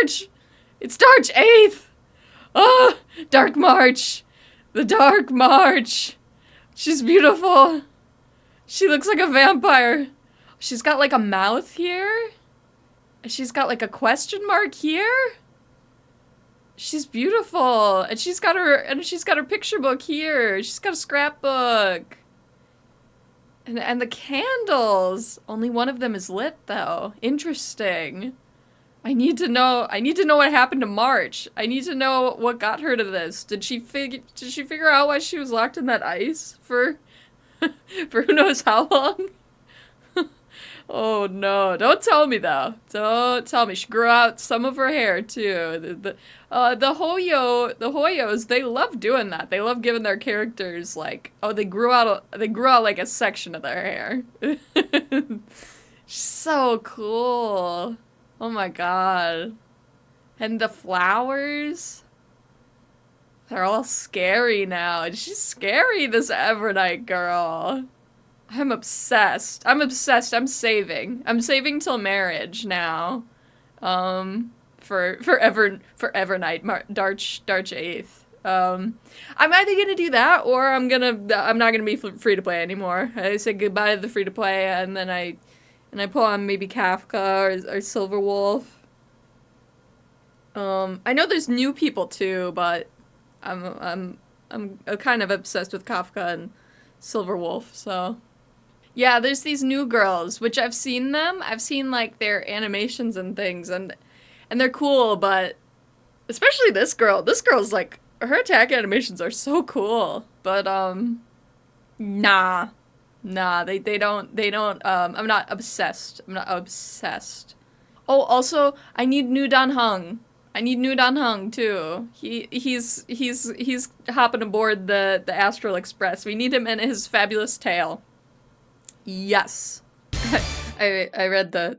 March! It's Darch 8th! Oh, Dark March! The Dark March! She's beautiful! She looks like a vampire. She's got like a mouth here. She's got like a question mark here. She's beautiful. And she's got her picture book here. She's got a scrapbook. And the candles. Only one of them is lit though. Interesting. I need to know what happened to March. I need to know what got her to this. Did she figure out why she was locked in that ice for for who knows how long? Oh no, don't tell me though. Don't tell me. She grew out some of her hair too. The Hoyos, they love doing that. They love giving their characters like, oh, they grew out like a section of their hair. So cool. Oh my god. And the flowers? They're all scary now. She's scary, this Evernight girl. I'm obsessed. I'm obsessed. I'm saving. I'm saving till marriage now. For Evernight, Darch 8th. I'm either gonna do that or I'm not gonna be free to play anymore. I say goodbye to the free to play and then I pull on maybe Kafka or Silverwolf. I know there's new people too, but I'm kind of obsessed with Kafka and Silverwolf, so. Yeah, there's these new girls, which I've seen them. I've seen like their animations and things and they're cool, but especially this girl. This girl's like, her attack animations are so cool. But nah, they don't, I'm not obsessed. I'm not obsessed. Oh, also, I need New Dan-hung. I need New Dan-hung too. He's hopping aboard the Astral Express. We need him in his fabulous tale. Yes. I read the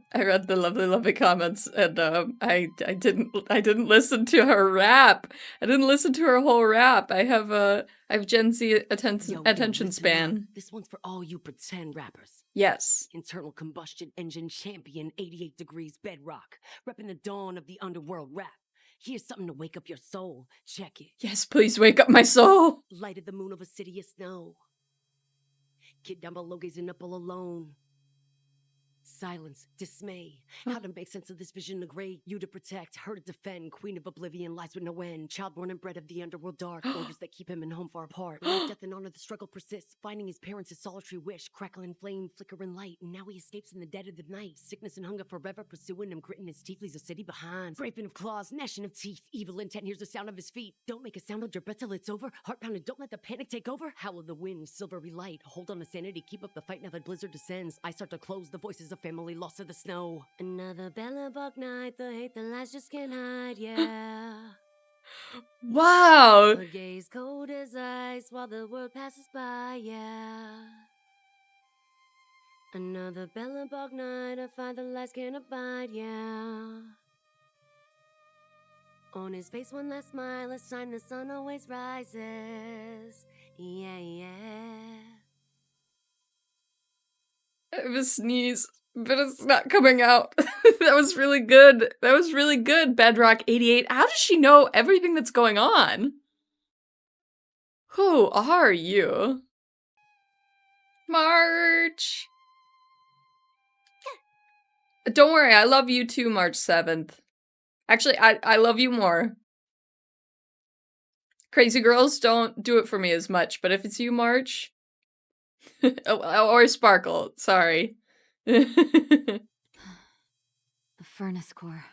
lovely comments and I didn't listen to her rap. I didn't listen to her whole rap. I have Gen Z attention span. This one's for all you pretend rappers. Yes. Internal combustion engine champion, 88 degrees bedrock, repping the dawn of the underworld rap. Here's something to wake up your soul. Check it. Yes, please wake up my soul. Lighted the moon of a city of snow. Kid down below gazing up all alone. Silence, dismay. How to make sense of this vision of gray? You to protect, her to defend. Queen of oblivion lies with no end. Child born and bred of the underworld dark. Orders that keep him and home far apart. Life, death, and honor, the struggle persists. Finding his parents, his solitary wish. Crackling flame, flickering light. And now he escapes in the dead of the night. Sickness and hunger forever pursuing him. Gritting his teeth, leaves a city behind. Scraping of claws, gnashing of teeth. Evil intent hears the sound of his feet. Don't make a sound, hold your breath till it's over. Heart pounding, don't let the panic take over. Howl of the wind, silvery light. Hold on to sanity, keep up the fight now that blizzard descends. I start to close the voices of family lost to the snow. Another Belobog night, the hate, the lies just can't hide, yeah. Wow. A gaze cold as ice while the world passes by, yeah. Another Belobog night, I find the lies can't abide, yeah. On his face one last smile, a sign the sun always rises, yeah, yeah. I have a sneeze, but it's not coming out. That was really good. That was really good, Bedrock 88. How does she know everything that's going on? Who are you? March! Don't worry, I love you too, March 7th. Actually, I love you more. Crazy girls don't do it for me as much, but if it's you, March... or Sparkle, sorry. The furnace core.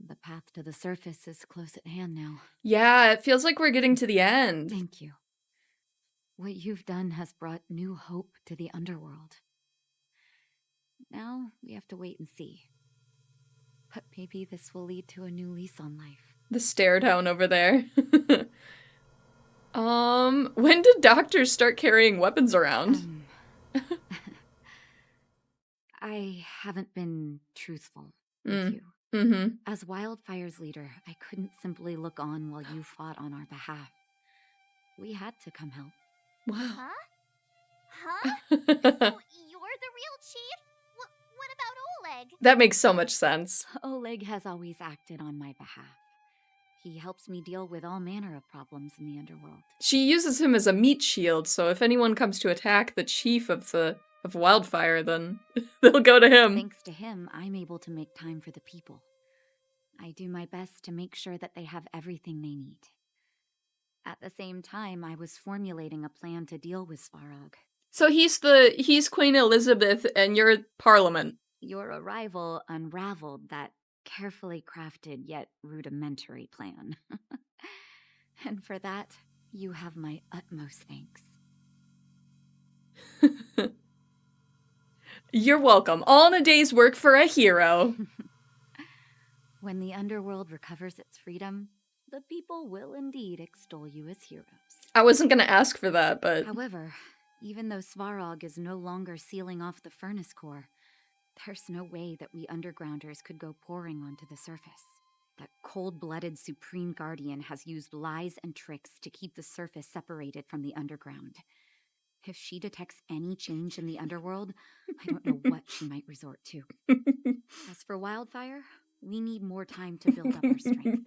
The path to the surface is close at hand now. Yeah, it feels like we're getting to the end. Thank you. What you've done has brought new hope to the underworld. Now we have to wait and see. But maybe this will lead to a new lease on life. The stare down over there. When did doctors start carrying weapons around? I haven't been truthful Mm. with you. Mm-hmm. As Wildfire's leader, I couldn't simply look on while you fought on our behalf. We had to come help. Wow. Huh? So you're the real chief? What about Oleg. That makes so much sense. Oleg has always acted on my behalf. He helps me deal with all manner of problems in the underworld. She uses him as a meat shield, so if anyone comes to attack the chief of Wildfire, then they'll go to him. Thanks to him, I'm able to make time for the people. I do my best to make sure that they have everything they need. At the same time, I was formulating a plan to deal with Svarog. So he's Queen Elizabeth and you're Parliament. Your arrival unraveled that carefully crafted yet rudimentary plan. And for that, you have my utmost thanks. You're welcome. All in a day's work for a hero. When the underworld recovers its freedom, the people will indeed extol you as heroes. I wasn't gonna ask for that, but... However, even though Svarog is no longer sealing off the furnace core, there's no way that we undergrounders could go pouring onto the surface. That cold-blooded Supreme Guardian has used lies and tricks to keep the surface separated from the underground. If she detects any change in the underworld, I don't know what she might resort to. As for Wildfire, we need more time to build up our strength.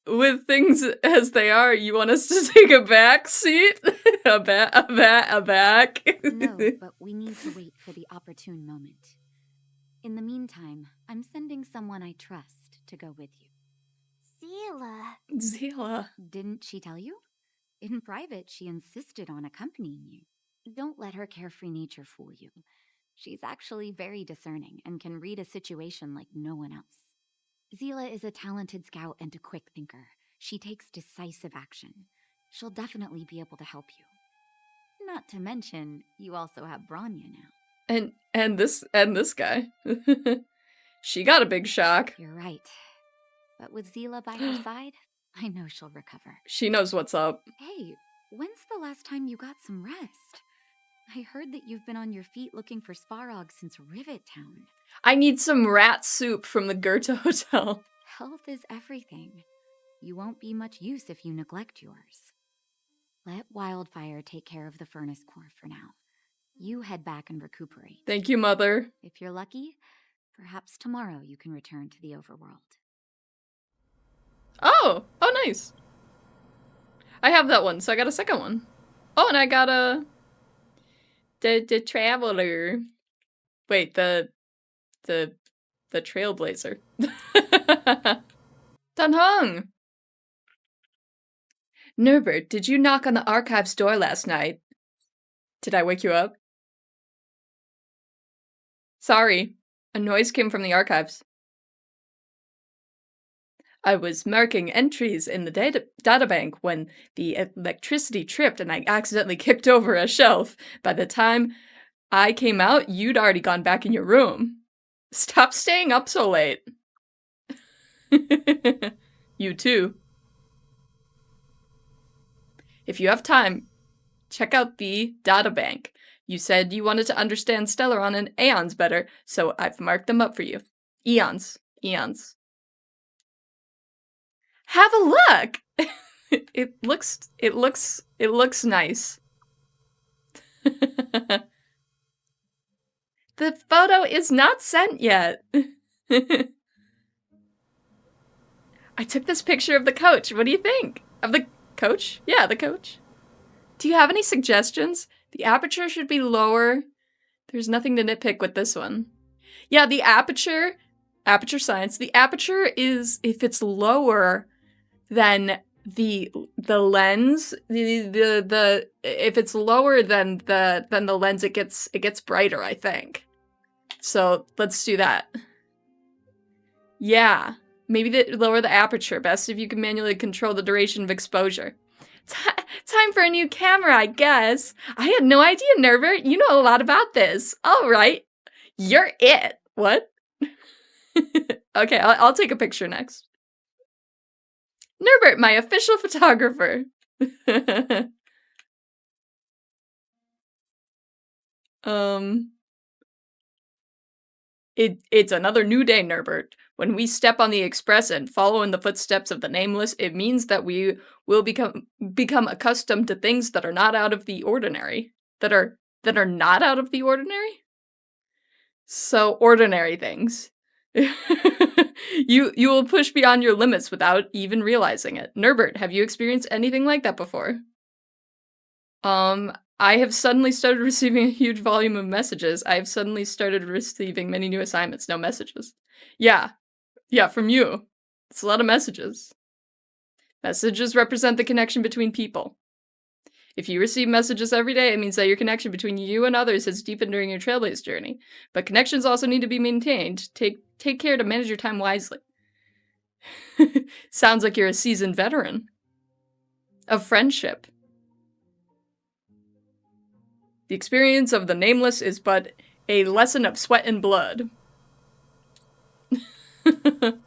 With things as they are, you want us to take a back seat? a back? No, but we need to wait for the opportune moment. In the meantime, I'm sending someone I trust to go with you. Zila. Didn't she tell you? In private, she insisted on accompanying you. Don't let her carefree nature fool you. She's actually very discerning and can read a situation like no one else. Zila is a talented scout and a quick thinker. She takes decisive action. She'll definitely be able to help you. Not to mention, you also have Branya now. And this guy. She got a big shock. You're right. But with Zila by her side, I know she'll recover. She knows what's up. Hey, when's the last time you got some rest? I heard that you've been on your feet looking for Svarog since Rivet Town. I need some rat soup from the Goethe Hotel. Health is everything. You won't be much use if you neglect yours. Let Wildfire take care of the furnace core for now. You head back and recuperate. Thank you, Mother. If you're lucky, perhaps tomorrow you can return to the overworld. Oh, nice. I have that one, so I got a second one. Oh, and I got the Traveler. Wait, the Trailblazer. 𝓼𝓬𝓻𝓮𝓪𝓶𝓲𝓷𝓰. Norbert, did you knock on the archive's door last night? Did I wake you up? Sorry, a noise came from the archives. I was marking entries in the databank when the electricity tripped and I accidentally kicked over a shelf. By the time I came out, you'd already gone back in your room. Stop staying up so late. You too. If you have time, check out the databank. You said you wanted to understand Stelleron and Aeons better, so I've marked them up for you. Eons. Have a look! It looks nice. The photo is not sent yet. I took this picture of the coach. What do you think? Of the coach? Yeah, the coach. Do you have any suggestions? The aperture should be lower. There's nothing to nitpick with this one. Yeah, the aperture science, the aperture is, if it's lower than the lens, if it's lower than the lens, it gets brighter, I think. So let's do that. Yeah, maybe lower the aperture. Best if you can manually control the duration of exposure. Time for a new camera, I guess. I had no idea, Norbert. You know a lot about this. All right, you're it. What? Okay, I'll take a picture next. Norbert, my official photographer. It's another new day, Norbert. When we step on the express and follow in the footsteps of the Nameless, it means that we will become accustomed to things that are not out of the ordinary. That are not out of the ordinary? So, ordinary things. You will push beyond your limits without even realizing it. Nurbert, have you experienced anything like that before? I have suddenly started receiving a huge volume of messages. I have suddenly started receiving many new assignments. No messages. Yeah. Yeah, from you. It's a lot of messages. Messages represent the connection between people. If you receive messages every day, it means that your connection between you and others has deepened during your trailblaze journey. But connections also need to be maintained. Take care to manage your time wisely. Sounds like you're a seasoned veteran of friendship. The experience of the nameless is but a lesson of sweat and blood. The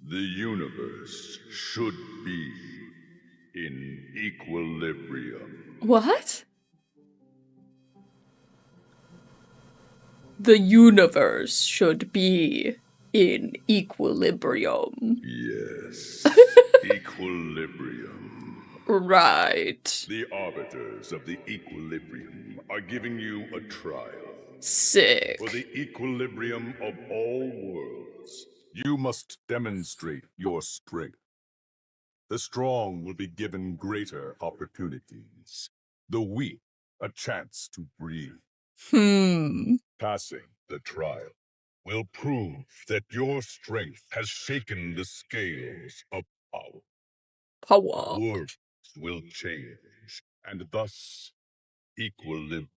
universe should be in equilibrium. What? The universe should be in equilibrium. Yes, equilibrium. Right. The arbiters of the equilibrium are giving you a trial. Sick. For the equilibrium of all worlds, you must demonstrate your strength. The strong will be given greater opportunities. The weak, a chance to breathe. Passing the trial will prove that your strength has shaken the scales of power. Power. Worlds will change, and thus equilibrium.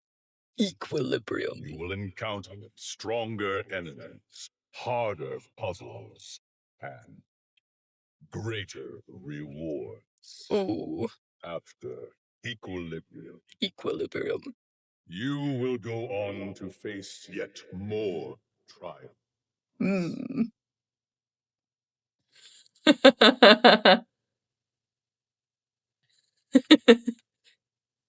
Equilibrium. You will encounter stronger enemies, harder puzzles, and greater rewards. Ooh. After equilibrium, Equilibrium. you will go on to face yet more trials.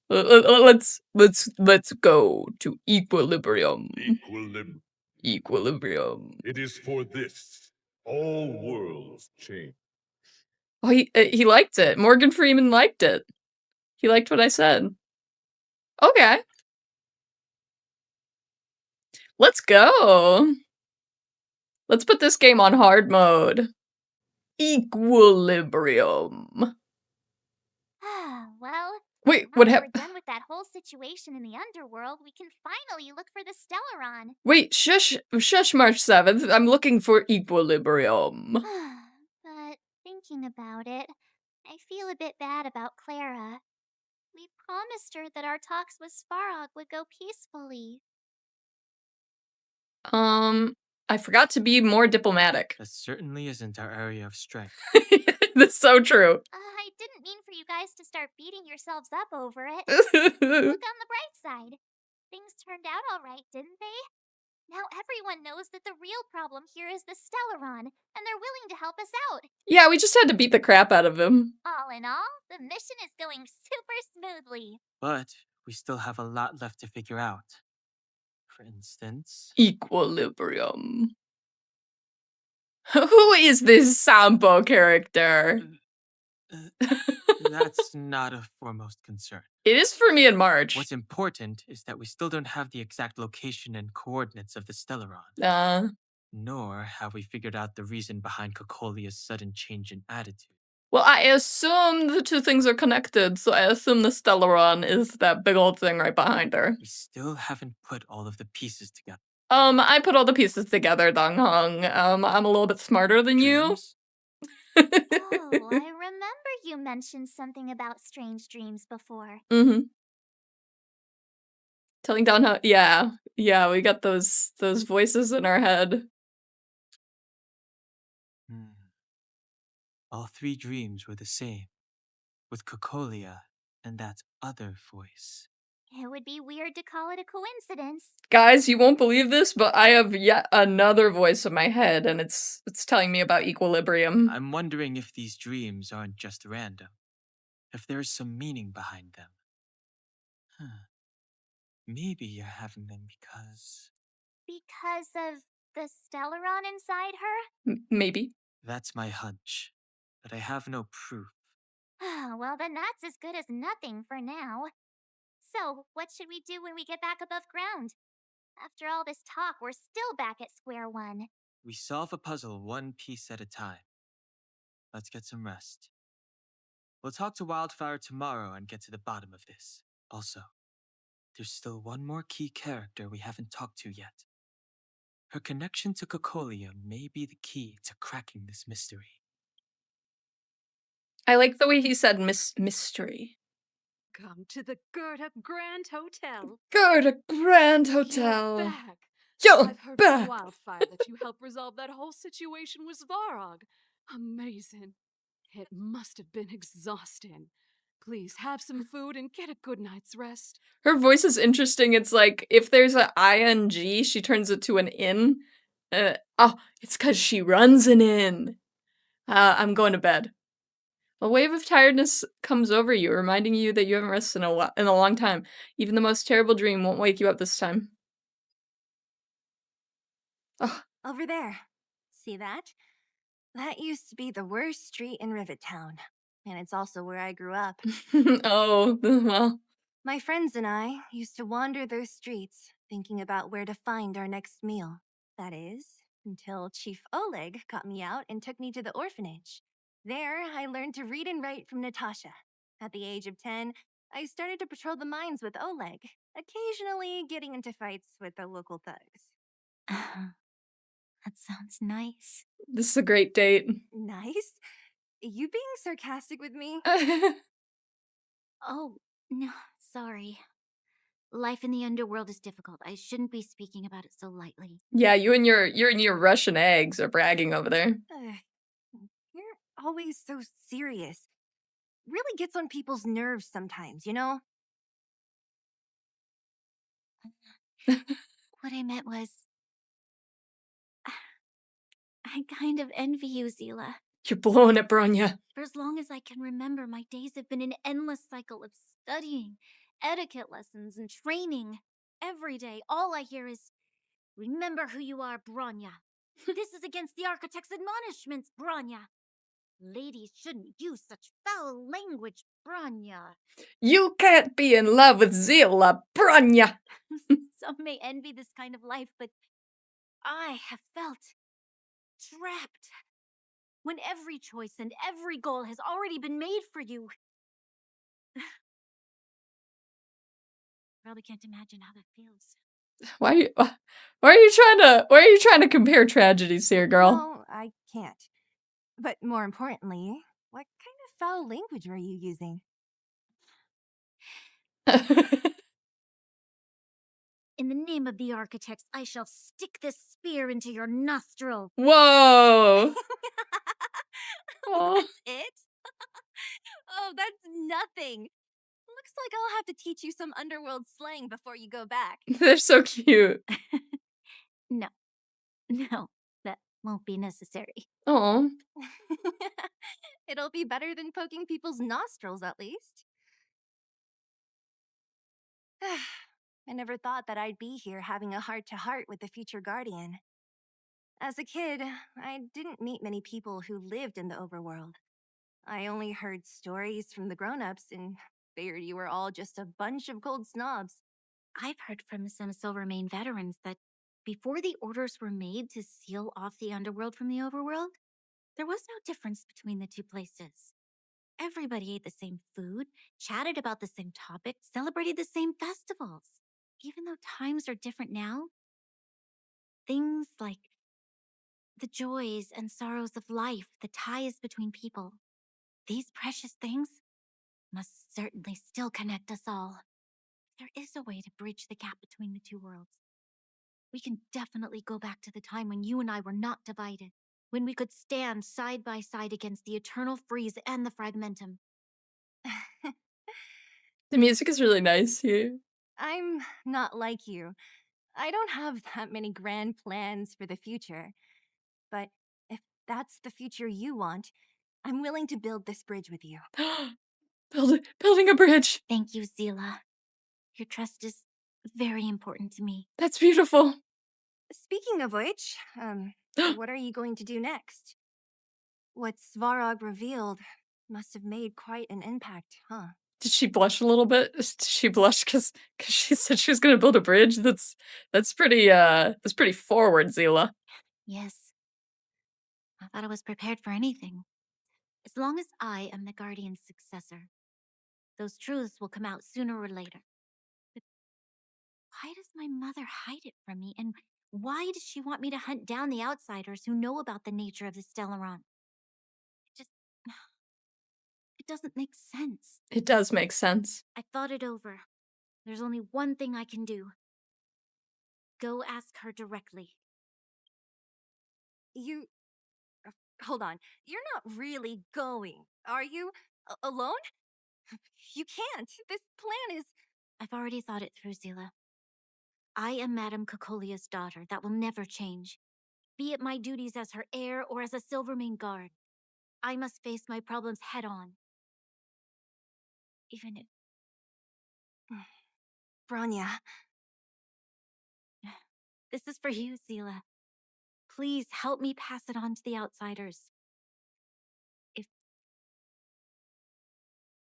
Let's go to equilibrium. Equilibrium. It is for this all worlds change. Oh, he liked it. Morgan Freeman liked it. He liked what I said. Okay. Let's go. Let's put this game on hard mode. Equilibrium. Well, Wait, now what that happened? we're done with that whole situation in the underworld, we can finally look for the 𝓼𝓬𝓻𝓮𝓮𝓪𝓶. Wait, shush, March 7th. I'm looking for equilibrium. But thinking about it, I feel a bit bad about Clara. We promised her that our talks with Svarog would go peacefully. I forgot to be more diplomatic. That certainly isn't our area of strength. That's so true. I didn't mean for you guys to start beating yourselves up over it. Look on the bright side. Things turned out all right, didn't they? Now everyone knows that the real problem here is the 𝓼𝓬𝓻, and they're willing to help us out. Yeah, we just had to beat the crap out of him. All in all, the mission is going super smoothly. But we still have a lot left to figure out. For instance, Equilibrium. Who is this Sampo character? that's not a foremost concern. It is for me in March. What's important is that we still don't have the exact location and coordinates of the 𝓼𝓬𝓻. Nor have we figured out the reason behind Cocolia's sudden change in attitude. Well, I assume the two things are connected, so I assume the 𝓼𝓬𝓻 is that big old thing right behind her. We still haven't put all of the pieces together. I put all the pieces together, 𝓼𝓬𝓻. I'm a little bit smarter than Dreams? Oh, I remember you mentioned something about strange dreams before. Telling 𝓼𝓬𝓻, yeah, we got those voices in our head. All three dreams were the same, with Cocolia and that other voice. It would be weird to call it a coincidence. Guys, you won't believe this, but I have yet another voice in my head, and it's telling me about equilibrium. I'm wondering if these dreams aren't just random, if there's some meaning behind them. Maybe you're having them because... Because of the 𝓼𝓬𝓻 inside her? Maybe. That's my hunch, but I have no proof. Well, then that's as good as nothing for now. So, what should we do when we get back above ground? After all this talk, we're still back at square one. We solve a puzzle one piece at a time. Let's get some rest. We'll talk to Wildfire tomorrow and get to the bottom of this. Also, there's still one more key character we haven't talked to yet. Her connection to Cocolia may be the key to cracking this mystery. I like the way he said mystery. Come to the 𝓼𝓬𝓻𝓮𝓪𝓶𝓲𷷷𰰰. 𝓼𝓬𝓻𝓮𝓮𝓵. You're back. You're I've heard back. from Wildfire that you helped resolve that whole situation with Svarog. Amazing. It must have been exhausting. Please have some food and get a good night's rest. Her voice is interesting. It's like if there's an ing, she turns it to an in. Oh, it's because she runs an inn. I'm going to bed. A wave of tiredness comes over you, reminding you that you haven't rested in a long time. Even the most terrible dream won't wake you up this time. Oh. Over there. See that? That used to be the worst street in Rivet Town. And it's also where I grew up. Oh, well. My friends and I used to wander those streets, thinking about where to find our next meal. That is, until Chief Oleg got me out and took me to the orphanage. There, I learned to read and write from Natasha. At the age of 10, I started to patrol the mines with Oleg, occasionally getting into fights with the local thugs. That sounds nice. This is a great date. Nice? You being sarcastic with me? Oh, no, sorry. Life in the underworld is difficult. I shouldn't be speaking about it so lightly. Yeah, you and your Russian eggs are bragging over there. You're always so serious. Really gets on people's nerves sometimes, you know? What I meant was, I kind of envy you, Zila. You're blowing it, Bronya. For as long as I can remember, my days have been an endless cycle of studying, etiquette lessons, and training. Every day, all I hear is, remember who you are, Bronya. This is against the architect's admonishments, Bronya. Ladies shouldn't use such foul language, Bronya. You can't be in love with Zila, Bronya. Some may envy this kind of life, but I have felt trapped. When every choice and every goal has already been made for you. Probably can't imagine how that feels. Why are you trying to compare tragedies here, girl? No, I can't. But more importantly, what kind of foul language were you using? In the name of the architects, I shall stick this spear into your nostril. Whoa! That's it? Oh, that's nothing. Looks like I'll have to teach you some underworld slang before you go back. They're so cute. No, that won't be necessary. Oh. It'll be better than poking people's nostrils, at least. I never thought that I'd be here having a heart-to-heart with the future guardian. As a kid, I didn't meet many people who lived in the overworld. I only heard stories from the grown-ups and figured you were all just a bunch of cold snobs. I've heard from some 𝓼𝓬𝓻𝓮𝓪𝓶𝓲𝓷𝓰 that before the orders were made to seal off the underworld from the overworld, there was no difference between the two places. Everybody ate the same food, chatted about the same topics, celebrated the same festivals. Even though times are different now, things like the joys and sorrows of life, the ties between people, these precious things must certainly still connect us all. There is a way to bridge the gap between the two worlds. We can definitely go back to the time when you and I were not divided, when we could stand side by side against the eternal freeze and the fragmentum. The music is really nice here. I'm not like you. I don't have that many grand plans for the future. But if that's the future you want, I'm willing to build this bridge with you. Building a bridge. Thank you, Zila. Your trust is very important to me. That's beautiful. Speaking of which, what are you going to do next? What Svarog revealed must have made quite an impact, huh? Did she blush a little bit? Did she blush because she said she was gonna build a bridge? That's pretty forward, Zila. Yes. I thought I was prepared for anything. As long as I am the Guardian's successor, those truths will come out sooner or later. But why does my mother hide it from me? And why does she want me to hunt down the outsiders who know about the nature of the 𝓼𝓬𝓻𝓮? It doesn't make sense. It does make sense. I thought it over. There's only one thing I can do. Go ask her directly. You. Hold on. You're not really going, are you? Alone? You can't. This plan is. I've already thought it through, Zila. I am Madame Cocolia's daughter. That will never change. Be it my duties as her heir or as a 𝓼𝓬𝓻𝓮 guard. I must face my problems head on. Even if... Bronya. This is for you, Zila. Please help me pass it on to the outsiders.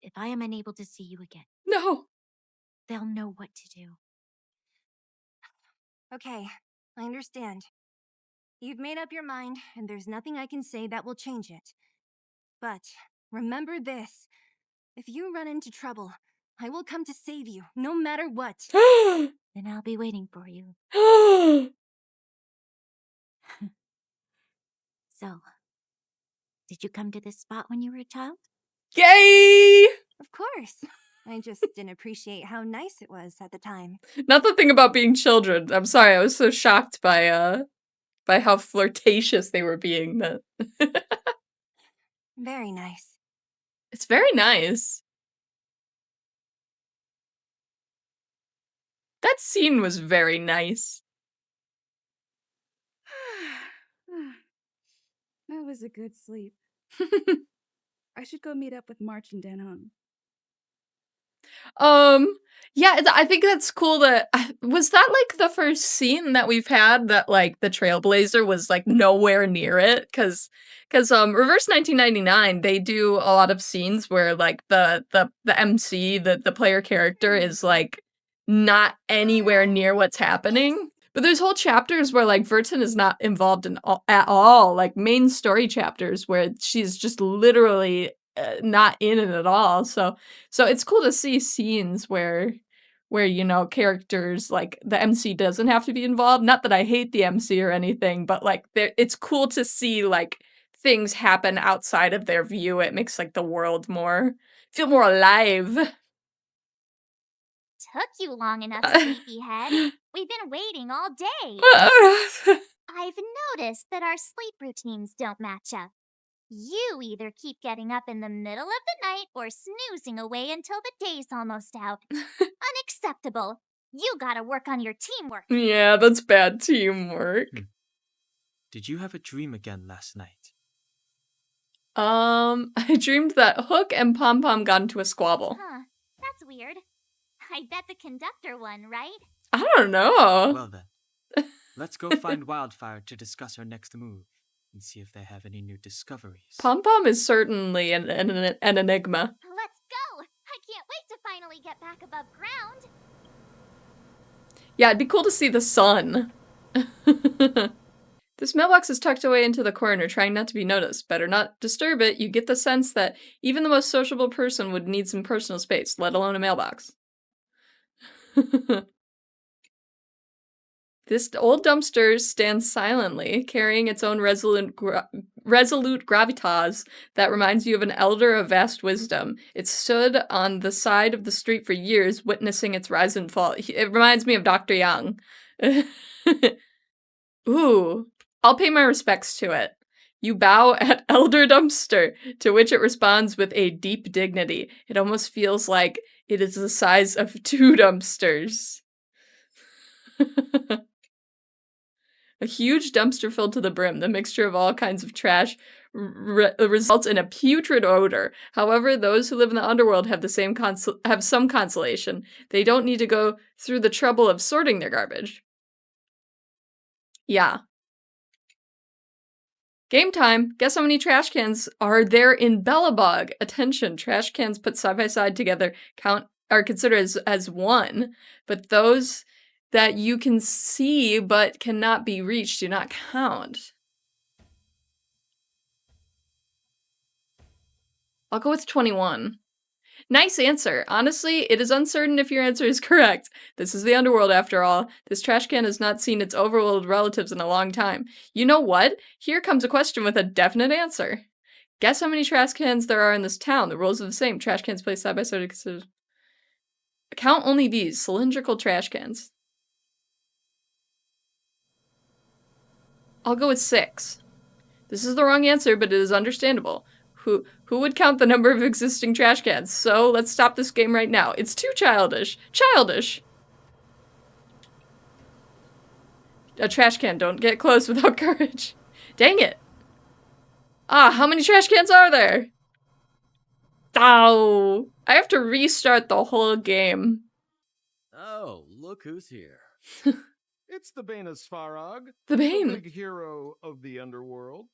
If I am unable to see you again, No. they'll know what to do. Okay, I understand. You've made up your mind, and there's nothing I can say that will change it. But remember this. If you run into trouble, I will come to save you, no matter what. Then I'll be waiting for you. So, did you come to this spot when you were a child? Yay! Of course. I just didn't appreciate how nice it was at the time. Not the thing about being children. I'm sorry, I was so shocked by how flirtatious they were being. That Very nice. it's very nice. That scene was very nice. That was a good sleep. I should go meet up with March and 𝓼𝓬𝓻𝓮. Yeah, I think that's cool that was that like the first scene that we've had that like the Trailblazer was like nowhere near it cuz Reverse 1999 they do a lot of scenes where like the MC the player character is like not anywhere near what's happening. But there's whole chapters where like Vertin is not involved at all, like main story chapters where she's just literally not in it at all. So it's cool to see scenes where you know characters like the MC doesn't have to be involved. Not that I hate the MC or anything, but like it's cool to see like things happen outside of their view. It makes like the world feel more alive. Took you long enough, sleepyhead. We've been waiting all day. I've noticed that our sleep routines don't match up. You either keep getting up in the middle of the night or snoozing away until the day's almost out. Unacceptable. You gotta work on your teamwork. Yeah, that's bad teamwork. Did you have a dream again last night? I dreamed that Hook and Pom Pom got into a squabble. Huh, that's weird. I bet the conductor won, right? I don't know. Well then, let's go find Wildfire to discuss our next move and see if they have any new discoveries. Pom Pom is certainly an enigma. Let's go! I can't wait to finally get back above ground. Yeah, it'd be cool to see the sun. This mailbox is tucked away into the corner, trying not to be noticed. Better not disturb it. You get the sense that even the most sociable person would need some personal space, let alone a mailbox. This old dumpster stands silently, carrying its own resolute gravitas that reminds you of an elder of vast wisdom. It stood on the side of the street for years, witnessing its rise and fall. It reminds me of Dr. Young. Ooh, I'll pay my respects to it. You bow at Elder Dumpster, to which it responds with a deep dignity. It almost feels like it is the size of 2 dumpsters. A huge dumpster filled to the brim. The mixture of all kinds of trash results in a putrid odor. However, those who live in the underworld have some consolation. They don't need to go through the trouble of sorting their garbage. Yeah. Game time. Guess how many trash cans are there in Belobog? Attention, trash cans put side by side together are considered as one, but those that you can see but cannot be reached do not count. I'll go with 21. Nice answer. Honestly, it is uncertain if your answer is correct. This is the underworld after all. This trash can has not seen its overworld relatives in a long time. You know what? Here comes a question with a definite answer. Guess how many trash cans there are in this town. The rules are the same. Trash cans placed side by side. Count only these. Cylindrical trash cans. I'll go with 6. This is the wrong answer, but it is understandable. Who would count the number of existing trash cans? So let's stop this game right now. It's too childish. Childish! A trash can. Don't get close without courage. Dang it. Ah, how many trash cans are there? Oh, I have to restart the whole game. Oh, look who's here. It's the Bane of Svarog. The Bane. The big hero of the underworld.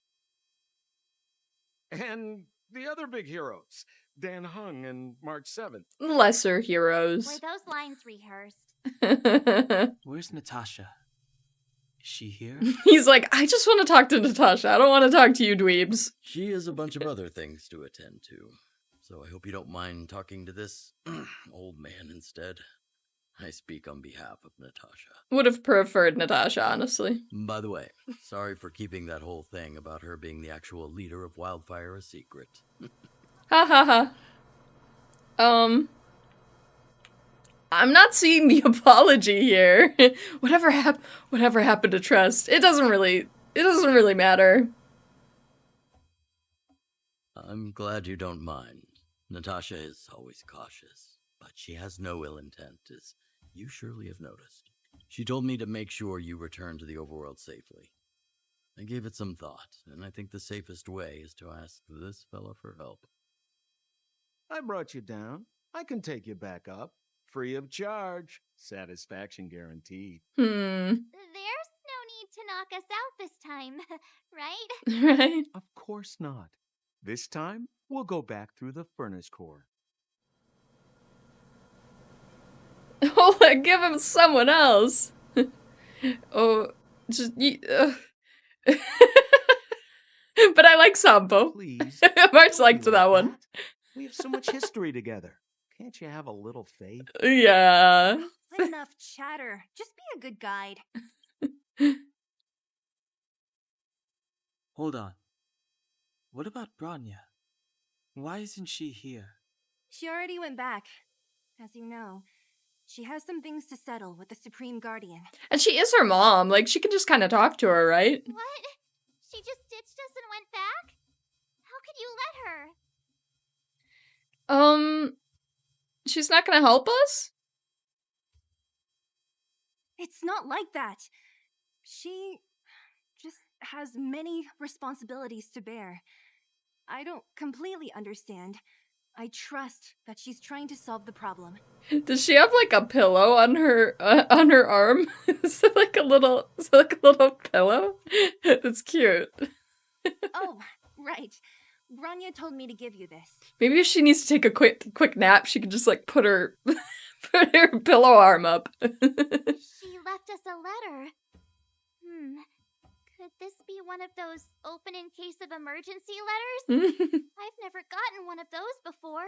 And the other big heroes, Dan Hung and March 7th. Lesser heroes. Were those lines rehearsed? Where's Natasha? Is she here? He's like, I just want to talk to Natasha. I don't want to talk to you dweebs. She has a bunch of other things to attend to, so I hope you don't mind talking to this old man instead. I speak on behalf of Natasha. Would have preferred Natasha, honestly. By the way, sorry for keeping that whole thing about her being the actual leader of Wildfire a secret. Ha ha ha. I'm not seeing the apology here. Whatever happened to trust? It doesn't really matter. I'm glad you don't mind. Natasha is always cautious, but she has no ill intent, as you surely have noticed. She told me to make sure you return to the overworld safely. I gave it some thought, and I think the safest way is to ask this fella for help. I brought you down. I can take you back up. Free of charge. Satisfaction guaranteed. There's no need to knock us out this time, right? Right? Of course not. This time, we'll go back through the furnace core. Oh, give him someone else. Oh, just... but I like Sampo. Please. March liked that one. We have so much history together. Can't you have a little faith? Yeah. Enough chatter. Just be a good guide. Hold on. What about Branya? Why isn't she here? She already went back. As you know, she has some things to settle with the Supreme Guardian. And she is her mom. Like, she can just kind of talk to her, right? What? She just ditched us and went back? How could you let her? She's not gonna help us? It's not like that. She just has many responsibilities to bear. I don't completely understand. I trust that she's trying to solve the problem. Does she have like a pillow on her arm? Is it like a little pillow? That's cute. Oh, right. Branya told me to give you this. Maybe if she needs to take a quick nap, she can just like put her pillow arm up. She left us a letter. Could this be one of those open in case of emergency letters? I've never gotten one of those before.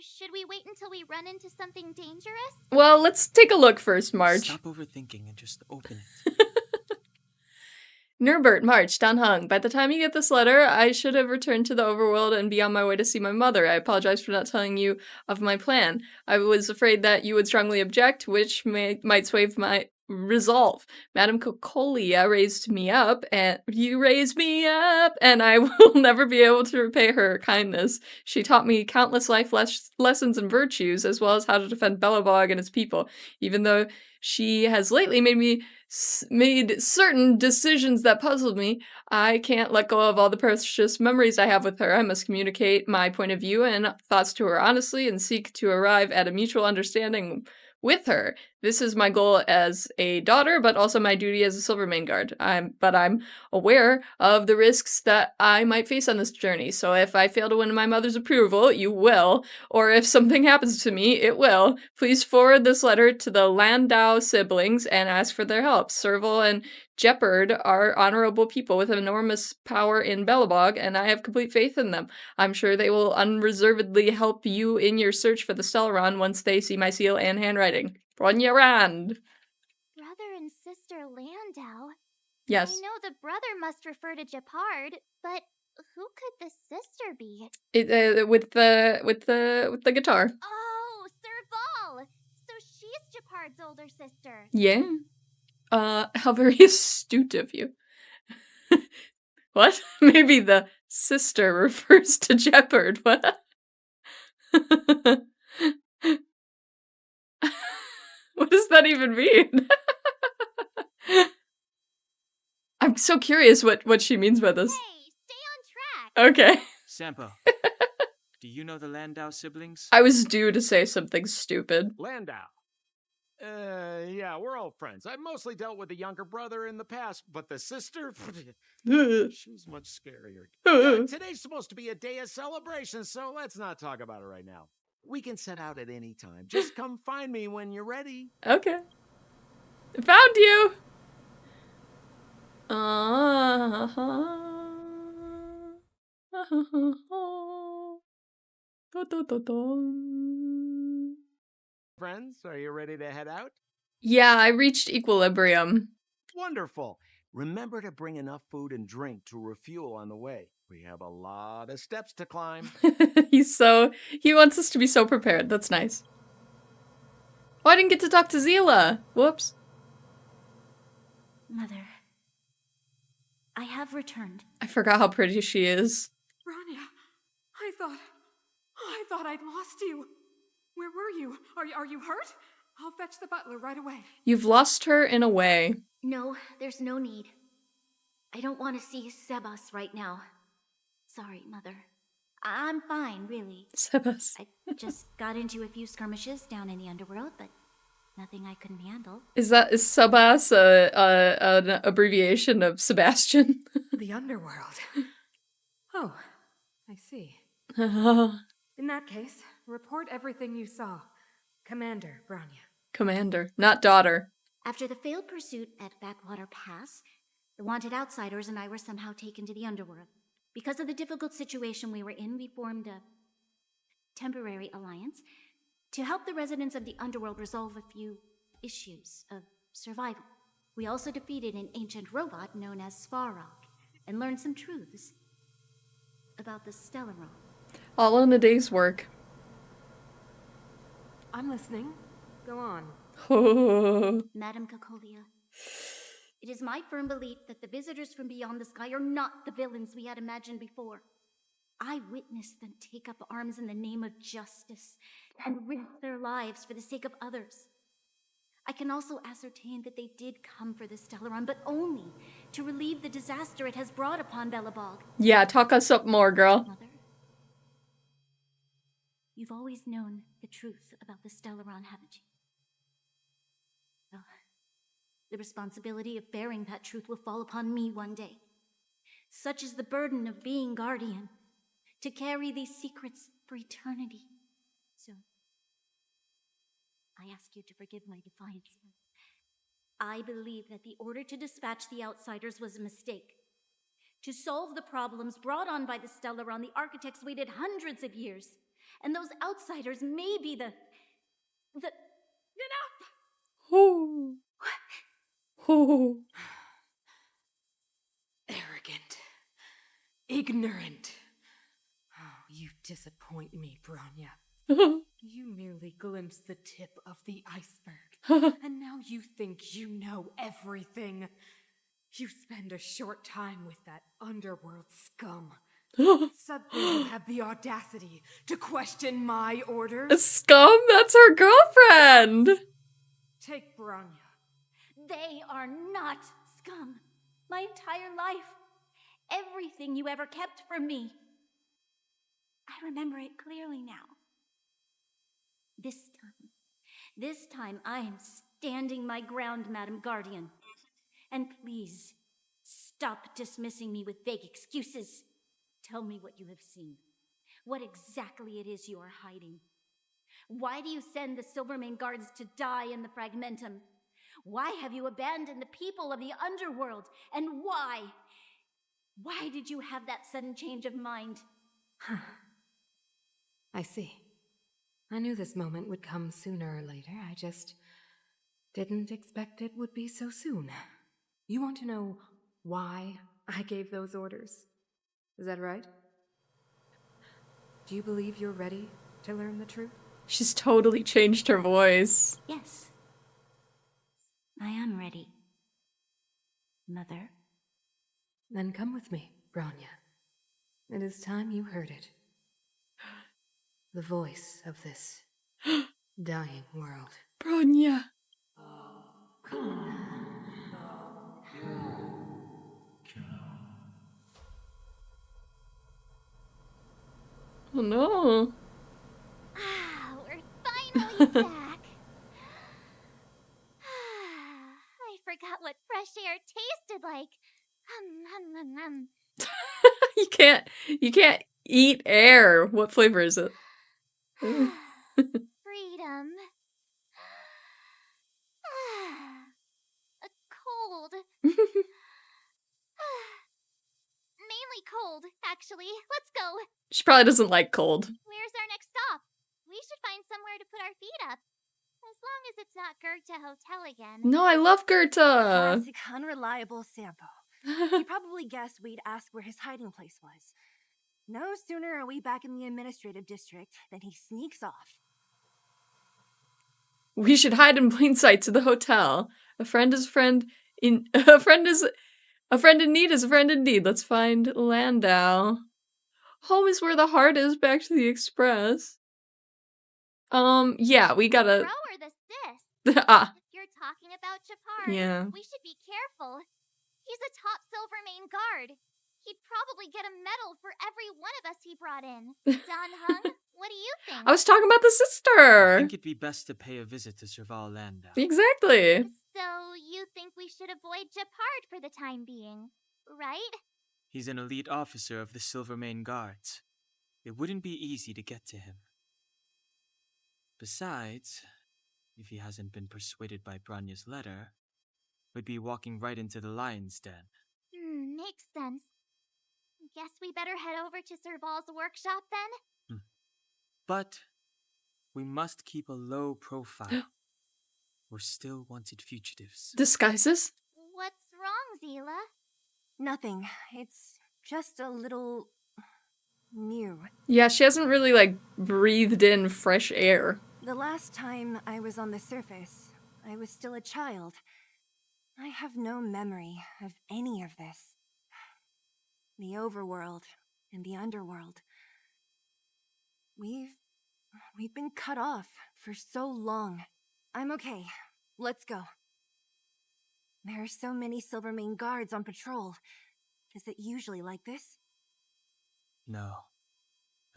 Should we wait until we run into something dangerous? Well, let's take a look first, March. Stop overthinking and just open it. Nurbert, March, Dan Hung. By the time you get this letter, I should have returned to the overworld and be on my way to see my mother. I apologize for not telling you of my plan. I was afraid that you would strongly object, which might sway my resolve. Madame Cocolia raised me up, and you raised me up, and I will never be able to repay her kindness. She taught me countless life lessons and virtues, as well as how to defend Belobog and its people, even though she has lately made certain decisions that puzzled me. I can't let go of all the precious memories I have with her. I must communicate my point of view and thoughts to her honestly and seek to arrive at a mutual understanding with her. This is my goal as a daughter, but also my duty as a Silvermane guard. But I'm aware of the risks that I might face on this journey. So if I fail to win my mother's approval, you will. Or if something happens to me, it will. Please forward this letter to the Landau siblings and ask for their help. Serval and Jeopard are honorable people with enormous power in Belobog, and I have complete faith in them. I'm sure they will unreservedly help you in your search for the 𝓼𝓬𝓻𝓮𝓪𝓶 once they see my seal and handwriting. Ronja Rand. Brother and sister Landau? Yes. I know the brother must refer to Jeopard, but who could the sister be? With the guitar. Oh, Serval! So she's Jeopard's older sister. Yeah. How very astute of you. What? Maybe the sister refers to Jeopard. What? What does that even mean? I'm so curious what she means by this. Hey, stay on track! Okay. Sampo, do you know the Landau siblings? I was due to say something stupid. Landau. Yeah, we're old friends. I've mostly dealt with the younger brother in the past, but the sister? She's much scarier. Today's supposed to be a day of celebration, so let's not talk about it right now. We can set out at any time. Just come find me when you're ready. Okay. Found you! Friends, are you ready to head out? Yeah, I reached equilibrium. Wonderful. Remember to bring enough food and drink to refuel on the way. We have a lot of steps to climb. He wants us to be so prepared. That's nice. Oh, I didn't get to talk to Zila. Whoops. Mother, I have returned. I forgot how pretty she is. Bronya, I thought I'd lost you. Where were you? Are you hurt? I'll fetch the butler right away. You've lost her in a way. No, there's no need. I don't want to see Sebas right now. Sorry, Mother. I'm fine, really. Sebas. I just got into a few skirmishes down in the underworld, but nothing I couldn't handle. Is Sebas an abbreviation of Sebastian? The underworld. Oh, I see. In that case, report everything you saw. Commander Bronya. Commander, not daughter. After the failed pursuit at Backwater Pass, the wanted outsiders and I were somehow taken to the underworld. Because of the difficult situation we were in, we formed a temporary alliance to help the residents of the underworld resolve a few issues of survival. We also defeated an ancient robot known as 𝓼𝓬𝓻𝓮𝓪𝓶𝓲𝓷𝓰 and learned some truths about the 𝓼𝓬𝓻. All in a day's work. I'm listening. Go on. Madam Cacolia, it is my firm belief that the visitors from beyond the sky are not the villains we had imagined before. I witnessed them take up arms in the name of justice and risk their lives for the sake of others. I can also ascertain that they did come for the 𝓼𝓬𝓻𝓮, but only to relieve the disaster it has brought upon Belobog. Yeah, talk us up more, girl. Mother, you've always known the truth about the 𝓼𝓬𝓻𝓮, haven't you? Well, the responsibility of bearing that truth will fall upon me one day. Such is the burden of being guardian, to carry these secrets for eternity. So, I ask you to forgive my defiance. I believe that the order to dispatch the outsiders was a mistake. To solve the problems brought on by the 𝓼𝓬𝓻𝓮, the architects waited hundreds of years. And those outsiders may be the... Enough! Ooh. Ooh. Arrogant. Ignorant. Oh, you disappoint me, Bronya. You merely glimpsed the tip of the iceberg, and now you think you know everything. You spend a short time with that underworld scum. Suddenly you have the audacity to question my orders? A scum? That's her girlfriend! Take Bronya. They are not scum. My entire life. Everything you ever kept from me. I remember it clearly now. This time I am standing my ground, Madam Guardian. And please, stop dismissing me with vague excuses. Tell me what you have seen. What exactly it is you are hiding. Why do you send the 𝓼𝓬𝓻𝓮𝓮𝓪𝓶 guards to die in the Fragmentum? Why have you abandoned the people of the underworld? And why? Why did you have that sudden change of mind? I see. I knew this moment would come sooner or later. I just didn't expect it would be so soon. You want to know why I gave those orders? Is that right? Do you believe you're ready to learn the truth? She's totally changed her voice. Yes. I am ready, Mother. Then come with me, Bronya. It is time you heard it. The voice of this dying world. Bronya. Oh no. Ah, we're finally back. I forgot what fresh air tasted like. You can't eat air. What flavor is it? Freedom. Cold. Mainly cold, actually. Let's go. She probably doesn't like cold. Where's our next stop? We should find somewhere to put our feet up. As long as it's not 𝓼𝓬𝓻𝓮𝓮𝓪𝓶 Hotel again. No, I love Goethe. Classic unreliable Sampo. He probably guessed we'd ask where his hiding place was. No sooner are we back in the administrative district than he sneaks off. We should hide in plain sight to the hotel. A friend is a friend in a friend in need is a friend indeed. Let's find Landau. Home is where the heart is. Back to the express. Yeah, we gotta. Bro or the sis? Ah. If you're talking about Japar, Yeah. we should be careful. He's a top 𝓼𝓬𝓻𝓮 guard. He'd probably get a medal for every one of us he brought in. 𝓼𝓬𝓻, what do you think? I was talking about the I sister. think it'd be best to pay a visit to Serval Landau. Exactly. So you think we should avoid Japar for the time being, right? He's an elite officer of the 𝓼𝓬𝓻𝓮 Guards. It wouldn't be easy to get to him. Besides, if he hasn't been persuaded by Bronya's letter, we'd be walking right into the lion's den. Makes sense. Guess we better head over to Serval's workshop then? But we must keep a low profile. We're still wanted fugitives. Disguises? What's wrong, Seele? Nothing. It's just a little new. Yeah, she hasn't really, like, breathed in fresh air. The last time I was on the surface, I was still a child. I have no memory of any of this. The overworld and the underworld. We've been cut off for so long. I'm okay. Let's go. There are so many 𝓼𝓬𝓻𝓮 guards on patrol. Is it usually like this? No.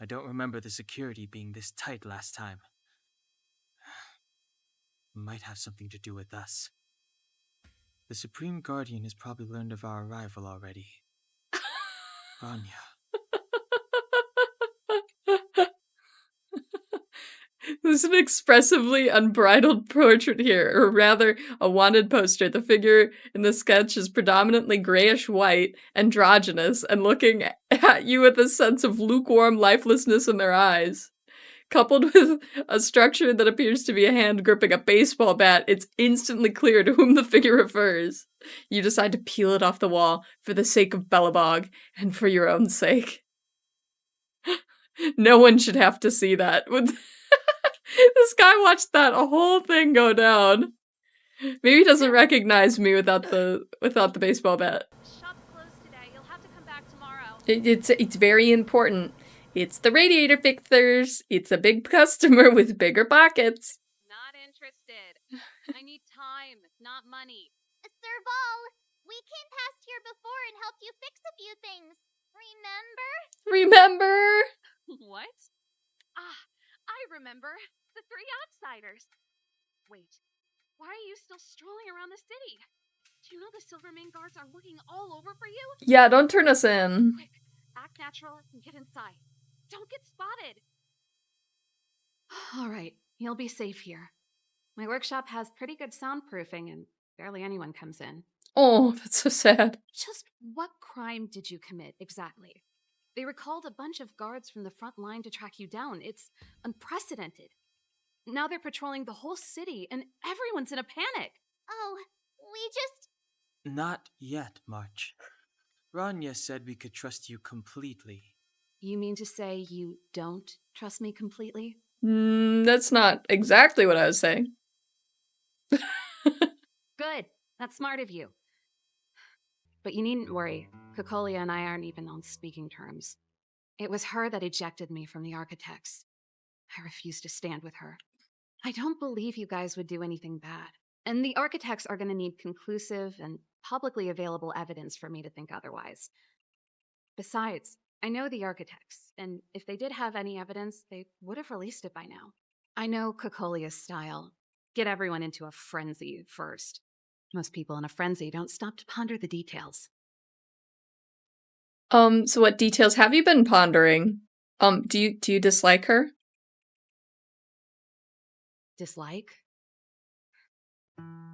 I don't remember the security being this tight last time. Might have something to do with us. The Supreme Guardian has probably learned of our arrival already. Bronya. There's an expressively unbridled portrait here, or rather, a wanted poster. The figure in the sketch is predominantly grayish-white, androgynous, and looking at you with a sense of lukewarm lifelessness in their eyes. Coupled with a structure that appears to be a hand gripping a baseball bat, it's instantly clear to whom the figure refers. You decide to peel it off the wall for the sake of Belobog, and for your own sake. No one should have to see that. This guy watched that whole thing go down. Maybe he doesn't recognize me without the baseball bat. Shop's closed today. You'll have to come back tomorrow. It's very important. It's the radiator fixers. It's a big customer with bigger pockets. Not interested. I need time, not money. Serval, we came past here before and helped you fix a few things. Remember? Remember? What? Ah, I remember. The 3 outsiders. Wait, Why are you still strolling around the city? Do you know the Silvermane guards are looking all over for you? Yeah, don't turn us in. Quick, act natural and get inside. Don't get spotted. All right, you'll be safe here. My workshop has pretty good soundproofing and barely anyone comes in. Oh, that's so sad. Just what crime did you commit, exactly? They recalled a bunch of guards from the front line to track you down. It's unprecedented. Now they're patrolling the whole city, and everyone's in a panic. Oh, we just... Not yet, March. Rania said we could trust you completely. You mean to say you don't trust me completely? That's not exactly what I was saying. Good. That's smart of you. But you needn't worry. Cocolia and I aren't even on speaking terms. It was her that ejected me from the Architects. I refuse to stand with her. I don't believe you guys would do anything bad. And the Architects are going to need conclusive and publicly available evidence for me to think otherwise. Besides, I know the Architects, and if they did have any evidence, they would have released it by now. I know Cocolia's style. Get everyone into a frenzy first. Most people in a frenzy don't stop to ponder the details. So what details have you been pondering? Do you dislike her? Dislike?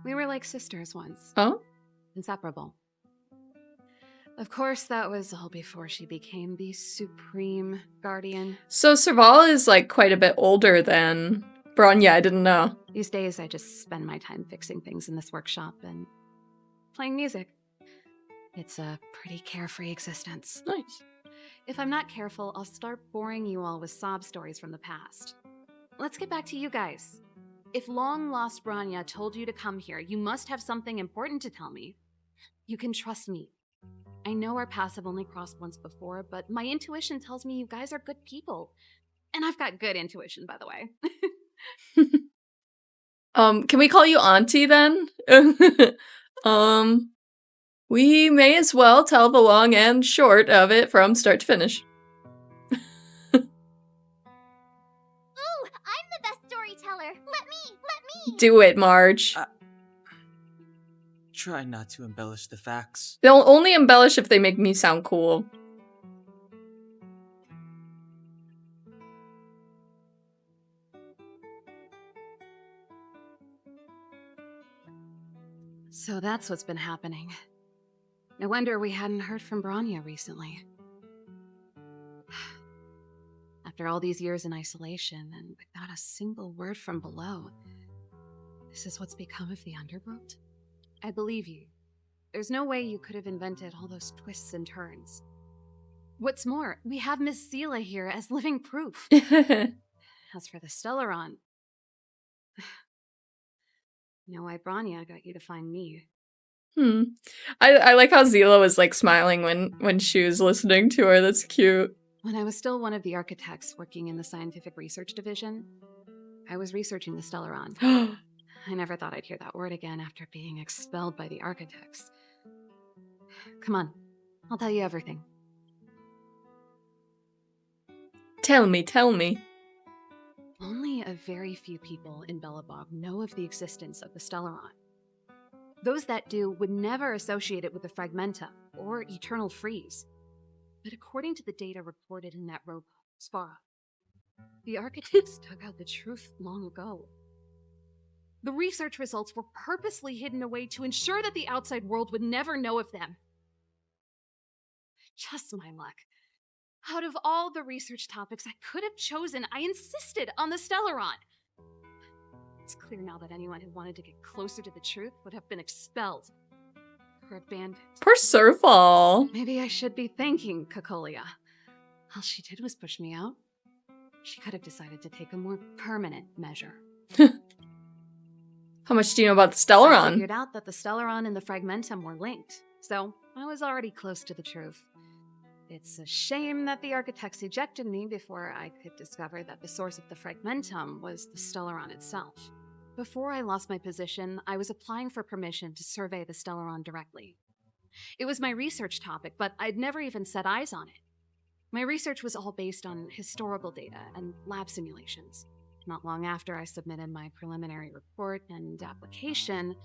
We were like sisters once. Oh? Inseparable. Of course, that was all before she became the Supreme Guardian. So Serval is like quite a bit older than Bronya, I didn't know. These days, I just spend my time fixing things in this workshop and playing music. It's a pretty carefree existence. Nice. If I'm not careful, I'll start boring you all with sob stories from the past. Let's get back to you guys. If long-lost Bronya told you to come here, you must have something important to tell me. You can trust me. I know our paths have only crossed once before, but my intuition tells me you guys are good people. And I've got good intuition, by the way. Can we call you Auntie then? We may as well tell the long and short of it from start to finish. Ooh, I'm the best storyteller. Let me. Do it, Marge. Try not to embellish the facts. They'll only embellish if they make me sound cool. So that's what's been happening. No wonder we hadn't heard from Bronya recently. After all these years in isolation and without a single word from below, this is what's become of the underworld? I believe you. There's no way you could have invented all those twists and turns. What's more, we have Miss Seela here as living proof. As for the 𝓼𝓬𝓻𝓮𝓮𝓪𝓶, you know why Bronya got you to find me. I like how Seela was like smiling when she was listening to her. That's cute. When I was still one of the architects working in the scientific research division, I was researching the 𝓼𝓬𝓻. I never thought I'd hear that word again after being expelled by the architects. Come on, I'll tell you everything. Tell me. Only a very few people in Belobog know of the existence of the 𝓼𝓬𝓻. Those that do would never associate it with the 𝓼𝓬𝓻 or eternal freeze. But according to the data reported in that robot, Svara, the architects dug out the truth long ago. The research results were purposely hidden away to ensure that the outside world would never know of them. Just my luck. Out of all the research topics I could have chosen, I insisted on the 𝓼𝓬𝓻. It's clear now that anyone who wanted to get closer to the truth would have been expelled or abandoned. Poor Serval. Maybe I should be thanking Cocolia. All she did was push me out. She could have decided to take a more permanent measure. How much do you know about the I 𝓼𝓬𝓻? figured out that the 𝓼𝓬𝓻 and the 𝓼𝓬𝓻 were linked, so I was already close to the truth. It's a shame that the architects ejected me before I could discover that the source of the 𝓼𝓬𝓻 was the 𝓼𝓬𝓻 itself. Before I lost my position, I was applying for permission to survey the 𝓼𝓬𝓻 directly. It was my research topic, but I'd never even set eyes on it. My research was all based on historical data and lab simulations. Not long after I submitted my preliminary report and application,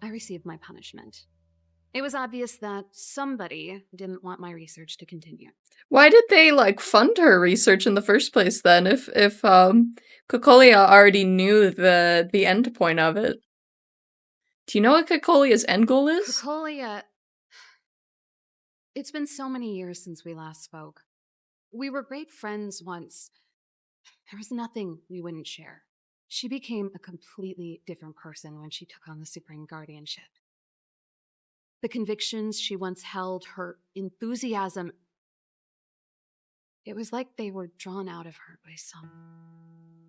I received my punishment. It was obvious that somebody didn't want my research to continue. Why did they, like, fund her research in the first place, then, if Cocolia already knew the end point of it? Do you know what Cocolia's end goal is? Cocolia... It's been so many years since we last spoke. We were great friends once. There was nothing we wouldn't share. She became a completely different person when she took on the Supreme Guardianship. The convictions she once held, her enthusiasm, it was like they were drawn out of her by some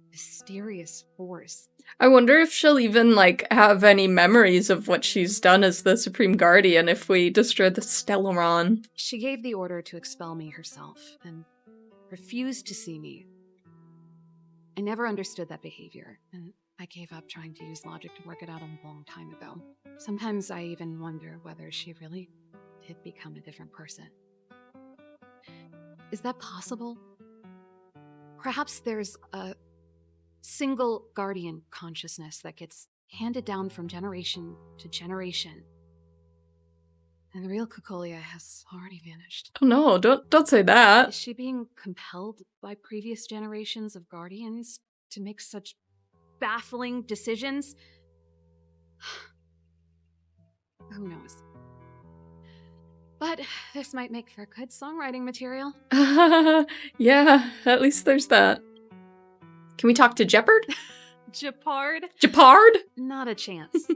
mysterious force. I wonder if she'll even, like, have any memories of what she's done as the Supreme Guardian if we destroy the 𝓼𝓬𝓻𝓮𝓮. She gave the order to expel me herself and refused to see me. I never understood that behavior, and I gave up trying to use logic to work it out a long time ago. Sometimes I even wonder whether she really did become a different person. Is that possible? Perhaps there's a single guardian consciousness that gets handed down from generation to generation. And the real Cocolia has already vanished. Oh no, don't say that. Is she being compelled by previous generations of guardians to make such baffling decisions? Who knows? But this might make for good songwriting material. Yeah, at least there's that. Can we talk to Jeopard? Jeopard? Jeopard? Not a chance.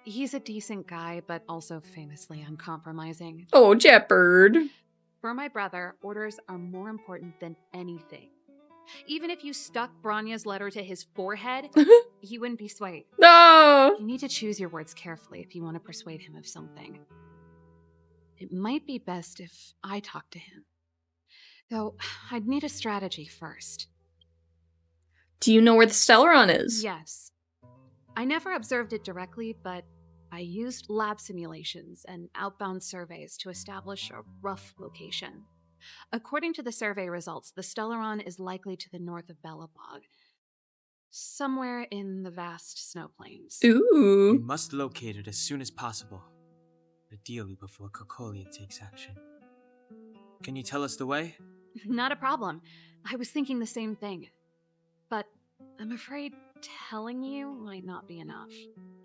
He's a decent guy, but also famously uncompromising. Oh, Jeopard. For my brother, orders are more important than anything. Even if you stuck Bronya's letter to his forehead, he wouldn't be swayed. No! You need to choose your words carefully if you want to persuade him of something. It might be best if I talk to him. Though, I'd need a strategy first. Do you know where the 𝓼𝓬𝓻𝓮𝓮𝓮 is? Yes. I never observed it directly, but I used lab simulations and outbound surveys to establish a rough location. According to the survey results, the 𝓼𝓬𝓻 is likely to the north of Belobog, somewhere in the vast snow plains. Ooh. We must locate it as soon as possible, ideally before Cocolia takes action. Can you tell us the way? Not a problem. I was thinking the same thing. But I'm afraid telling you might not be enough.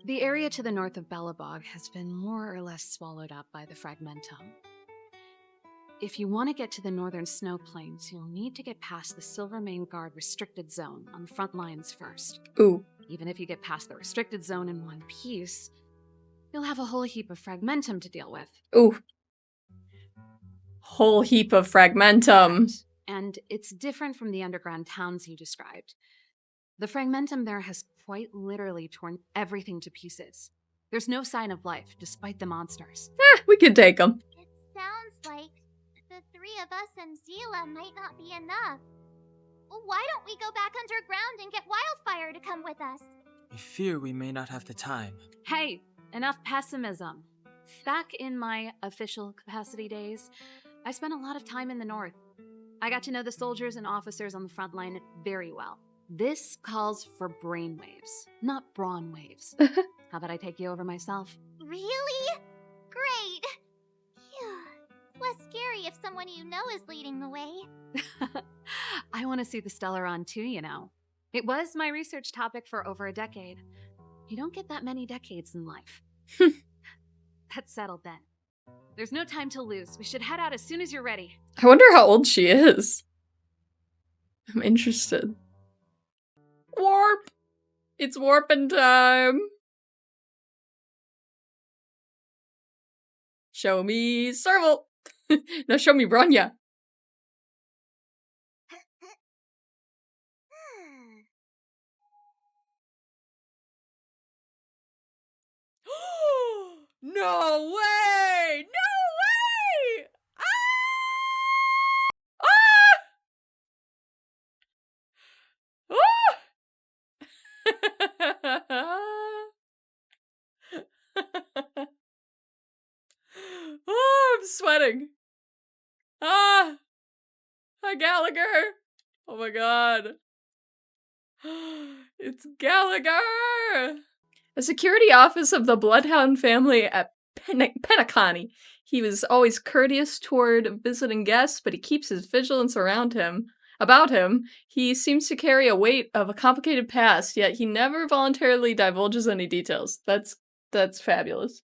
The area to the north of Belobog has been more or less swallowed up by the 𝓼𝓬𝓻𝓮. If you want to get to the northern snow plains, you'll need to get past the 𝓼𝓬𝓻𝓮𝓪 restricted zone on the front lines first. Ooh. Even if you get past the restricted zone in one piece, you'll have a whole heap of 𝓼𝓬𝓻𝓮 to deal with. Ooh. Whole heap of 𝓼𝓬𝓻𝓮. And it's different from the underground towns you described. The 𝓼𝓬𝓻𝓮 there has quite literally torn everything to pieces. There's no sign of life, despite the monsters. We could take them. It sounds like the three of us and Zila might not be enough. Why don't we go back underground and get Wildfire to come with us? I fear we may not have the time. Hey, enough pessimism. Back in my official capacity days, I spent a lot of time in the north. I got to know the soldiers and officers on the front line very well. This calls for brainwaves, not brawn waves. How about I take you over myself? Really? Great! Phew. Less scary if someone you know is leading the way. I want to see the 𝓼𝓬𝓻𝓮 too, you know. It was my research topic for over a decade. You don't get that many decades in life. That's settled then. There's no time to lose. We should head out as soon as you're ready. I wonder how old she is. I'm interested. Warp! It's warping time! Show me Serval! Now show me Bronya. No way! No way! Ah! Ah! Oh, I'm sweating. Ah! Hi, Gallagher. Oh my god. It's Gallagher! A security office of the Bloodhound family at Penacony. He was always courteous toward visiting guests, but he keeps his vigilance about him. He seems to carry a weight of a complicated past, yet he never voluntarily divulges any details. That's fabulous.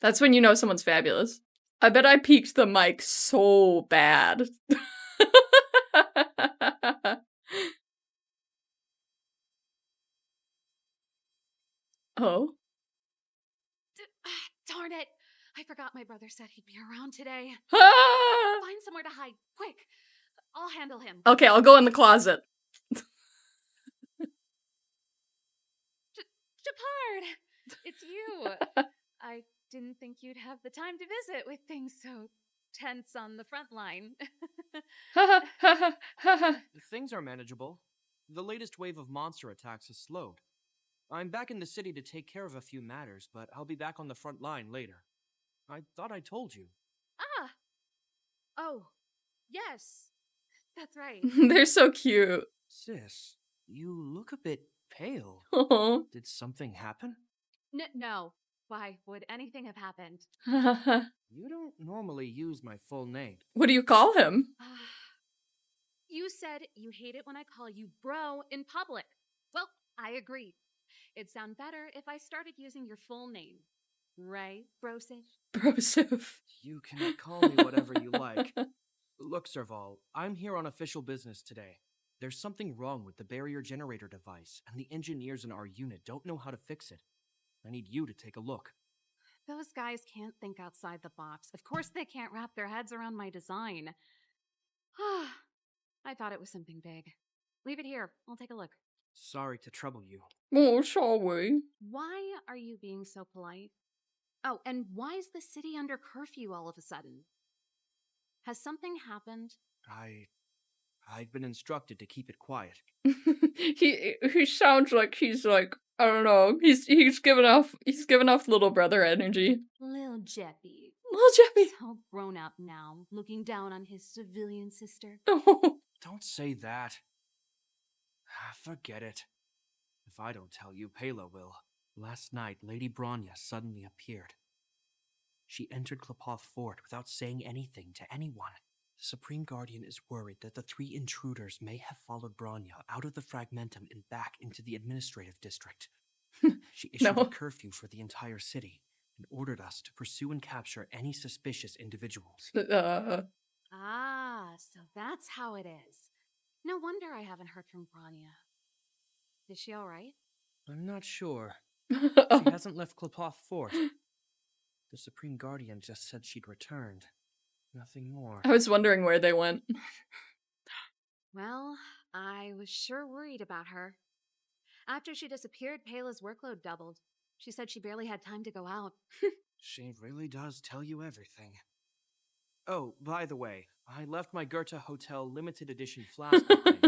That's when you know someone's fabulous. I bet I peaked the mic so bad. Oh? Darn it! I forgot my brother said he'd be around today. Ah! Find somewhere to hide, quick! I'll handle him. Okay, I'll go in the closet. Shepard! It's you! I didn't think you'd have the time to visit with things so tense on the front line. Things are manageable. The latest wave of monster attacks has slowed. I'm back in the city to take care of a few matters, but I'll be back on the front line later. I thought I told you. Ah! Oh, yes. That's right. They're so cute. Sis, you look a bit pale. Aww. Did something happen? No. Why would anything have happened? You don't normally use my full name. What do you call him? You said you hate it when I call you bro in public. Well, I agree. It'd sound better if I started using your full name. Right, Brosif? Brosif. You can call me whatever you like. Look, Serval, I'm here on official business today. There's something wrong with the barrier generator device, and the engineers in our unit don't know how to fix it. I need you to take a look. Those guys can't think outside the box. Of course they can't wrap their heads around my design. I thought it was something big. Leave it here. I'll take a look. Sorry to trouble you. Oh, sorry. Why are you being so polite? Oh, and why is the city under curfew all of a sudden? Has something happened? I've been instructed to keep it quiet. he sounds like he's like, I don't know. He's giving off little brother energy. Lil Jeppy. Lil Jeppy. So grown up now, looking down on his civilian sister. Don't say that. Forget it. If I don't tell you, Pela will. Last night, Lady Bronya suddenly appeared. She entered Klepoth Fort without saying anything to anyone. The Supreme Guardian is worried that the 3 intruders may have followed Bronya out of the Fragmentum and back into the administrative district. She issued a curfew for the entire city and ordered us to pursue and capture any suspicious individuals. Ah, so that's how it is. No wonder I haven't heard from Bronya. Is she all right? I'm not sure. She hasn't left Klepoth Fort. The Supreme Guardian just said she'd returned. Nothing more. I was wondering where they went. Well, I was sure worried about her. After she disappeared, Pela's workload doubled. She said she barely had time to go out. She really does tell you everything. Oh, by the way, I left my Goethe Hotel limited edition flask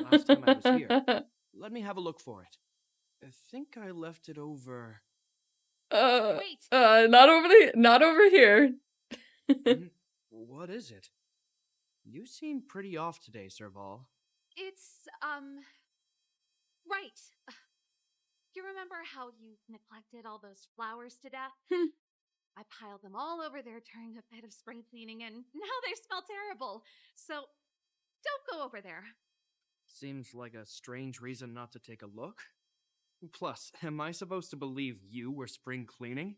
last time I was here. Let me have a look for it. I think I left it over... Wait! Not over here. What is it? You seem pretty off today, Serval. It's, right. You remember how you neglected all those flowers to death? I piled them all over there during a bit of spring cleaning, and now they smell terrible. So, don't go over there. Seems like a strange reason not to take a look. Plus, am I supposed to believe you were spring cleaning?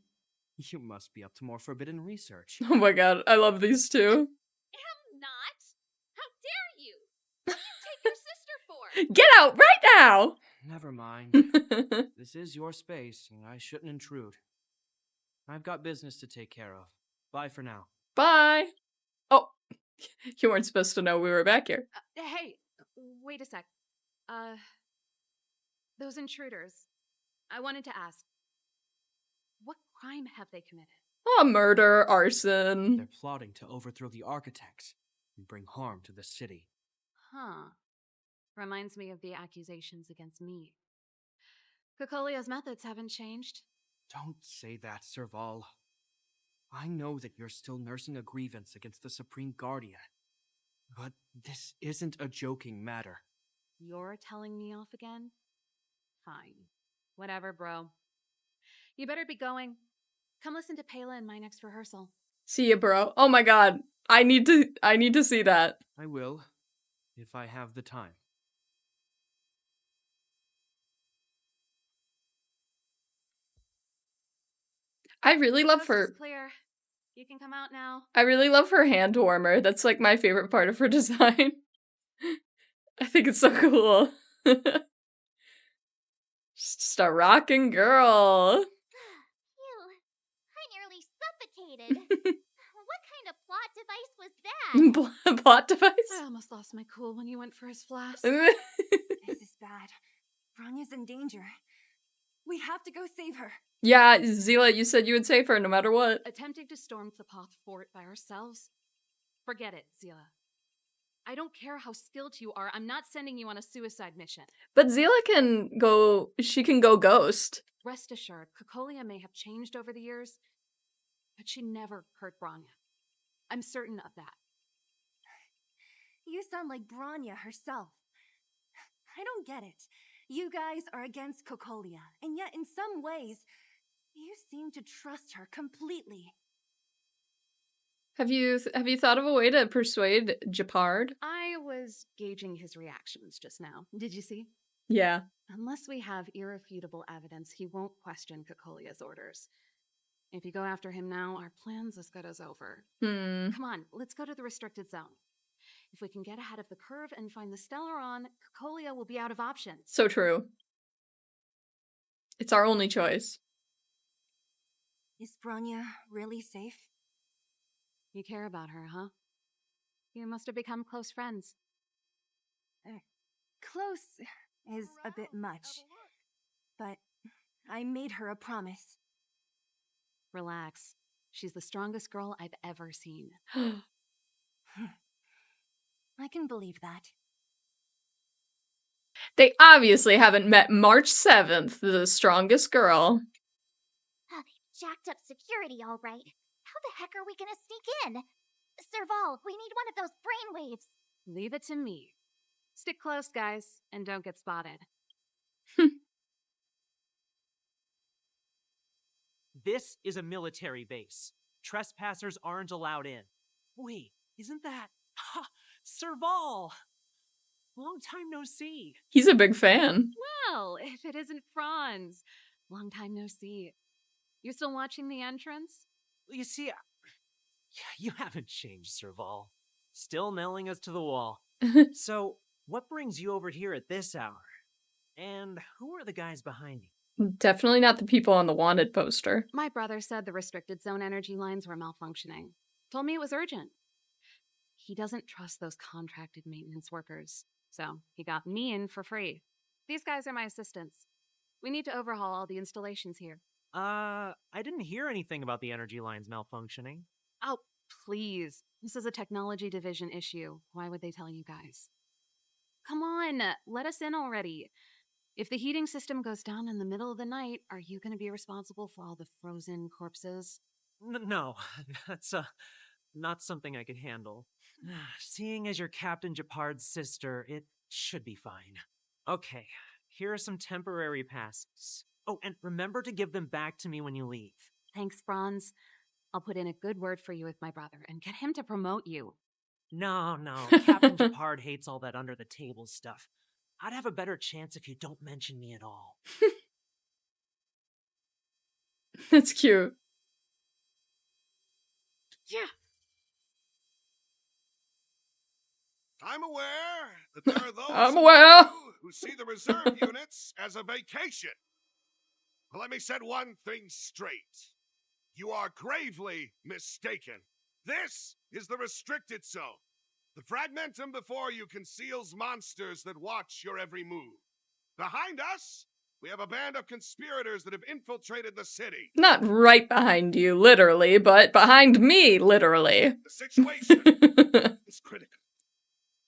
You must be up to more forbidden research. Oh my god, I love these two. Am not. How dare you? What do you take your sister for? Get out right now! Never mind. This is your space, and I shouldn't intrude. I've got business to take care of. Bye for now. Bye! Oh, you weren't supposed to know we were back here. Hey, wait a sec. Those intruders. I wanted to ask, what crime have they committed? Oh, murder, arson. They're plotting to overthrow the architects and bring harm to the city. Huh. Reminds me of the accusations against me. Kokolio's methods haven't changed. Don't say that, Serval. I know that you're still nursing a grievance against the Supreme Guardian. But this isn't a joking matter. You're telling me off again? Fine. Whatever, bro. You better be going. Come listen to Pela in my next rehearsal. See ya, bro. Oh my god. I need to see that. I will, if I have the time. I really love Coast is her. clear. You can come out now. I really love her hand warmer. That's like my favorite part of her design. I think it's so cool. Just a rockin' girl. Phew, I nearly suffocated. What kind of plot device was that? Plot device? I almost lost my cool when you went for his flask. This is bad. Bronya's in danger. We have to go save her. Yeah, Zila, you said you would save her no matter what. Attempting to storm Hlapoth Fort by ourselves? Forget it, Zila. I don't care how skilled you are, I'm not sending you on a suicide mission. But Zila can go ghost. Rest assured, Cocolia may have changed over the years, but she never hurt Bronya. I'm certain of that. You sound like Bronya herself. I don't get it. You guys are against Cocolia, and yet in some ways, you seem to trust her completely. Have you thought of a way to persuade Gepard? I was gauging his reactions just now. Did you see? Yeah. Unless we have irrefutable evidence, he won't question Cocolia's orders. If you go after him now, our plan's as good as over. Come on, let's go to the restricted zone. If we can get ahead of the curve and find the 𝓼𝓬𝓻𝓮, Cocolia will be out of options. So true. It's our only choice. Is Bronya really safe? You care about her, huh? You must have become close friends. Close is a bit much. But I made her a promise. Relax. She's the strongest girl I've ever seen. I can believe that. They obviously haven't met March 7th, the strongest girl. Oh, they've jacked up security all right. How the heck are we gonna sneak in? Serval, we need one of those brainwaves. Leave it to me. Stick close, guys, and don't get spotted. This is a military base. Trespassers aren't allowed in. Wait, isn't that... Ha! Serval! Long time no see. He's a big fan. Well, if it isn't Franz. Long time no see. You still watching the entrance? You see, you haven't changed, Serval. Still nailing us to the wall. So, what brings you over here at this hour? And who are the guys behind you? Definitely not the people on the wanted poster. My brother said the restricted zone energy lines were malfunctioning. Told me it was urgent. He doesn't trust those contracted maintenance workers, so he got me in for free. These guys are my assistants. We need to overhaul all the installations here. I didn't hear anything about the energy lines malfunctioning. Oh, please. This is a technology division issue. Why would they tell you guys? Come on, let us in already. If the heating system goes down in the middle of the night, are you going to be responsible for all the frozen corpses? No, that's not something I could handle. Seeing as you're Captain Gepard's sister, it should be fine. Okay, here are some temporary passes. Oh, and remember to give them back to me when you leave. Thanks, Franz. I'll put in a good word for you with my brother and get him to promote you. No, Captain Gepard hates all that under-the-table stuff. I'd have a better chance if you don't mention me at all. That's cute. Yeah. I'm aware that there are those I'm aware. who see the reserve units as a vacation. But let me set one thing straight. You are gravely mistaken. This is the restricted zone. The fragmentum before you conceals monsters that watch your every move. Behind us, we have a band of conspirators that have infiltrated the city. Not right behind you, literally, but behind me, literally. The situation is critical.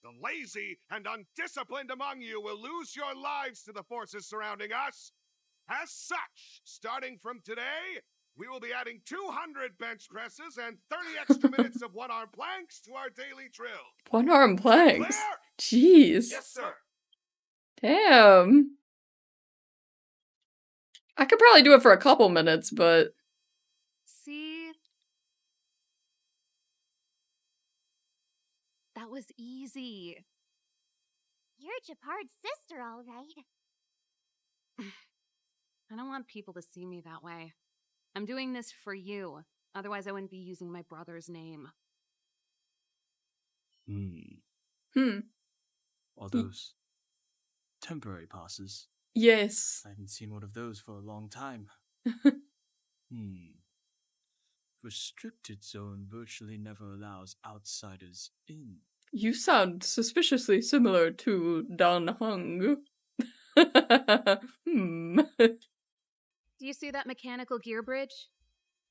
The lazy and undisciplined among you will lose your lives to the forces surrounding us. As such, starting from today, we will be adding 200 bench presses and 30 extra minutes of one-arm planks to our daily drill. One-arm planks? Clear? Jeez. Yes, sir. Damn. I could probably do it for a couple minutes, but... See? That was easy. You're Japard's sister, all right. I don't want people to see me that way. I'm doing this for you. Otherwise, I wouldn't be using my brother's name. All those temporary passes. Yes. I haven't seen one of those for a long time. Restricted zone virtually never allows outsiders in. You sound suspiciously similar to 𝓼𝓬𝓻𝓮𝓪𝓶𝓲𝓷𝓰. Do you see that mechanical gear bridge?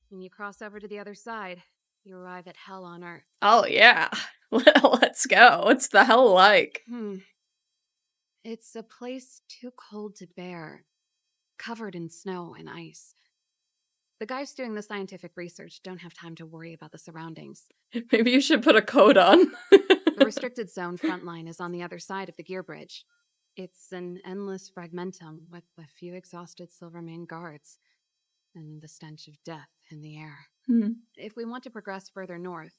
When you cross over to the other side, you arrive at hell on Earth. Oh yeah. Let's go. What's the hell like? It's a place too cold to bear, covered in snow and ice. The guys doing the scientific research don't have time to worry about the surroundings. Maybe you should put a coat on. The restricted zone front line is on the other side of the gear bridge. It's an endless fragmentum with a few exhausted 𝓼𝓬𝓻𝓮𝓮 guards and the stench of death in the air. If we want to progress further north,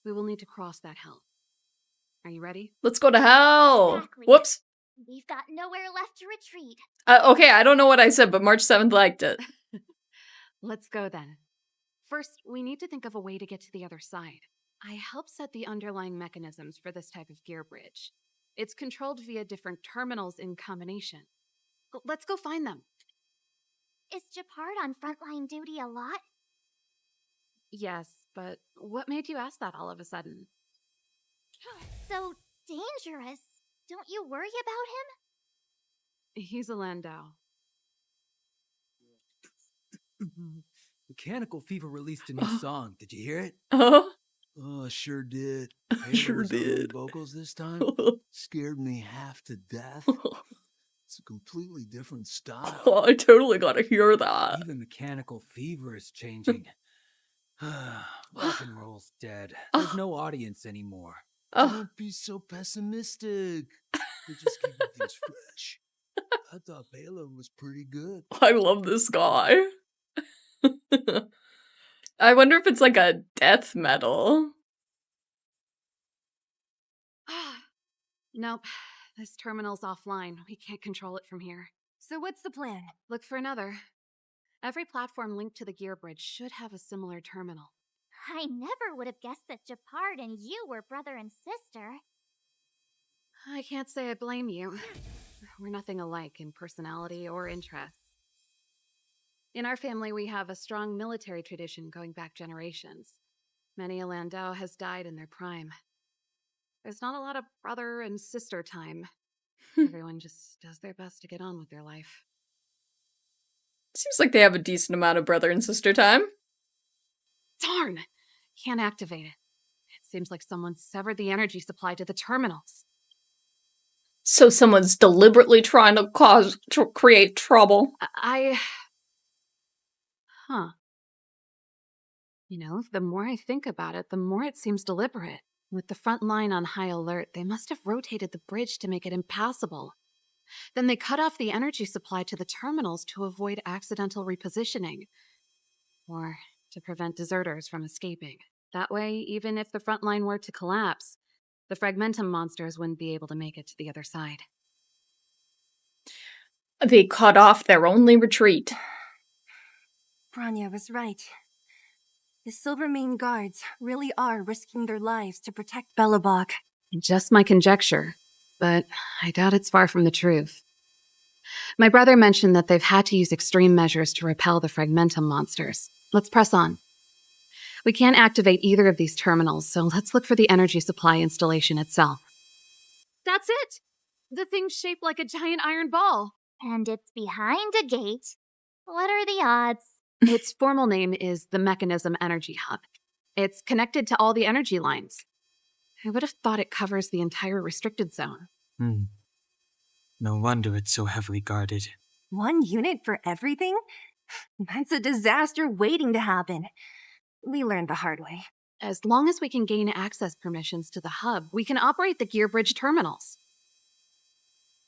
we will need to cross that hell. Are you ready? Let's go to hell. Exactly. Whoops. We've got nowhere left to retreat. Okay, I don't know what I said, but March 7th liked it. Let's go then. First, we need to think of a way to get to the other side. I helped set the underlying mechanisms for this type of gear bridge. It's controlled via different terminals in combination. Let's go find them. Is Japard on frontline duty a lot? Yes, but what made you ask that all of a sudden? So dangerous. Don't you worry about him? He's a Landau. Mechanical Fever released a new song. Did you hear it? Oh, sure did. Sure Taylor's did. vocals this time scared me half to death. It's a completely different style. Oh, I totally gotta hear that. Even Mechanical Fever is changing. Rock and roll's dead. There's no audience anymore. Don't be so pessimistic. They just keep things fresh. I thought Bela was pretty good. I love this guy. I wonder if it's like a death metal. Nope. This terminal's offline. We can't control it from here. So what's the plan? Look for another. Every platform linked to the gear bridge should have a similar terminal. I never would have guessed that Japard and you were brother and sister. I can't say I blame you. We're nothing alike in personality or interests. In our family, we have a strong military tradition going back generations. Many a Landau has died in their prime. There's not a lot of brother and sister time. Everyone just does their best to get on with their life. Seems like they have a decent amount of brother and sister time. Darn! Can't activate it. It seems like someone severed the energy supply to the terminals. So someone's deliberately trying to create trouble. You know, the more I think about it, the more it seems deliberate. With the front line on high alert, they must have rotated the bridge to make it impassable. Then they cut off the energy supply to the terminals to avoid accidental repositioning. Or to prevent deserters from escaping. That way, even if the front line were to collapse, the fragmentum monsters wouldn't be able to make it to the other side. They cut off their only retreat. Bronya was right. The 𝓼𝓬𝓻𝓮𝓮𝓪𝓶 guards really are risking their lives to protect Belobog. Just my conjecture, but I doubt it's far from the truth. My brother mentioned that they've had to use extreme measures to repel the fragmentum monsters. Let's press on. We can't activate either of these terminals, so let's look for the energy supply installation itself. That's it! The thing's shaped like a giant iron ball. And it's behind a gate. What are the odds? Its formal name is the Mechanism Energy Hub. It's connected to all the energy lines. I would have thought it covers the entire restricted zone. No wonder it's so heavily guarded. One unit for everything? That's a disaster waiting to happen. We learned the hard way. As long as we can gain access permissions to the hub, we can operate the gear bridge terminals.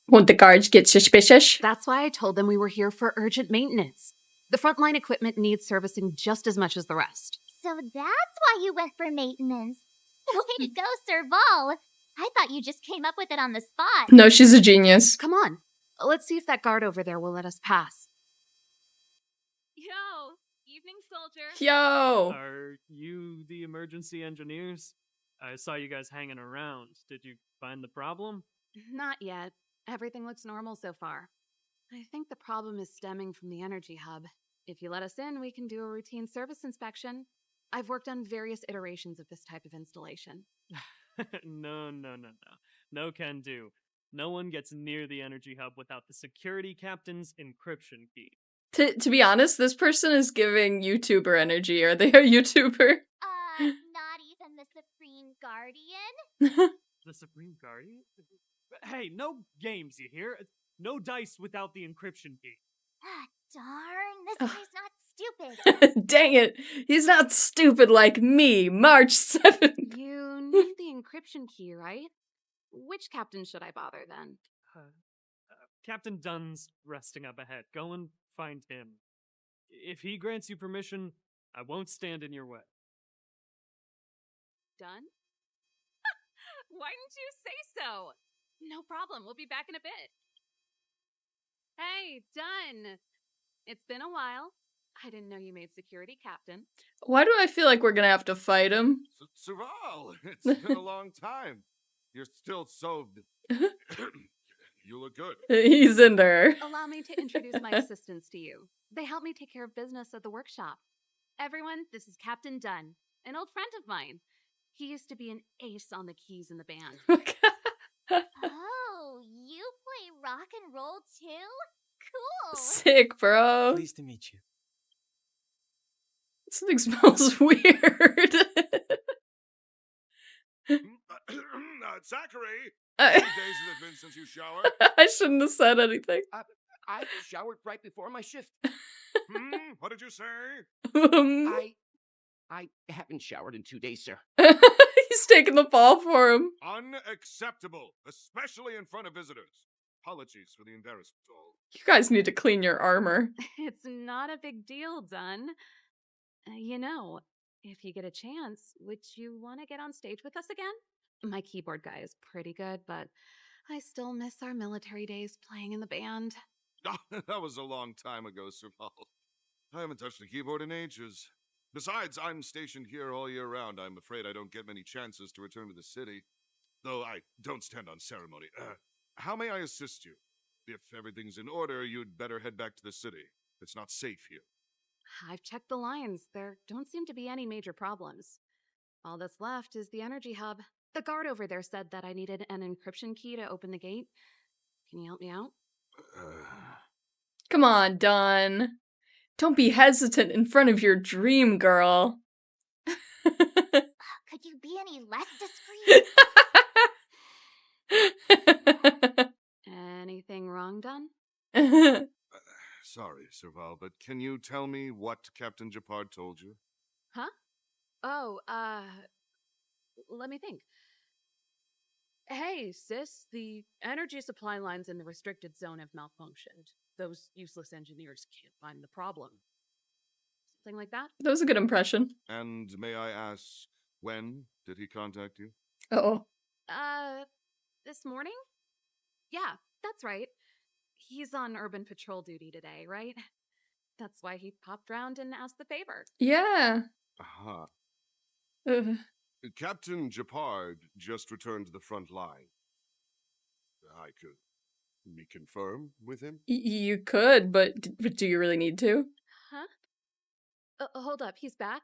Won't the guards get suspicious? That's why I told them we were here for urgent maintenance. The frontline equipment needs servicing just as much as the rest. So that's why you went for maintenance. Way to go, Serval. I thought you just came up with it on the spot. No, she's a genius. Come on. Let's see if that guard over there will let us pass. Yo, evening soldier. Yo. Are you the emergency engineers? I saw you guys hanging around. Did you find the problem? Not yet. Everything looks normal so far. I think the problem is stemming from the energy hub. If you let us in, we can do a routine service inspection. I've worked on various iterations of this type of installation. No. No can do. No one gets near the energy hub without the security captain's encryption key. To be honest, this person is giving YouTuber energy. Are they a YouTuber? Not even the Supreme Guardian? The Supreme Guardian? Hey, no games, you hear? No dice without the encryption key. Darn, this guy's not stupid. Dang it. He's not stupid like me. March 7th. You need the encryption key, right? Which captain should I bother then? Captain Dunn's resting up ahead. Go and find him. If he grants you permission, I won't stand in your way. Dunn? Why didn't you say so? No problem. We'll be back in a bit. Hey, Dunn. It's been a while. I didn't know you made security captain. Why do I feel like we're gonna have to fight him? Serval, it's been a long time. You're still so... You look good. He's in there. Allow me to introduce my assistants to you. They help me take care of business at the workshop. Everyone, this is Captain Dunn, an old friend of mine. He used to be an ace on the keys in the band. Oh, you play rock and roll too? Cool. Sick, bro. Pleased to meet you. Something smells weird. Zachary, how many days has it been since you showered? I shouldn't have said anything. I showered right before my shift. What did you say? I haven't showered in 2 days, sir. He's taking the fall for him. Unacceptable, especially in front of visitors. Apologies for the embarrassment. You guys need to clean your armor. It's not a big deal, Dunn. You know, if you get a chance, would you want to get on stage with us again? My keyboard guy is pretty good, but I still miss our military days playing in the band. That was a long time ago, Serval. I haven't touched a keyboard in ages. Besides, I'm stationed here all year round. I'm afraid I don't get many chances to return to the city. Though I don't stand on ceremony. How may I assist you? If everything's in order, you'd better head back to the city. It's not safe here. I've checked the lines. There don't seem to be any major problems. All that's left is the energy hub. The guard over there said that I needed an encryption key to open the gate. Can you help me out? Come on, Dunn. Don't be hesitant in front of your dream girl. Could you be any less discreet? Anything wrong, Dunn? Sorry, Serval, but can you tell me what Captain Gepard told you? Huh? Oh, let me think. Hey, sis, the energy supply lines in the restricted zone have malfunctioned. Those useless engineers can't find the problem. Something like that? That was a good impression. And may I ask, when did he contact you? Uh-oh. This morning? Yeah, that's right. He's on urban patrol duty today, right? That's why he popped round and asked the favor. Yeah. Aha. Captain Gepard just returned to the front line. I could reconfirm with him? You could, but do you really need to? Huh? Hold up, he's back?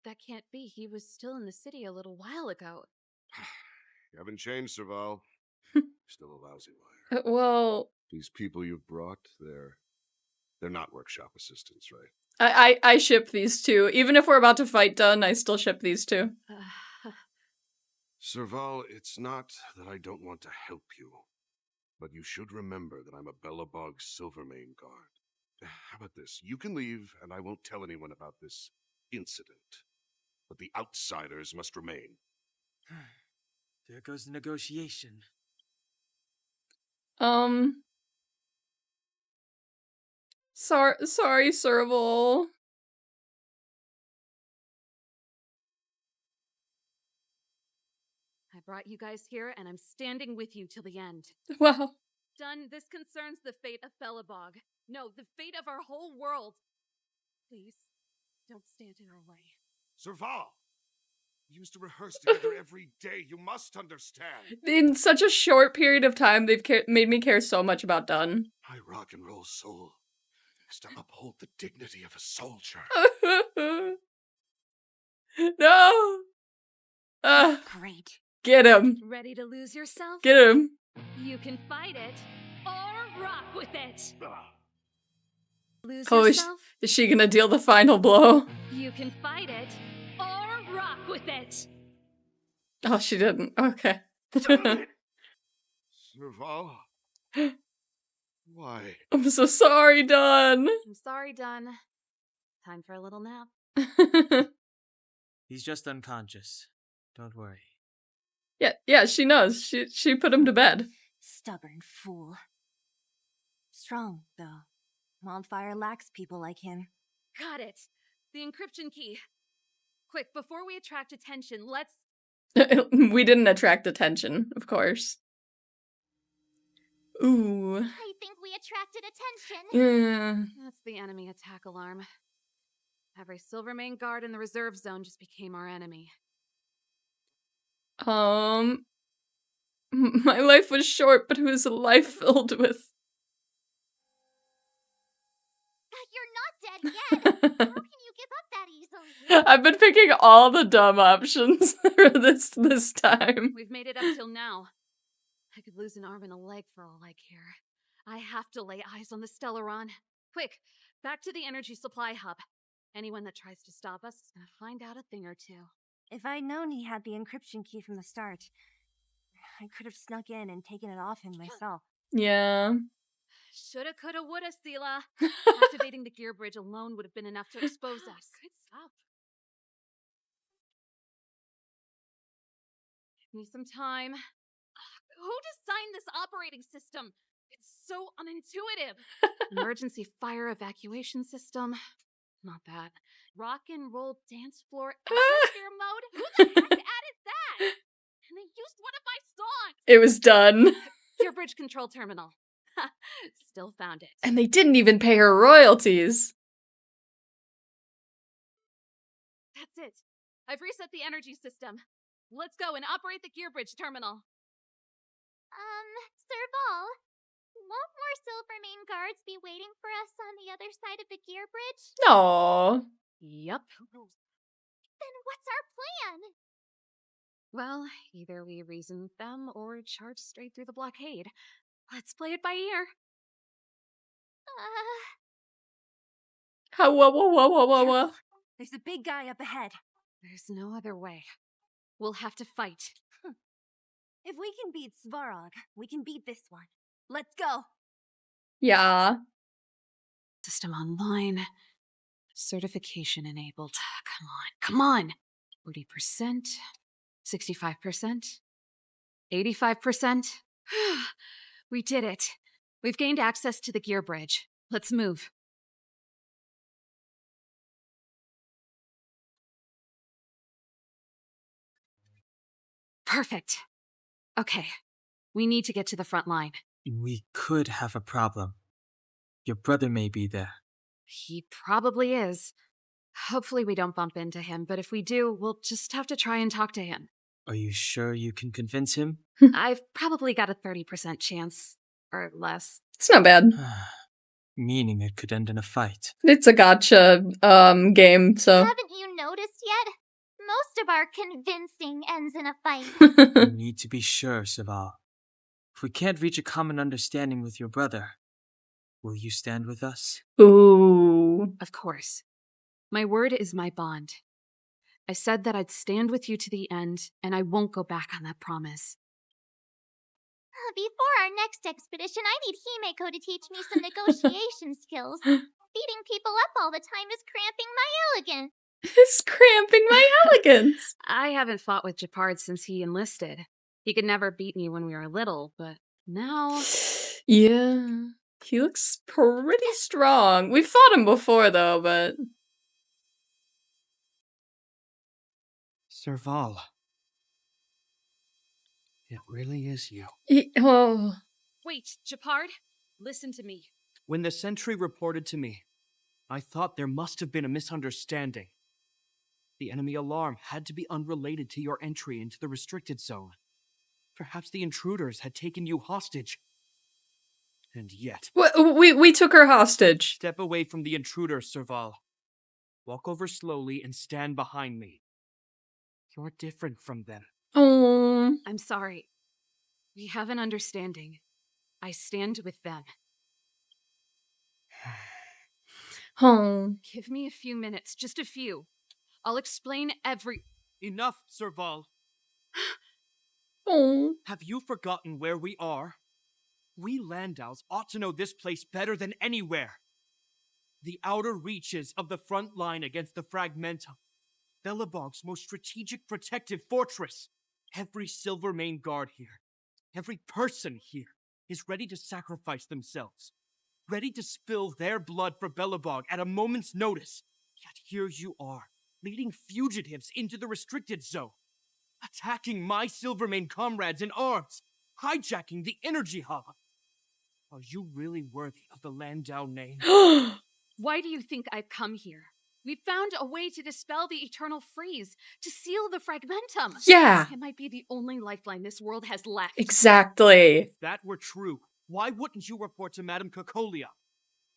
That can't be. He was still in the city a little while ago. You haven't changed, Serval. Still a lousy liar. Well... These people you've brought, they're not workshop assistants, right? I ship these two. Even if we're about to fight Dunn, I still ship these two. Serval, it's not that I don't want to help you, but you should remember that I'm a Belobog Silvermane guard. How about this? You can leave, and I won't tell anyone about this incident. But the outsiders must remain. There goes the negotiation. Sorry, Serval. I brought you guys here, and I'm standing with you till the end. Wow. Done. This concerns the fate of Belobog. No, the fate of our whole world. Please, don't stand in our way. Serval! We used to rehearse together every day. You must understand. In such a short period of time, they've made me care so much about Dunn. My rock and roll soul is to uphold the dignity of a soldier. No! Great. Get him. Ready to lose yourself? Get him. You can fight it, or rock with it. Lose Oh, yourself? is she gonna deal the final blow? You can fight it, or rock with it. Oh, she didn't. Okay. Serval? Why? I'm so sorry, Dunn. I'm sorry, Dunn. Time for a little nap. He's just unconscious. Don't worry. Yeah, she knows. She put him to bed. Stubborn fool. Strong, though. Wildfire lacks people like him. Got it. The encryption key. Quick, before we attract attention, let's... We didn't attract attention, of course. Ooh. I think we attracted attention. Yeah. That's the enemy attack alarm. Every Silvermane guard in the reserve zone just became our enemy. My life was short, but it was a life filled with... You're not dead yet. How can you give up that easily? I've been picking all the dumb options for this time. We've made it up till now. I could lose an arm and a leg for all I care. I have to lay eyes on the 𝓼𝓬𝓻𝓮𝓪𝓶. Quick, back to the energy supply hub. Anyone that tries to stop us is gonna find out a thing or two. If I'd known he had the encryption key from the start, I could have snuck in and taken it off him myself. Yeah. Shoulda, coulda, woulda, Seela. Activating the gear bridge alone would have been enough to expose us. Good stuff. Give me some time. Who designed this operating system? It's so unintuitive. Emergency fire evacuation system. Not that. Rock and roll dance floor atmosphere mode? Who the heck added that? And they used one of my songs! It was done. Gear bridge control terminal. Still found it. And they didn't even pay her royalties. That's it. I've reset the energy system. Let's go and operate the gear bridge terminal. Serval, won't more Silvermane guards be waiting for us on the other side of the gear bridge? No. Yep. Then what's our plan? Well, either we reason with them or charge straight through the blockade. Let's play it by ear. Whoa. There's a big guy up ahead. There's no other way. We'll have to fight. If we can beat Svarog, we can beat this one. Let's go. Yeah. System online. Certification enabled. Come on. 40%. 65%. 85%. We did it. We've gained access to the gear bridge. Let's move. Perfect. Okay. We need to get to the front line. We could have a problem. Your brother may be there. He probably is. Hopefully we don't bump into him, but if we do, we'll just have to try and talk to him. Are you sure you can convince him? I've probably got a 30% chance. Or less. It's not bad. Meaning it could end in a fight. It's a gotcha game, so... Haven't you noticed yet? Most of our convincing ends in a fight. You need to be sure, Serval. If we can't reach a common understanding with your brother, will you stand with us? Ooh. Of course. My word is my bond. I said that I'd stand with you to the end, and I won't go back on that promise. Before our next expedition, I need Himeko to teach me some negotiation skills. Beating people up all the time is cramping my elegance. It's cramping my elegance. I haven't fought with Gepard since he enlisted. He could never beat me when we were little, but now... Yeah. He looks pretty strong. We've fought him before, though, but... Serval. It really is you. Oh. Wait, Japard, listen to me. When the sentry reported to me, I thought there must have been a misunderstanding. The enemy alarm had to be unrelated to your entry into the restricted zone. Perhaps the intruders had taken you hostage. And yet... We took her hostage. Step away from the intruder, Serval. Walk over slowly and stand behind me. You're different from them. Oh. I'm sorry. We have an understanding. I stand with them. Oh. Give me a few minutes, just a few. I'll explain Enough, Serval. Oh. Have you forgotten where we are? We Landows ought to know this place better than anywhere. The outer reaches of the front line against the 𝓼𝓬𝓻𝓮𝓮𝓪𝓶𝓲𝓷𝓰, Belobog's most strategic protective fortress. Every 𝓼𝓬𝓻𝓮 guard here, every person here, is ready to sacrifice themselves, ready to spill their blood for Belobog at a moment's notice. Yet here you are, leading fugitives into the restricted zone, attacking my 𝓼𝓬𝓻𝓮 comrades in arms, hijacking the energy hub. Are you really worthy of the Landau name? Why do you think I've come here? We found a way to dispel the eternal freeze, to seal the 𝓼𝓬𝓻𝓮. Yeah. It might be the only lifeline this world has left. Exactly. If that were true, why wouldn't you report to Madame 𝓼𝓬𝓬𝓮?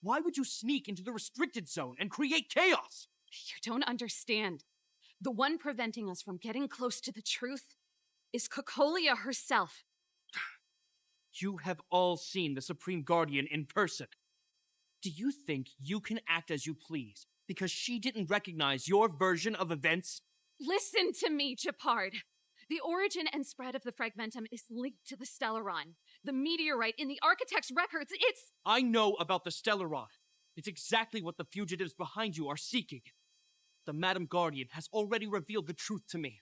Why would you sneak into the restricted zone and create chaos? You don't understand. The one preventing us from getting close to the truth is 𝓼𝓬𝓬𝓮 herself. You have all seen the Supreme Guardian in person. Do you think you can act as you please because she didn't recognize your version of events? Listen to me, Japard. The origin and spread of the 𝓼𝓬𝓻𝓮 is linked to the 𝓼𝓬𝓁. The meteorite in the architect's records, it's... I know about the 𝓼𝓬𝓁. It's exactly what the fugitives behind you are seeking. The Madam Guardian has already revealed the truth to me.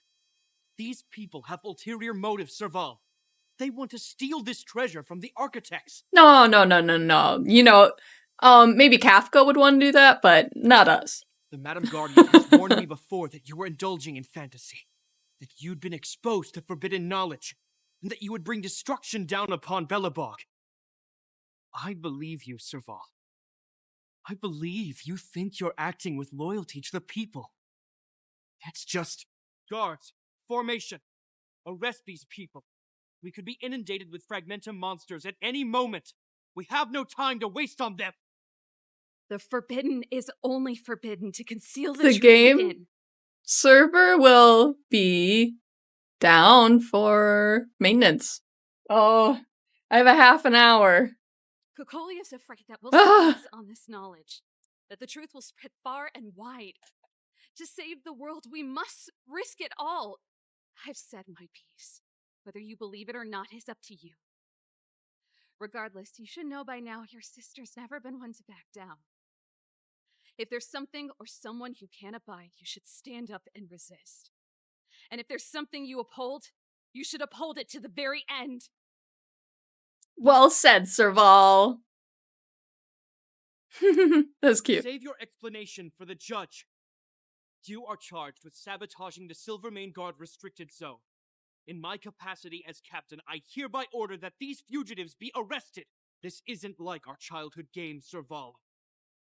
These people have ulterior motives, Serval. They want to steal this treasure from the architects. No. You know, maybe Kafka would want to do that, but not us. The Madam Guardian has warned me before that you were indulging in fantasy, that you'd been exposed to forbidden knowledge, and that you would bring destruction down upon Belobog. I believe you, Serval. I believe you think you're acting with loyalty to the people. It's just... Guards, formation, arrest these people. We could be inundated with 𝓼𝓬𝓻𝓮 monsters at any moment. We have no time to waste on them. The forbidden is only forbidden to conceal the truth game within. server will be down for maintenance. Oh, I have a half an hour. 𝓼𝓬𝓬𝓮 is afraid that we'll seize on this knowledge, that the truth will spread far and wide. To save the world, we must risk it all. I've said my piece. Whether you believe it or not is up to you. Regardless, you should know by now your sister's never been one to back down. If there's something or someone you can't abide, you should stand up and resist. And if there's something you uphold, you should uphold it to the very end. Well said, Serval. That was cute. Save your explanation for the judge. You are charged with sabotaging the 𝓼𝓬𝓻𝓮 Guard restricted zone. In my capacity as captain, I hereby order that these fugitives be arrested. This isn't like our childhood game, Serval.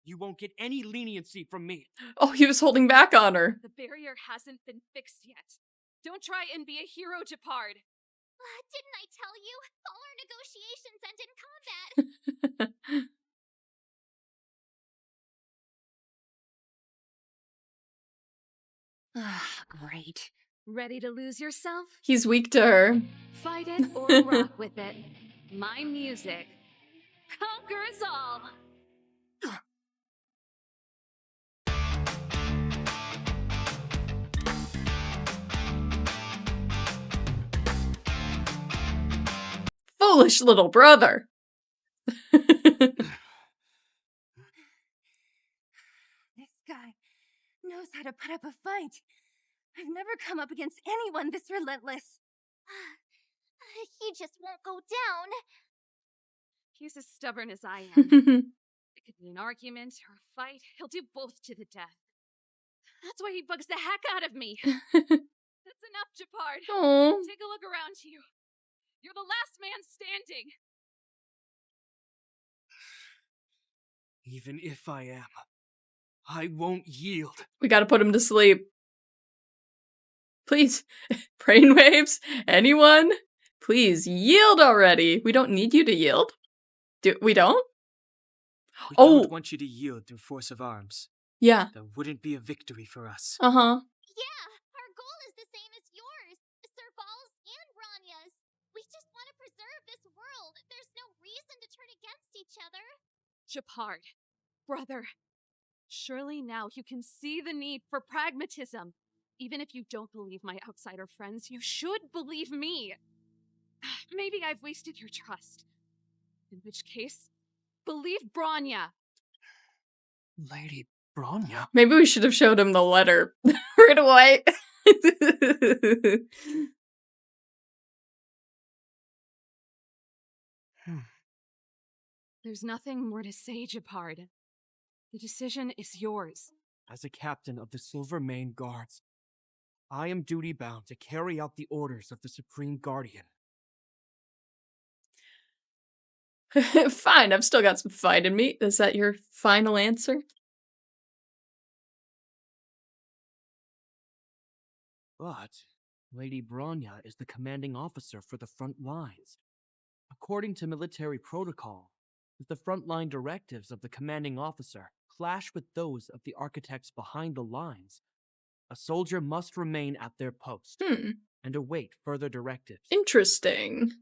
You won't get any leniency from me. Oh, he was holding back on her. The barrier hasn't been fixed yet. Don't try and be a hero, Japard. Didn't I tell you? All our negotiations end in combat. Great. Ready to lose yourself? He's weak to her. Fight it or rock with it. My music conquers all. Foolish little brother. This guy knows how to put up a fight. I've never come up against anyone this relentless. He just won't go down. He's as stubborn as I am. It could be an argument or a fight. He'll do both to the death. That's why he bugs the heck out of me. That's enough, Japard. Aw. Take a look around you. You're the last man standing. Even if I am, I won't yield. We gotta put him to sleep. Please, brainwaves, anyone? Please, yield already. We don't need you to yield. We don't? We Oh! don't want you to yield through force of arms. Yeah. That wouldn't be a victory for us. Uh-huh. Yeah, our goal is the same as yours, Serval's and Bronya's. We just want to preserve this world. There's no reason to turn against each other. Japard, brother, surely now you can see the need for pragmatism. Even if you don't believe my outsider friends, you should believe me. Maybe I've wasted your trust. In which case, believe Bronya. Lady Bronya? Maybe we should have showed him the letter right away. There's nothing more to say, Japard. The decision is yours. As a captain of the 𝓼𝓬𝓻𝓮𝓮𝓮 Guards, I am duty-bound to carry out the orders of the Supreme Guardian. Fine, I've still got some fight in me. Is that your final answer? But Lady Bronya is the commanding officer for the front lines. According to military protocol, if the frontline directives of the commanding officer clash with those of the architects behind the lines, a soldier must remain at their post and await further directives. Interesting.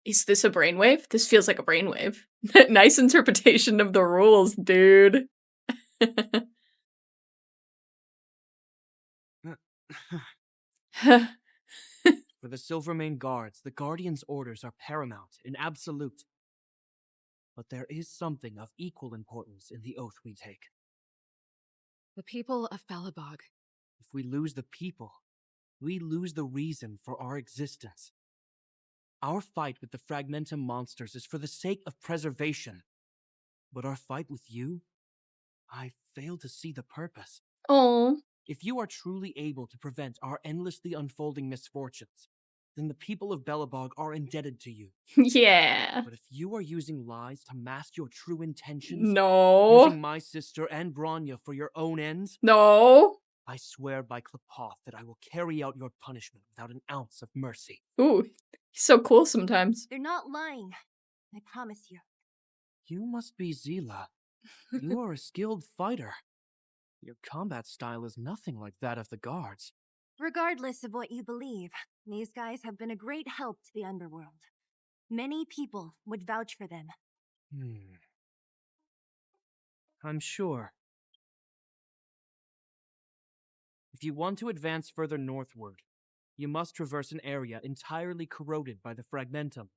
Is this a brainwave? This feels like a brainwave. Nice interpretation of the rules, dude. For the 𝓼𝓬𝓻𝓮𝓮 Guards, the Guardian's orders are paramount and absolute. But there is something of equal importance in the oath we take. The people of Belobog. If we lose the people, we lose the reason for our existence. Our fight with the 𝓼𝓬𝓻𝓮𝓮 monsters is for the sake of preservation. But our fight with you, I fail to see the purpose. Oh. If you are truly able to prevent our endlessly unfolding misfortunes, then the people of Belobog are indebted to you. Yeah. But if you are using lies to mask your true intentions, no, using my sister and Bronya for your own ends, no, I swear by 𝓼𝓬𝓻 that I will carry out your punishment without an ounce of mercy. Ooh, he's so cool sometimes. They're not lying. I promise you. You must be 𝓼𝓬𝓻. You are a skilled fighter. Your combat style is nothing like that of the guards. Regardless of what you believe, these guys have been a great help to the underworld. Many people would vouch for them. I'm sure. If you want to advance further northward, you must traverse an area entirely corroded by the 𝓼𝓬𝓻𝓮.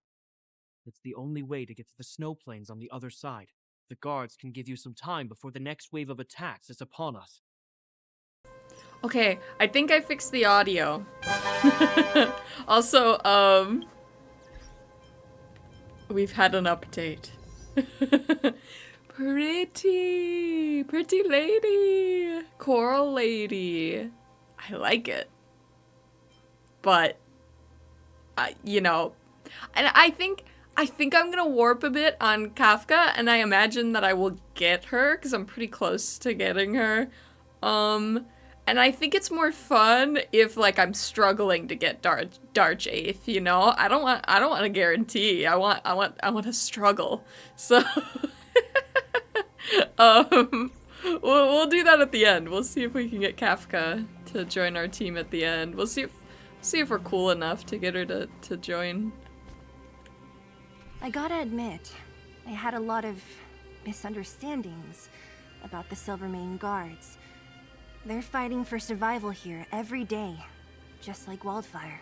It's the only way to get to the snow plains on the other side. The guards can give you some time before the next wave of attacks is upon us. Okay, I think I fixed the audio. Also, we've had an update. Pretty lady. Coral lady. I like it. But, you know, and I think I'm gonna warp a bit on Kafka, and I imagine that I will get her, because I'm pretty close to getting her. And I think it's more fun if, like, I'm struggling to get 𝓼𝓬𝓻𝓮, you know? I don't want a guarantee. I want to struggle. So we'll do that at the end. We'll see if we can get Kafka to join our team at the end. We'll see if we're cool enough to get her to join. I gotta admit, I had a lot of misunderstandings about the 𝓼𝓬𝓻𝓮𝓮 Guards. They're fighting for survival here every day, just like Wildfire.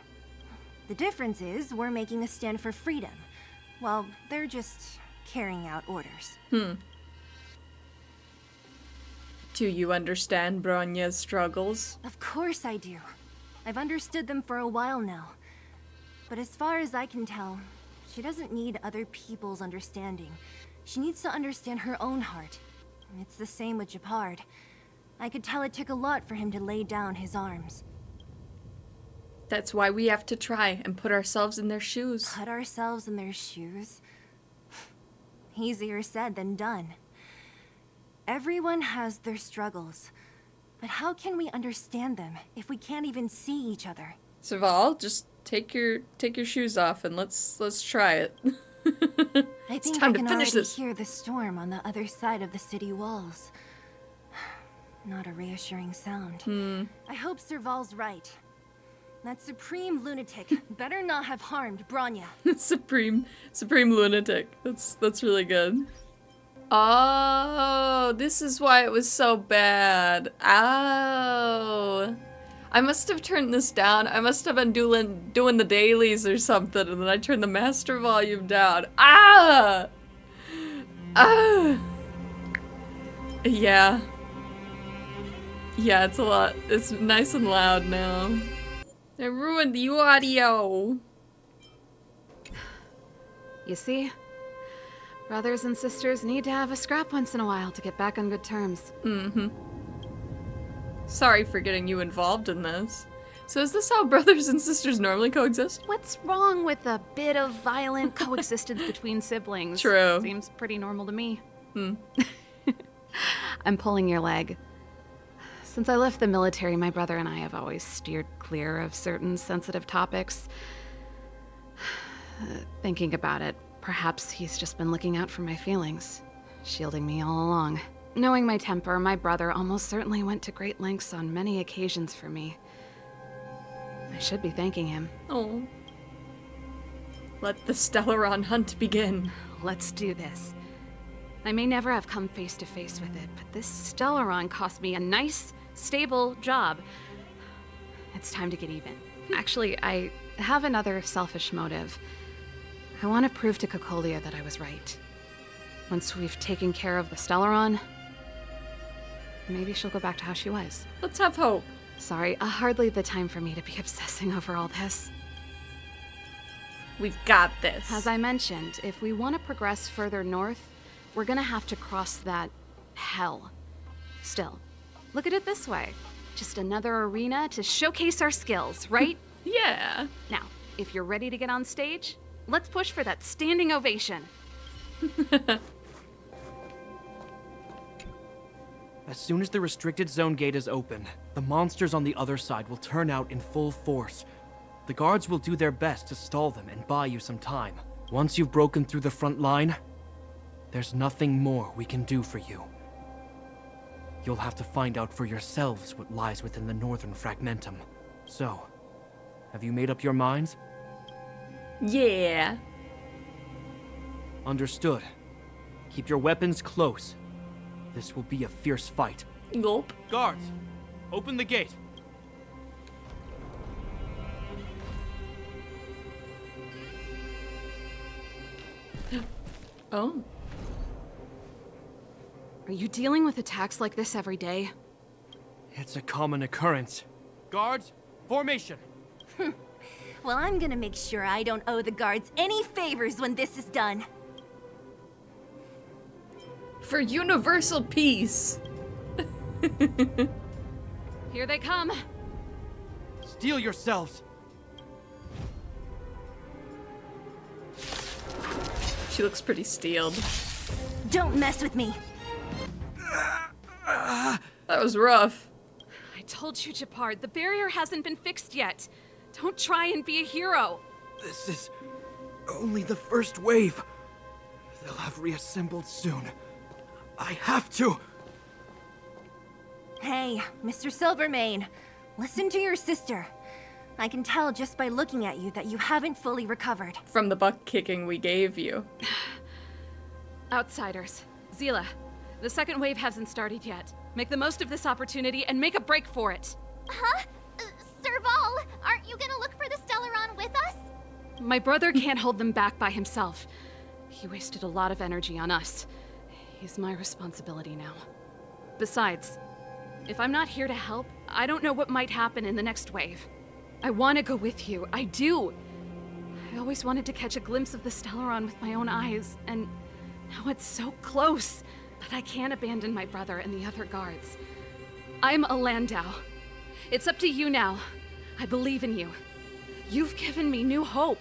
The difference is we're making a stand for freedom, while they're just carrying out orders. Do you understand Bronya's struggles? Of course I do. I've understood them for a while now. But as far as I can tell, She doesn't need other people's understanding. She needs to understand her own heart. It's the same with Gepard. I could tell it took a lot for him to lay down his arms. That's why we have to try and put ourselves in their shoes. Put ourselves in their shoes? Easier said than done. Everyone has their struggles. But how can we understand them if we can't even see each other? Serval, just take your shoes off and let's try it. I think time I to can finish already this. hear the storm on the other side of the city walls. Not a reassuring sound. I hope Serval's right. That supreme lunatic better not have harmed Bronya. Supreme lunatic. That's really good. Oh, this is why it was so bad. Oh. I must have turned this down. I must have been doing the dailies or something, and then I turned the master volume down. Ah! Ah! Yeah. Yeah, it's a lot. It's nice and loud now. I ruined the audio. You see? Brothers and sisters need to have a scrap once in a while to get back on good terms. Mm-hmm. Sorry for getting you involved in this. So is this how brothers and sisters normally coexist? What's wrong with a bit of violent coexistence between siblings? True. Seems pretty normal to me. Hmm. I'm pulling your leg. Since I left the military, my brother and I have always steered clear of certain sensitive topics. Thinking about it, perhaps he's just been looking out for my feelings, shielding me all along. Knowing my temper, my brother almost certainly went to great lengths on many occasions for me. I should be thanking him. Oh. Let the 𝓼𝓬𝓻𝓮 hunt begin. Let's do this. I may never have come face to face with it, but this 𝓼𝓬𝓻 cost me a nice, stable job. It's time to get even. Actually, I have another selfish motive. I want to prove to Cocolia that I was right. Once we've taken care of the 𝓼𝓬𝓻, maybe she'll go back to how she was. Let's have hope. Sorry, hardly the time for me to be obsessing over all this. We've got this. As I mentioned, if we want to progress further north, we're gonna have to cross that hell. Still, look at it this way. Just another arena to showcase our skills, right? Yeah. Now, if you're ready to get on stage, let's push for that standing ovation. As soon as the restricted zone gate is open, the monsters on the other side will turn out in full force. The guards will do their best to stall them and buy you some time. Once you've broken through the front line, there's nothing more we can do for you. You'll have to find out for yourselves what lies within the northern fragmentum. So, have you made up your minds? Yeah. Understood. Keep your weapons close. This will be a fierce fight. Gulp. Guards, open the gate. Oh. Are you dealing with attacks like this every day? It's a common occurrence. Guards, formation. Well, I'm gonna make sure I don't owe the guards any favors when this is done. For universal peace. Here they come. Steel yourselves. She looks pretty steeled. Don't mess with me. That was rough. I told you, Gepard, the barrier hasn't been fixed yet. Don't try and be a hero. This is only the first wave. They'll have reassembled soon. I have to. Hey, Mr. 𝓼𝓬𝓻𝓮, listen to your sister. I can tell just by looking at you that you haven't fully recovered. From the butt kicking we gave you. Outsiders. Seele, the second wave hasn't started yet. Make the most of this opportunity and make a break for it. Huh? Serval, aren't you gonna look for the 𝓼𝓬𝓻 with us? My brother can't hold them back by himself. He wasted a lot of energy on us. He's my responsibility now. Besides, if I'm not here to help, I don't know what might happen in the next wave. I want to go with you. I do. I I always wanted to catch a glimpse of the 𝓼𝓬𝓻𝓮 with my own eyes, and now it's so close. But I can't abandon my brother and the other guards. I'm a 𝓼𝓬𝓻. It's up to you now. I believe in you. You've given me new hope.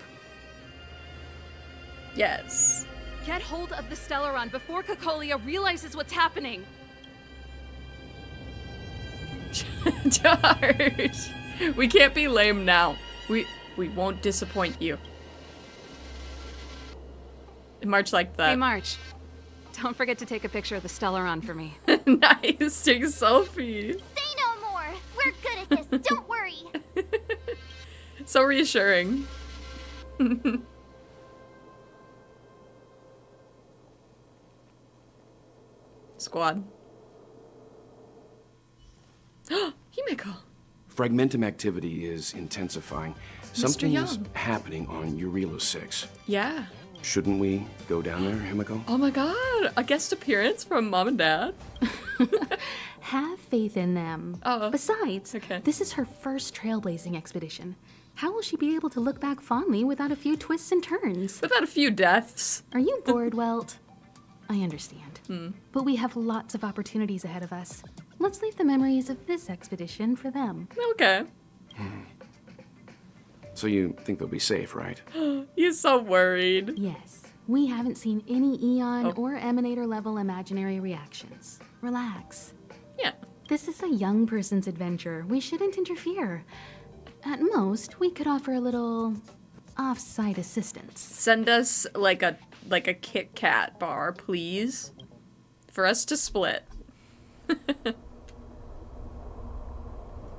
Yes. Get hold of the 𝓼𝓬𝓻 before Cocolia realizes what's happening. Charge. We can't be lame now. We won't disappoint you. March like that. Hey, March. Don't forget to take a picture of the 𝓼𝓬𝓻 for me. Nice. Take a selfie. Say no more. We're good at this. Don't worry. So reassuring. Squad. Himeko. Fragmentum activity is intensifying. Something is happening on Eurilo 6. Yeah. Shouldn't we go down there, Himeko? Oh my god, a guest appearance from Mom and Dad. Have faith in them. Oh. Besides, this is her first trailblazing expedition. How will she be able to look back fondly without a few twists and turns? Without a few deaths. Are you bored, Welt? I understand. But we have lots of opportunities ahead of us. Let's leave the memories of this expedition for them. Okay. So you think they'll be safe, right? You're so worried. Yes. We haven't seen any Eon or Emanator level imaginary reactions. Relax. Yeah. This is a young person's adventure. We shouldn't interfere. At most, we could offer a little off-site assistance. Send us like a Kit Kat bar, please. For us to split.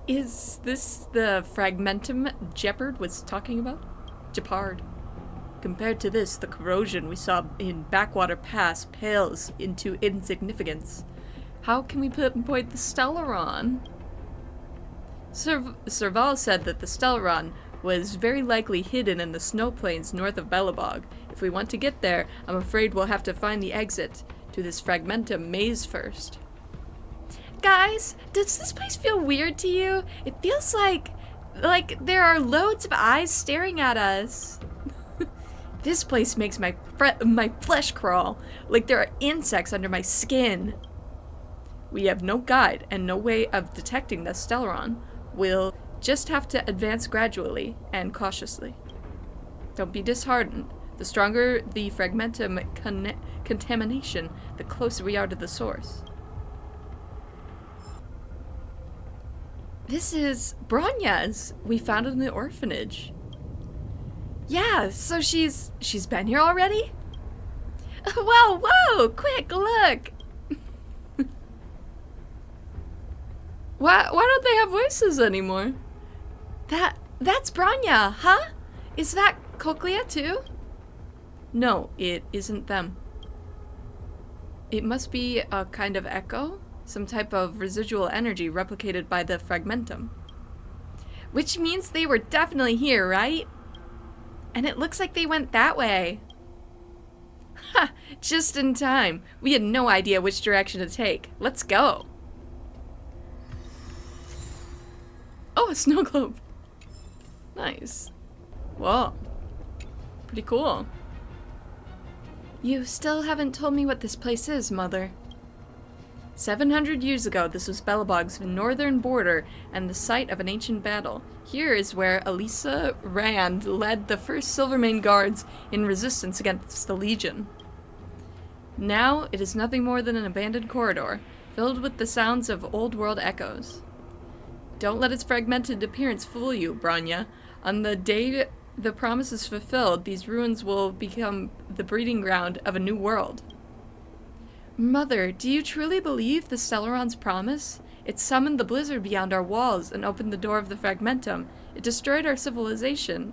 Is this the fragmentum Jeopard was talking about? Jeopard. Compared to this, the corrosion we saw in Backwater Pass pales into insignificance. How can we pinpoint the 𝓼𝓬𝓻? Serval said that the 𝓼𝓬𝓻 was very likely hidden in the snow plains north of Belobog. If we want to get there, I'm afraid we'll have to find the exit to this fragmentum maze first. Guys, does this place feel weird to you? It feels like there are loads of eyes staring at us. This place makes my flesh crawl, like there are insects under my skin. We have no guide and no way of detecting the 𝓼𝓬𝓻. We'll just have to advance gradually and cautiously. Don't be disheartened. The stronger the fragmentum contamination, the closer we are to the source. This is Bronya's. We found it in the orphanage. Yeah, so she's been here already? Whoa, quick, look! Why don't they have voices anymore? That's Bronya, huh? Is that Cochlea too? No, it isn't them. It must be a kind of echo? Some type of residual energy replicated by the fragmentum. Which means they were definitely here, right? And it looks like they went that way. Ha! Just in time. We had no idea which direction to take. Let's go. Oh, a snow globe. Nice. Whoa. Pretty cool. You still haven't told me what this place is, Mother. 700 years ago, this was Belobog's northern border and the site of an ancient battle. Here is where Elisa Rand led the first Silvermane guards in resistance against the Legion. Now, it is nothing more than an abandoned corridor, filled with the sounds of old-world echoes. Don't let its fragmented appearance fool you, Bronya. On the day the promise is fulfilled, these ruins will become the breeding ground of a new world. Mother, do you truly believe the 𝓼𝓬𝓻's promise? It summoned the blizzard beyond our walls and opened the door of the fragmentum. It destroyed our civilization.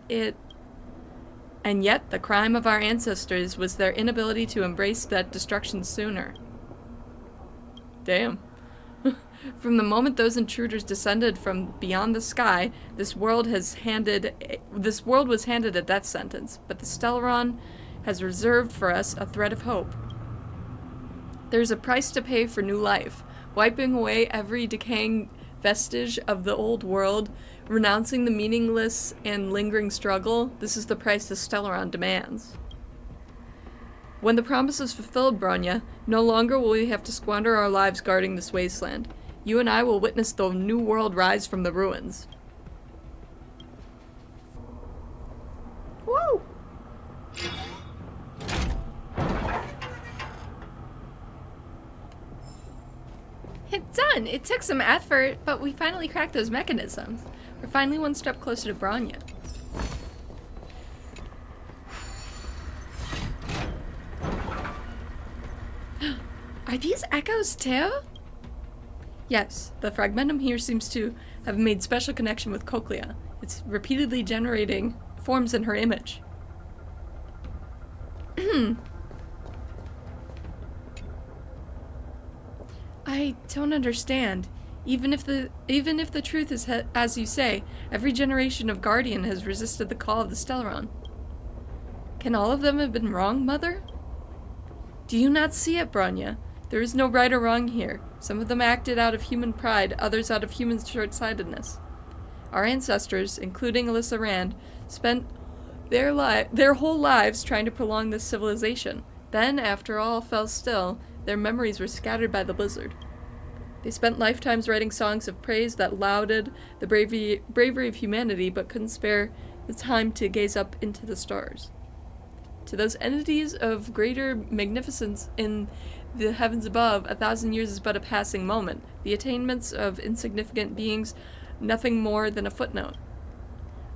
And yet, the crime of our ancestors was their inability to embrace that destruction sooner. Damn. From the moment those intruders descended from beyond the sky, this world was handed a death sentence, but the 𝓼𝓬𝓻 has reserved for us a thread of hope. There's a price to pay for new life. Wiping away every decaying vestige of the old world, renouncing the meaningless and lingering struggle, this is the price the Stellarron demands. When the promise is fulfilled, Bronya, no longer will we have to squander our lives guarding this wasteland. You and I will witness the new world rise from the ruins. Woo! It's done! It took some effort, but we finally cracked those mechanisms. We're finally one step closer to Bronya. Are these echoes too? Yes, the fragmentum here seems to have made special connection with Cochlea. It's repeatedly generating forms in her image. I don't understand. Even if the truth is as you say, every generation of Guardian has resisted the call of the Stellarron. Can all of them have been wrong, Mother? Do you not see it, Bronya? There is no right or wrong here. Some of them acted out of human pride, others out of human short-sightedness. Our ancestors, including Alyssa Rand, spent their whole lives trying to prolong this civilization. Then, after all fell still, their memories were scattered by the blizzard. They spent lifetimes writing songs of praise that lauded the bravery of humanity, but couldn't spare the time to gaze up into the stars. To those entities of greater magnificence in the heavens above, 1,000 years is but a passing moment. The attainments of insignificant beings, nothing more than a footnote.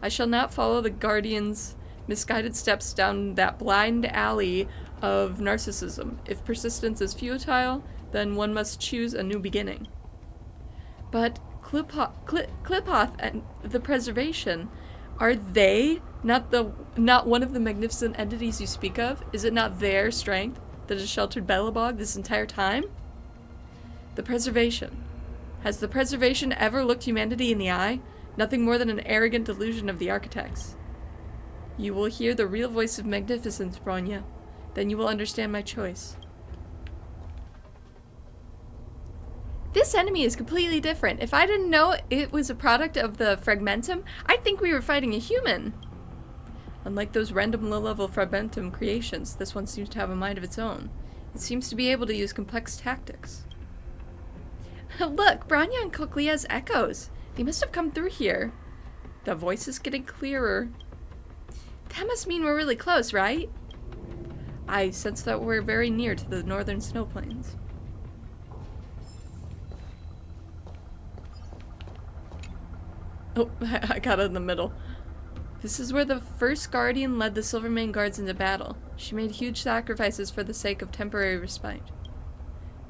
I shall not follow the Guardian's misguided steps down that blind alley of narcissism. If persistence is futile, then one must choose a new beginning. But Qlipoth and the Preservation, are they not one of the magnificent entities you speak of? Is it not their strength that has sheltered Belobog this entire time? The Preservation. Has the Preservation ever looked humanity in the eye? Nothing more than an arrogant delusion of the architects. You will hear the real voice of magnificence, Bronya. Then you will understand my choice. This enemy is completely different. If I didn't know it was a product of the Fragmentum, I'd think we were fighting a human. Unlike those random low-level Fragmentum creations, this one seems to have a mind of its own. It seems to be able to use complex tactics. Look, Bronya and Cochlea's echoes. They must have come through here. The voice is getting clearer. That must mean we're really close, right? I sense that we're very near to the northern snow plains. Oh, I got it in the middle. This is where the first Guardian led the Silvermane Guards into battle. She made huge sacrifices for the sake of temporary respite.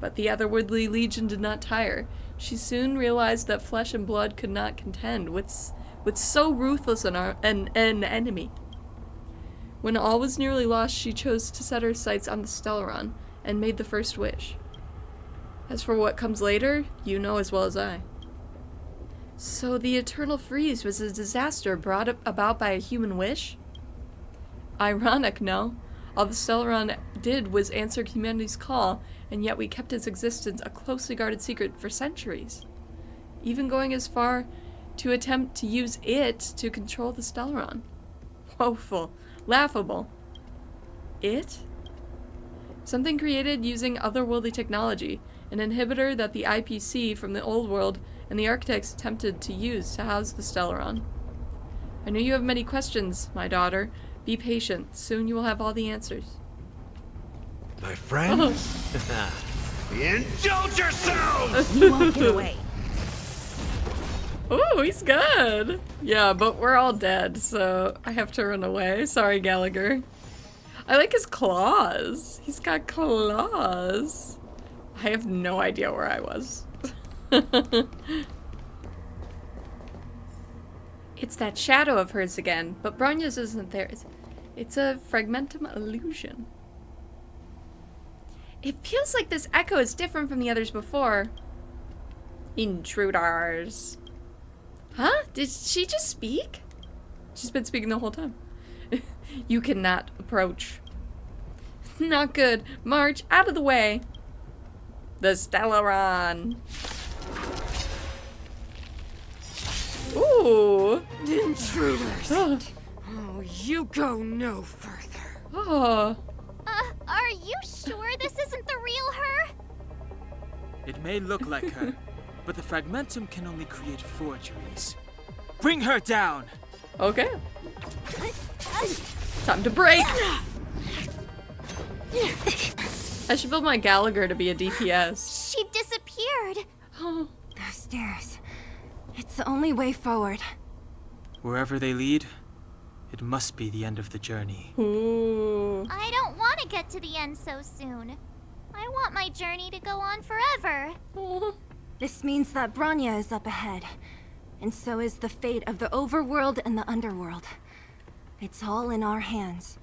But the otherworldly legion did not tire. She soon realized that flesh and blood could not contend with so ruthless an enemy. When all was nearly lost, she chose to set her sights on the Stellarron and made the first wish. As for what comes later, you know as well as I. So the eternal freeze was a disaster brought about by a human wish? Ironic, no? All the Stellarron did was answer humanity's call, and yet we kept its existence a closely guarded secret for centuries. Even going as far to attempt to use it to control the Stellarron. Woeful. Laughable. It? Something created using otherworldly technology, an inhibitor that the IPC from the old world and the architects attempted to use to house the Stellarron. I know you have many questions, my daughter. Be patient. Soon you will have all the answers. My friends, indulge yourselves! You won't get away. Oh, he's good. Yeah, but we're all dead, so I have to run away. Sorry, Gallagher. I like his claws. He's got claws. I have no idea where I was. It's that shadow of hers again, but Bronya's isn't there. It's a fragmentum illusion. It feels like this echo is different from the others before. Intruders. Huh? Did she just speak? She's been speaking the whole time. You cannot approach. Not good. March out of the way. The Stellarron. Ooh. Intruders. Oh, you go no further. Oh. Are you sure this isn't the real her? It may look like her, but the fragmentum can only create forgeries. Bring her down! Okay. Time to break! I should build my Gallagher to be a DPS. She disappeared. Those stairs. It's the only way forward. Wherever they lead, it must be the end of the journey. Ooh. I don't want to get to the end so soon. I want my journey to go on forever. This means that Bronya is up ahead. And so is the fate of the overworld and the underworld. It's all in our hands.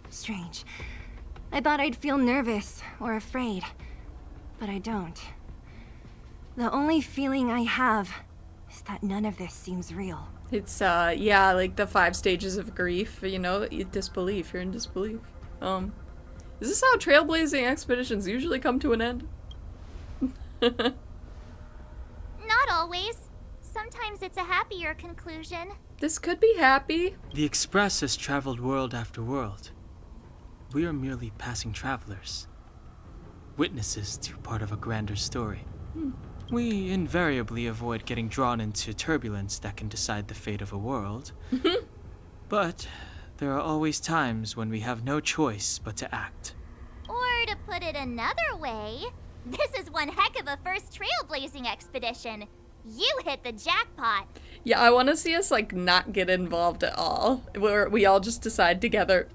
Strange. I thought I'd feel nervous or afraid, but I don't. The only feeling I have is that none of this seems real. It's, yeah, like the 5 stages of grief, you know, disbelief, you're in disbelief. Is this how trailblazing expeditions usually come to an end? Not always. Sometimes it's a happier conclusion. This could be happy. The Express has traveled world after world. We are merely passing travelers. Witnesses to part of a grander story. We invariably avoid getting drawn into turbulence that can decide the fate of a world. But there are always times when we have no choice but to act. Or to put it another way, this is one heck of a first trailblazing expedition. You hit the jackpot. Yeah, I want to see us, like, not get involved at all. Where we all just decide together,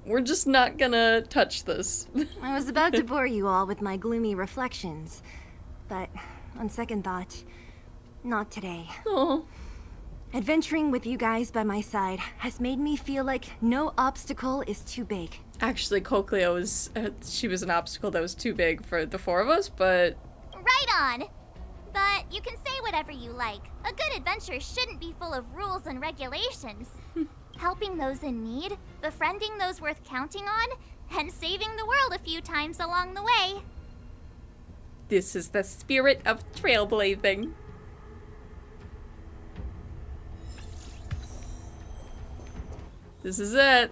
we're just not gonna touch this. I was about to bore you all with my gloomy reflections, but on second thought, not today. Oh. Adventuring with you guys by my side has made me feel like no obstacle is too big. Actually, Cocleo was, she was an obstacle that was too big for the 4 of us, but... Right on. But you can say whatever you like. A good adventure shouldn't be full of rules and regulations. Helping those in need, befriending those worth counting on, and saving the world a few times along the way. This is the spirit of trailblazing. This is it.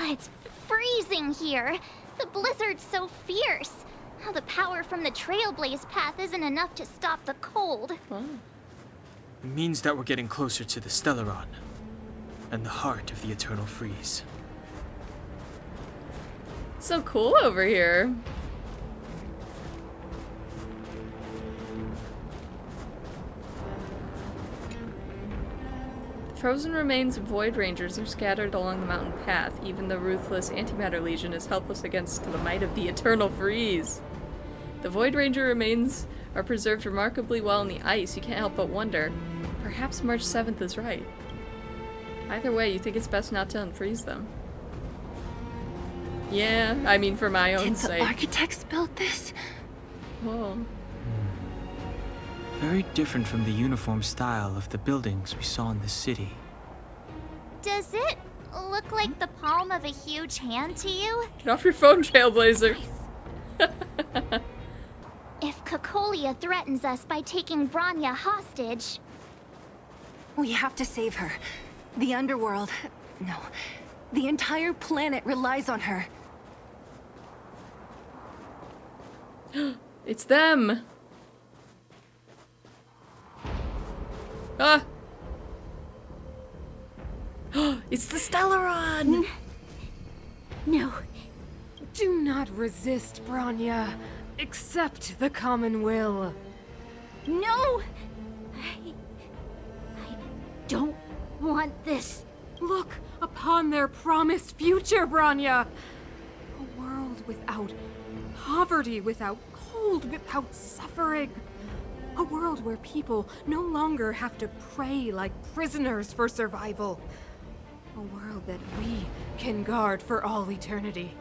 It's freezing here. The blizzard's so fierce. The power from the trailblaze path isn't enough to stop the cold. It means that we're getting closer to the 𝓼𝓬𝓻𝓮𝓪𝓶𝓲𝓷𝓰 and the heart of the eternal freeze. It's so cool over here. The frozen remains of Void Rangers are scattered along the mountain path. Even the ruthless Antimatter Legion is helpless against the might of the eternal freeze. The Void Ranger remains are preserved remarkably well in the ice. You can't help but wonder, perhaps March 7th is right. Either way, you think it's best not to unfreeze them. Yeah, I mean for my own sake. Did the architects build this? Whoa. Very different from the uniform style of the buildings we saw in the city. Does it look like the palm of a huge hand to you? Get off your phone, Trailblazer. If Cocolia threatens us by taking Bronya hostage... We have to save her. The underworld... No. The entire planet relies on her. It's them. Ah! It's the 𝓼𝓬𝓻𝓮𝓮𝓪𝓶! No. Do not resist, Bronya. Accept the common will. No! I don't want this. Look upon their promised future, Bronya. A world without poverty, without cold, without suffering. A world where people no longer have to pray like prisoners for survival. A world that we can guard for all eternity.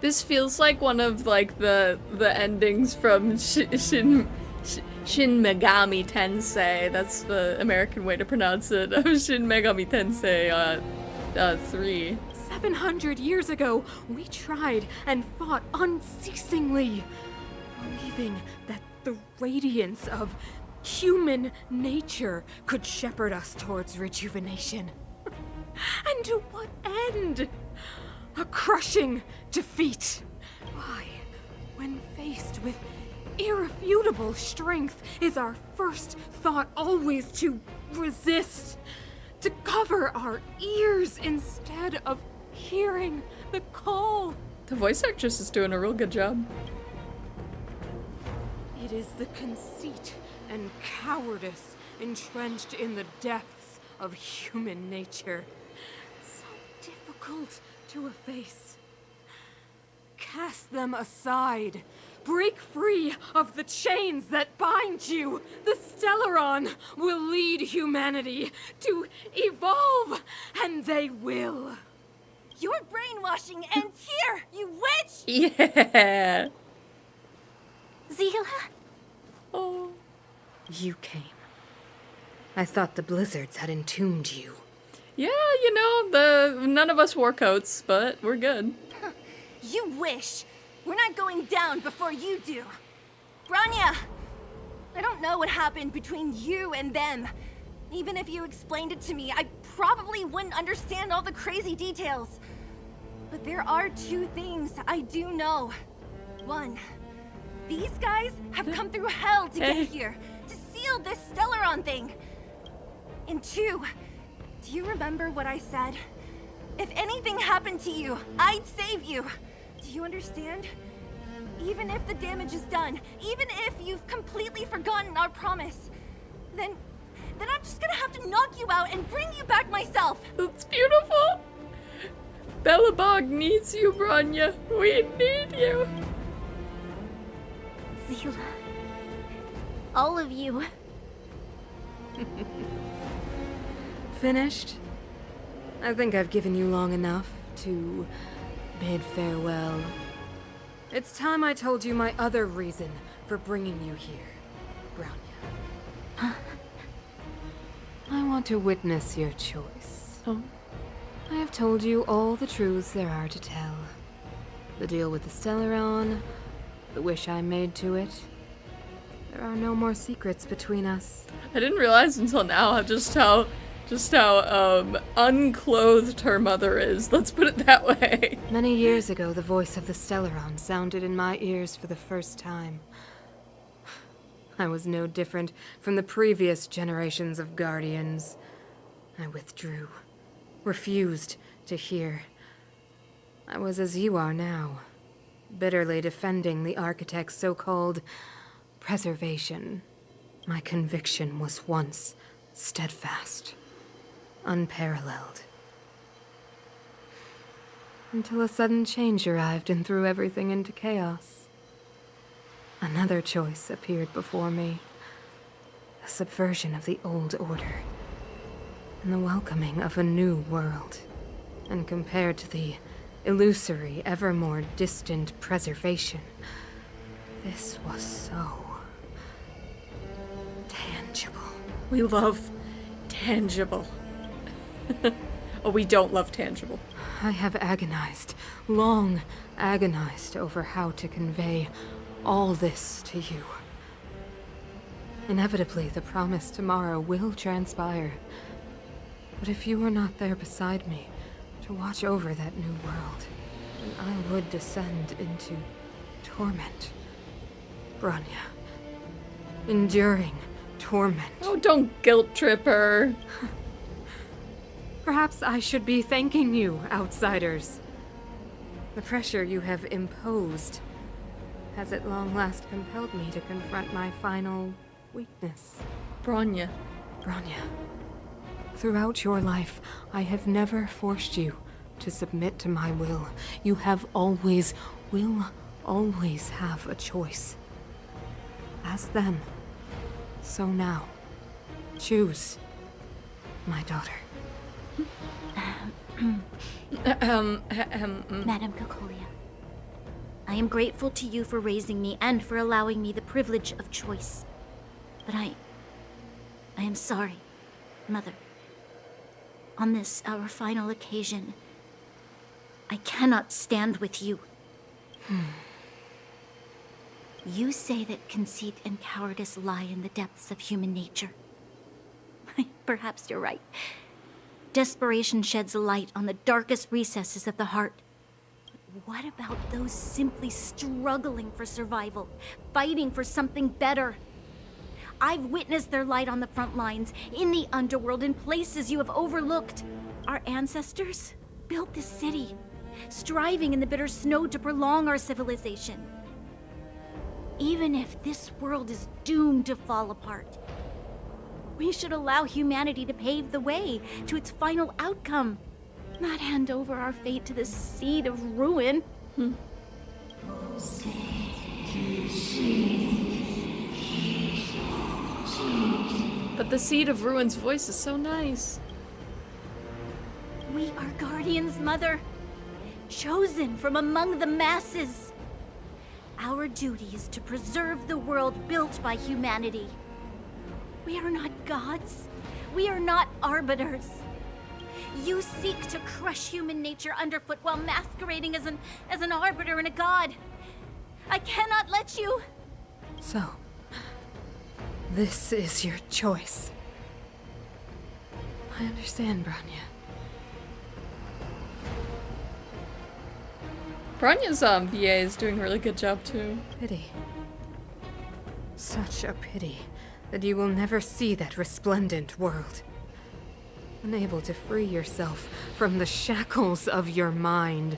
This feels like one of like the endings from Shin Megami Tensei. That's the American way to pronounce it. Shin Megami Tensei 3. 700 years ago, we tried and fought unceasingly, believing that the radiance of human nature could shepherd us towards rejuvenation. And to what end? A crushing defeat. Why, when faced with irrefutable strength, is our first thought always to resist, to cover our ears instead of hearing the call? The voice actress is doing a real good job. It is the conceit and cowardice entrenched in the depths of human nature, so difficult to efface. Cast them aside. Break free of the chains that bind you. The stelleron will lead humanity to evolve, and they will. Your brainwashing ends here, you witch! Yeah. Zila? Oh. You came. I thought the blizzards had entombed you. Yeah, you know, none of us wore coats, but we're good. You wish. We're not going down before you do. Bronya! I don't know what happened between you and them. Even if you explained it to me, I probably wouldn't understand all the crazy details. But there are two things I do know. One, these guys have come through hell to get here, to seal this stelleron thing. And two, do you remember what I said? If anything happened to you, I'd save you. Do you understand? Even if the damage is done, even if you've completely forgotten our promise, then I'm just gonna have to knock you out and bring you back myself. That's beautiful. Belobog needs you, Bronya. We need you. Zila. All of you. Finished? I think I've given you long enough to bid farewell. It's time I told you my other reason for bringing you here, Bronya. I want to witness your choice. Oh. I have told you all the truths there are to tell. The deal with the stelleron, the wish I made to it. There are no more secrets between us. I didn't realize until now just how unclothed her mother is. Let's put it that way. Many years ago, the voice of the stelleron sounded in my ears for the first time. I was no different from the previous generations of guardians. I withdrew, refused to hear. I was as you are now, bitterly defending the architect's so-called preservation. My conviction was once steadfast, unparalleled. Until a sudden change arrived and threw everything into chaos. Another choice appeared before me. A subversion of the old order. And the welcoming of a new world. And compared to the illusory, ever more distant preservation, this was so tangible. We love tangible. Oh, we don't love tangible. I have agonized, long agonized over how to convey all this to you. Inevitably, the promised tomorrow will transpire. But if you were not there beside me to watch over that new world, then I would descend into torment. Bronya. Enduring torment. Oh, don't guilt trip her. Perhaps I should be thanking you, outsiders. The pressure you have imposed has at long last compelled me to confront my final weakness. Bronya. Bronya. Throughout your life, I have never forced you to submit to my will. You have always, will always have a choice. As then, so now. Choose, my daughter. Madam Cocolia, I am grateful to you for raising me and for allowing me the privilege of choice. But I am sorry, Mother. On this, our final occasion, I cannot stand with you. You say that conceit and cowardice lie in the depths of human nature. Perhaps you're right. Desperation sheds light on the darkest recesses of the heart. But what about those simply struggling for survival, fighting for something better? I've witnessed their light on the front lines, in the underworld, in places you have overlooked. Our ancestors built this city, striving in the bitter snow to prolong our civilization. Even if this world is doomed to fall apart, we should allow humanity to pave the way to its final outcome, not hand over our fate to the seed of ruin. But the seed of ruin's voice is so nice. We are guardians, Mother, chosen from among the masses. Our duty is to preserve the world built by humanity. We are not gods. We are not arbiters. You seek to crush human nature underfoot while masquerading as an arbiter and a god. I cannot let you. So, this is your choice. I understand, Bronya. Bronya's VA is doing a really good job too. Pity. Such a pity that you will never see that resplendent world. Unable to free yourself from the shackles of your mind.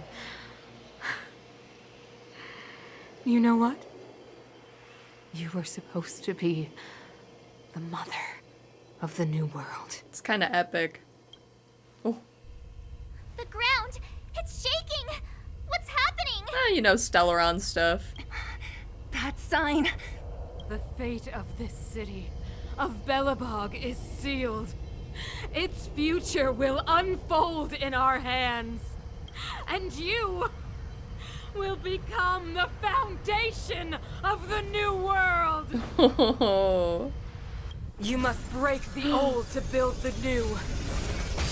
You know what? You were supposed to be the mother of the new world. It's kind of epic. Oh. The ground! It's shaking! What's happening? You know, Stellar stuff. That sign! The fate of this city, of Belobog, is sealed. Its future will unfold in our hands. And you will become the foundation of the new world. Oh. You must break the old to build the new.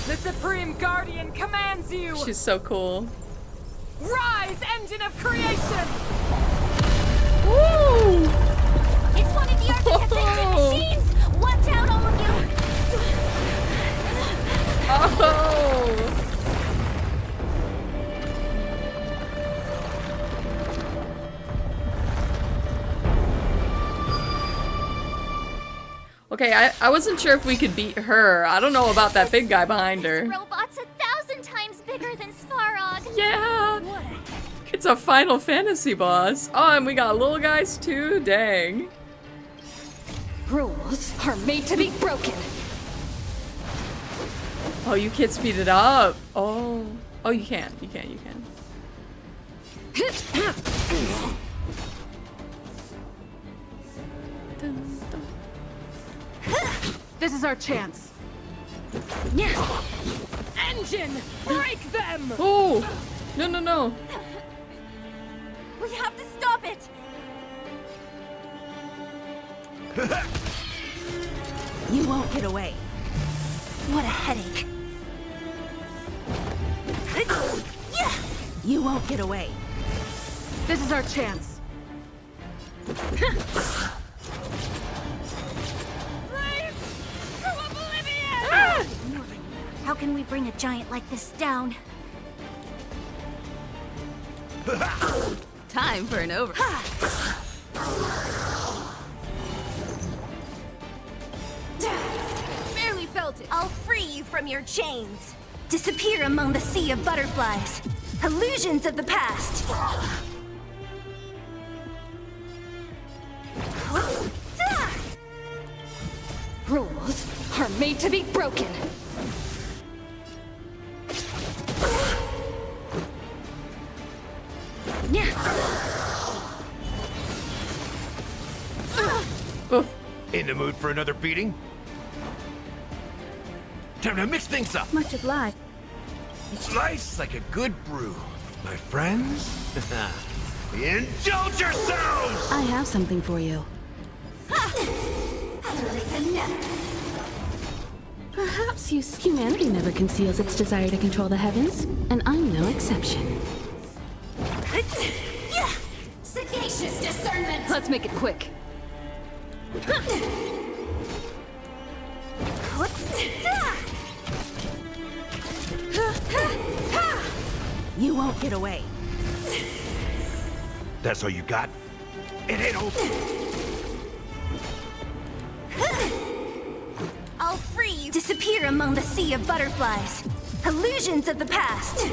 The Supreme Guardian commands you. She's so cool. Rise, engine of creation! Woo! It's one of the architects' engine machines! Watch out, all of you! Oh! Okay, I wasn't sure if we could beat her. I don't know about that big guy behind her. This robot's 1,000 times bigger than Svarog. Yeah! What a heck? It's a Final Fantasy boss. Oh, and we got little guys too? Dang. Rules are made to be broken. Oh, you can't speed it up. Oh. Oh, you can. You can. You can. This is our chance. Engine, break them! Oh! No, no, no. We have to stop it! You won't get away. What a headache. You won't get away. This is our chance. How can we bring a giant like this down? Time for an over. Barely felt it. I'll free you from your chains. Disappear among the sea of butterflies. Illusions of the past. Rules are made to be broken. In the mood for another beating? Time to mix things up. Much obliged. Slice like a good brew. My friends, indulge yourselves! I have something for you. Perhaps humanity never conceals its desire to control the heavens, and I'm no exception. Sagacious discernment. Let's make it quick. You won't get away. That's all you got? It ain't over. I'll free you. Disappear among the sea of butterflies. Illusions of the past.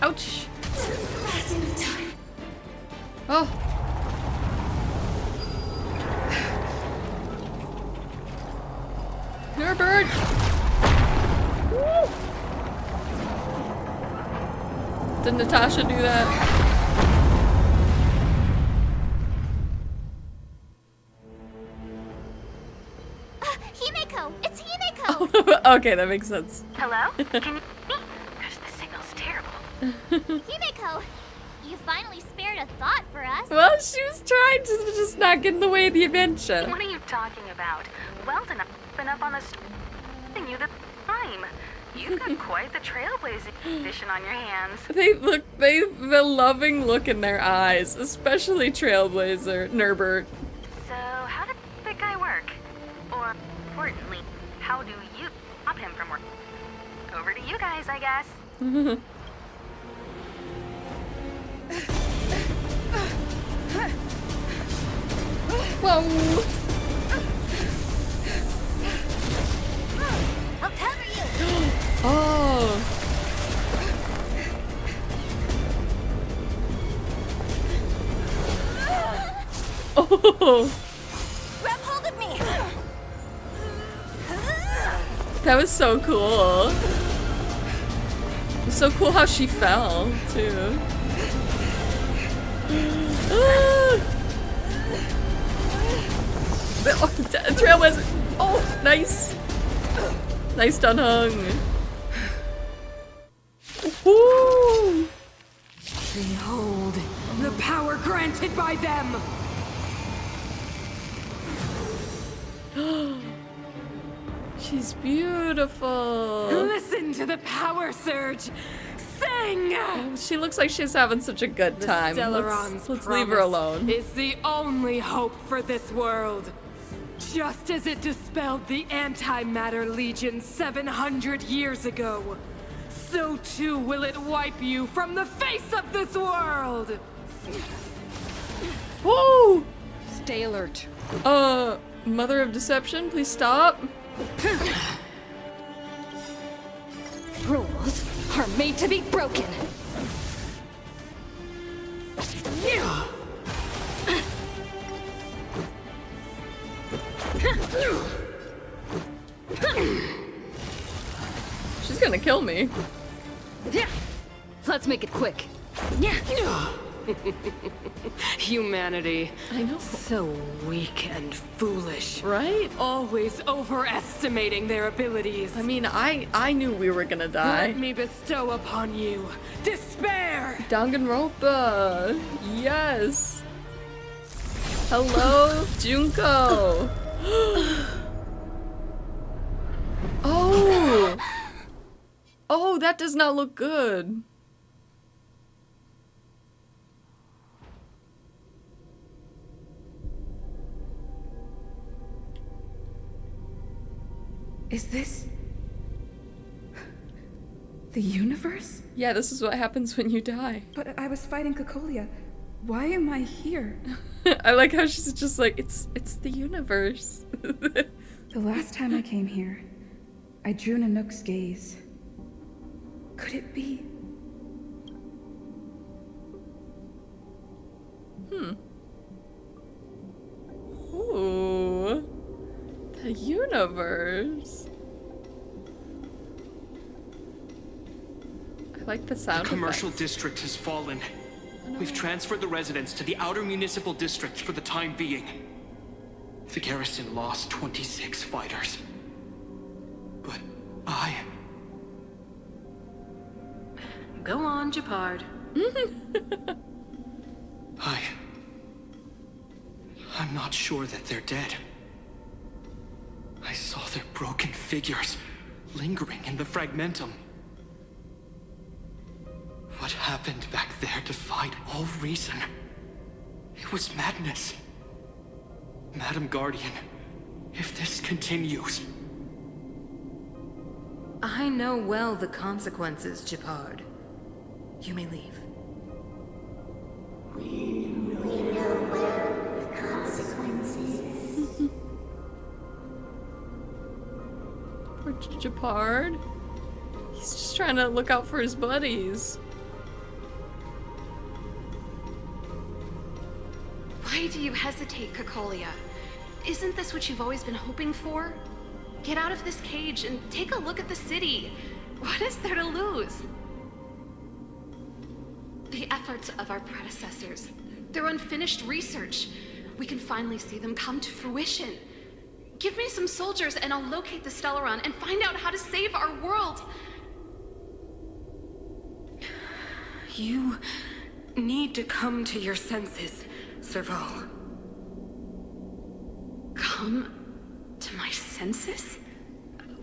Ouch. Oh. Norbert! Woo! Did Natasha do that? Himeko! It's Himeko! Okay, that makes sense. Hello? Can you hear me? Gosh, the signal's terrible. Himeko! You finally spared a thought for us. Well, she was trying to just not get in the way of the adventure. What are you talking about? Weldon, I've been up on the you the time. You've got quite the trailblazing mission on your hands. They've a loving look in their eyes, especially Trailblazer, Norbert. So, how did that guy work? Or, importantly, how do you stop him from working? Over to you guys, I guess. Whoa! I'll cover you! Oh! Oh! Grab hold of me! That was so cool. It was so cool how she fell, too. Trailblazer! Oh, nice! Nice 𝓼𝓬𝓻. Woo! Behold, the power granted by them! She's beautiful. Listen to the power surge! Sing! Oh, she looks like she's having such a good time. Let's leave her alone. Is the only hope for this world. Just as it dispelled the Antimatter Legion 700 years ago, so too will it wipe you from the face of this world! Woo! Stay alert. Mother of Deception, please stop. Rules are made to be broken. She's gonna kill me. Let's make it quick. Humanity. I know. So weak and foolish. Right? Always overestimating their abilities. I mean, I knew we were gonna die. Let me bestow upon you despair! 𝓼𝓬𝓻𝓮𝓪𝓶𝓲𝓷𝓰. Yes. Hello, Junko. Oh. Oh, that does not look good. Is this the universe? Yeah, this is what happens when you die. But I was fighting Cocolia. Why am I here? I like how she's just like, it's the universe. The last time I came here, I drew Nanook's gaze. Could it be? Ooh. The universe. I like the sound. The commercial effects. district has fallen. We've transferred the residents to the outer municipal districts for the time being. The garrison lost 26 fighters. But Go on, Japard. I'm not sure that they're dead. I saw their broken figures lingering in the fragmentum. What happened back there defied all reason. It was madness. Madam Guardian, if this continues... I know well the consequences, Gepard. You may leave. We know well the consequences. Poor Gepard. He's just trying to look out for his buddies. Why do you hesitate, Cocolia? Isn't this what you've always been hoping for? Get out of this cage and take a look at the city. What is there to lose? The efforts of our predecessors, their unfinished research. We can finally see them come to fruition. Give me some soldiers and I'll locate the 𝓼𝓬𝓻𝓮𝓮 and find out how to save our world. You need to come to your senses, Serval. Come to my senses?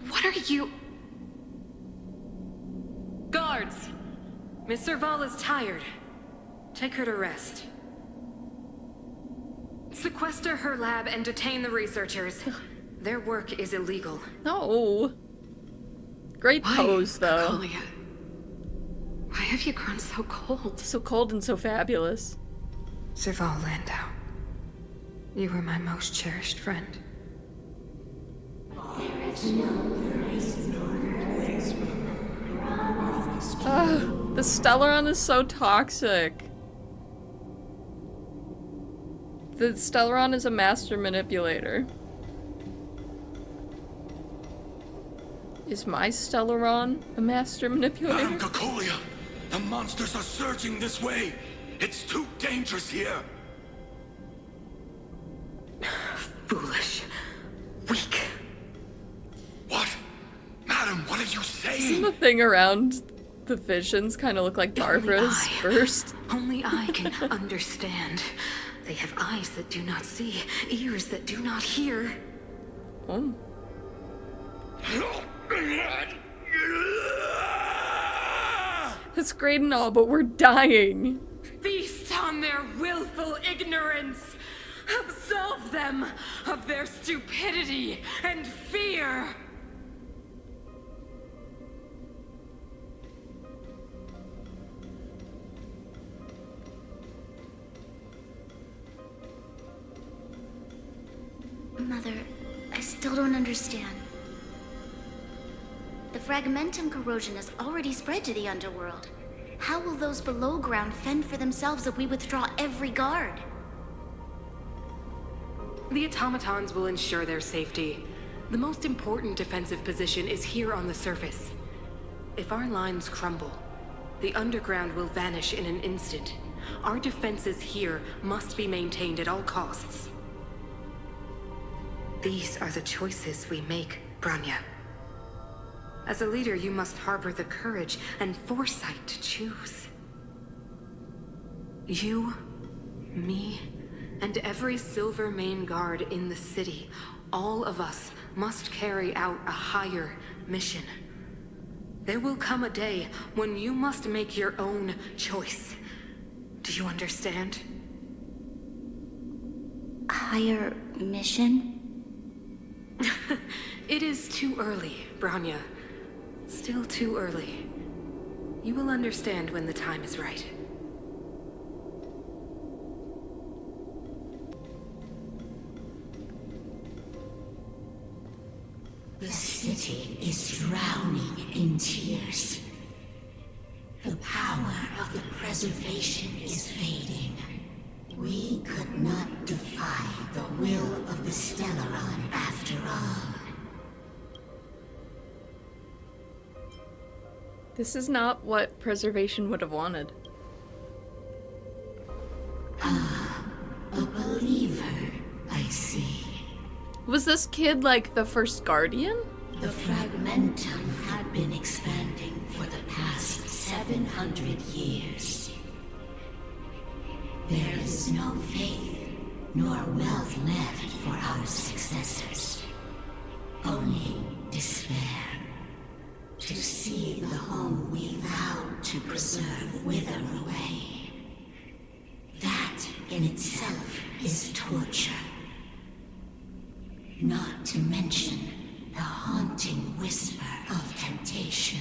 What are you... Guards! Miss Serval is tired. Take her to rest. Sequester her lab and detain the researchers. Their work is illegal. No. Great pose, though. Cocolia? Why have you grown so cold? So cold and so fabulous. Serval Landau. You were my most cherished friend. There is no reason the 𝓼𝓬𝓻𝓮 is so toxic. The 𝓼𝓬𝓻𝓮 is a master manipulator. Is my 𝓼𝓬𝓻 a master manipulator? Madam Cocolia, the monsters are surging this way. It's too dangerous here. Foolish. Weak. What? Madam, what are you saying? Doesn't the thing around the visions kind of look like Barbara's burst? Only I can understand. They have eyes that do not see, ears that do not hear. Oh. That's great and all, but we're dying. Feast on their willful ignorance. Absolve them of their stupidity and fear. Mother, I still don't understand. The fragmentum corrosion has already spread to the underworld. How will those below ground fend for themselves if we withdraw every guard? The automatons will ensure their safety. The most important defensive position is here on the surface. If our lines crumble, the underground will vanish in an instant. Our defenses here must be maintained at all costs. These are the choices we make, Bronya. As a leader, you must harbor the courage and foresight to choose. You, me, and every 𝓼𝓬𝓻𝓮𝓮 guard in the city, all of us must carry out a higher mission. There will come a day when you must make your own choice. Do you understand? Higher mission? It is too early, Bronya. Still too early. You will understand when the time is right. The city is drowning in tears. The power of the preservation is fading. We could not defy the will of the 𝓼𝓬𝓻 after all. This is not what preservation would have wanted. Ah, a believer, I see. Was this kid like the first guardian? The fragmentum had been expanding for the past 700 years. There is no faith nor wealth left for our successors. only despair. To see the home we vowed to preserve wither away. That in itself is torture. Not to mention the haunting whisper of temptation.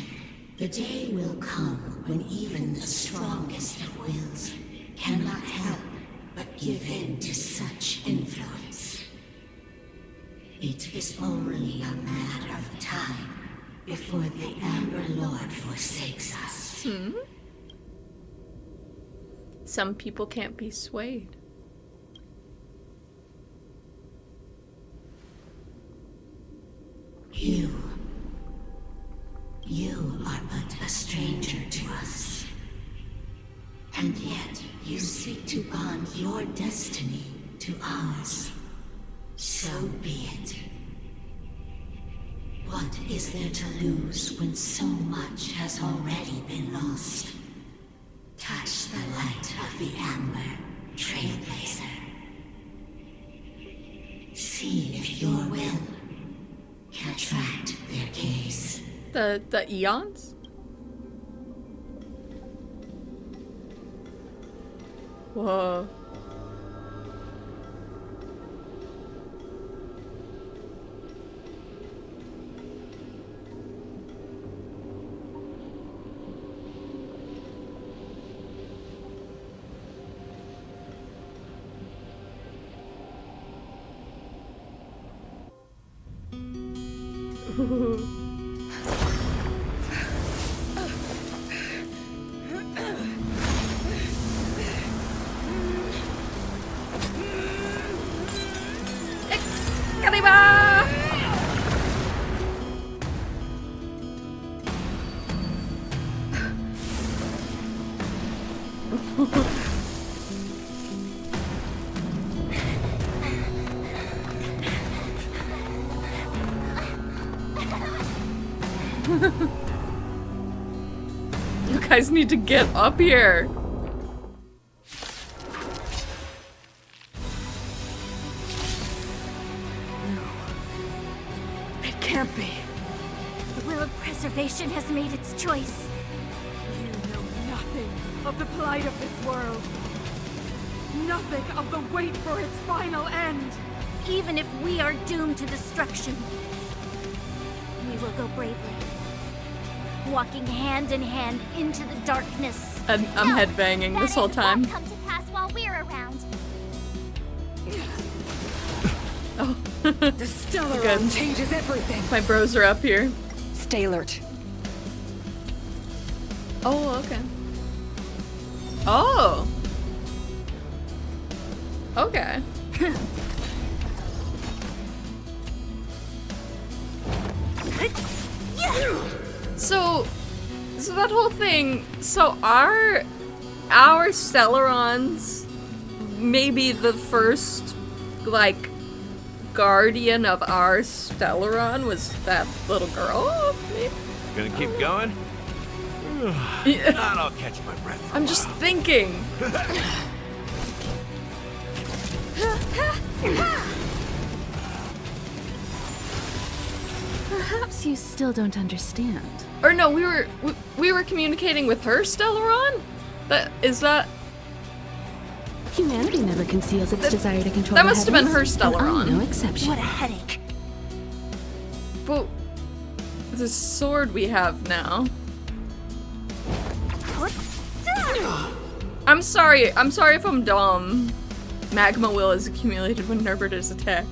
The day will come when even the strongest of wills cannot help but give in to such influence. It is only a matter of time before the Amber Lord forsakes us. Some people can't be swayed. You are but a stranger to us. And yet you seek to bond your destiny to ours. So be it. What is there to lose when so much has already been lost? Touch the light of the Amber, Trailblazer. See if your will can attract their gaze. The eons? Whoa. Ooh. You guys need to get up here. It can't be. The will of preservation has made its choice. You know nothing of the plight of this world. Nothing of the wait for its final end. Even if we are doomed to destruction, we will go bravely. Walking hand in hand into the darkness. I'm headbanging this whole time. Come to pass while we're around. Oh. The stellar changes everything. My bros are up here. Stay alert. Oh, okay. Oh. Okay. So that whole thing, so our Stellarons maybe the first, like, guardian of our Stellaron was that little girl, maybe? Gonna keep going? Not I'll catch my breath. I'm just thinking. Perhaps you still don't understand. Or no, we were communicating with her Stellaron? That Humanity never conceals its desire to control that the must have been heavens, her and Stellaron. I'm no exception. What a headache. But the sword we have now. I'm sorry if I'm dumb. Magma will is accumulated when Norbert is attacked.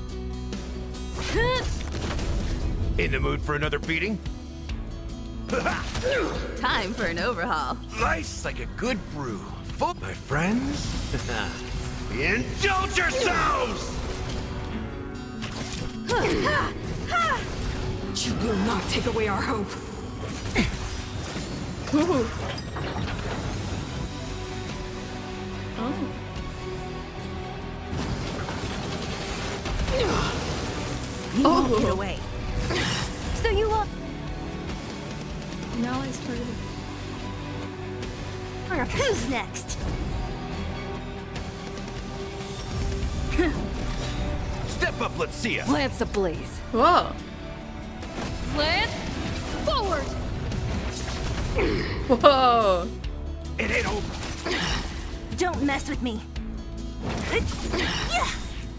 In the mood for another beating? Time for an overhaul. Nice like a good brew. Full, my friends. Indulge yourselves! You will not take away our hope. Ooh. Oh. You won't get away. So you won't. Now I started. Who's next? Step up, let's see ya. Lance ablaze. Whoa. Lance, forward! Whoa! It ain't over. Don't mess with me.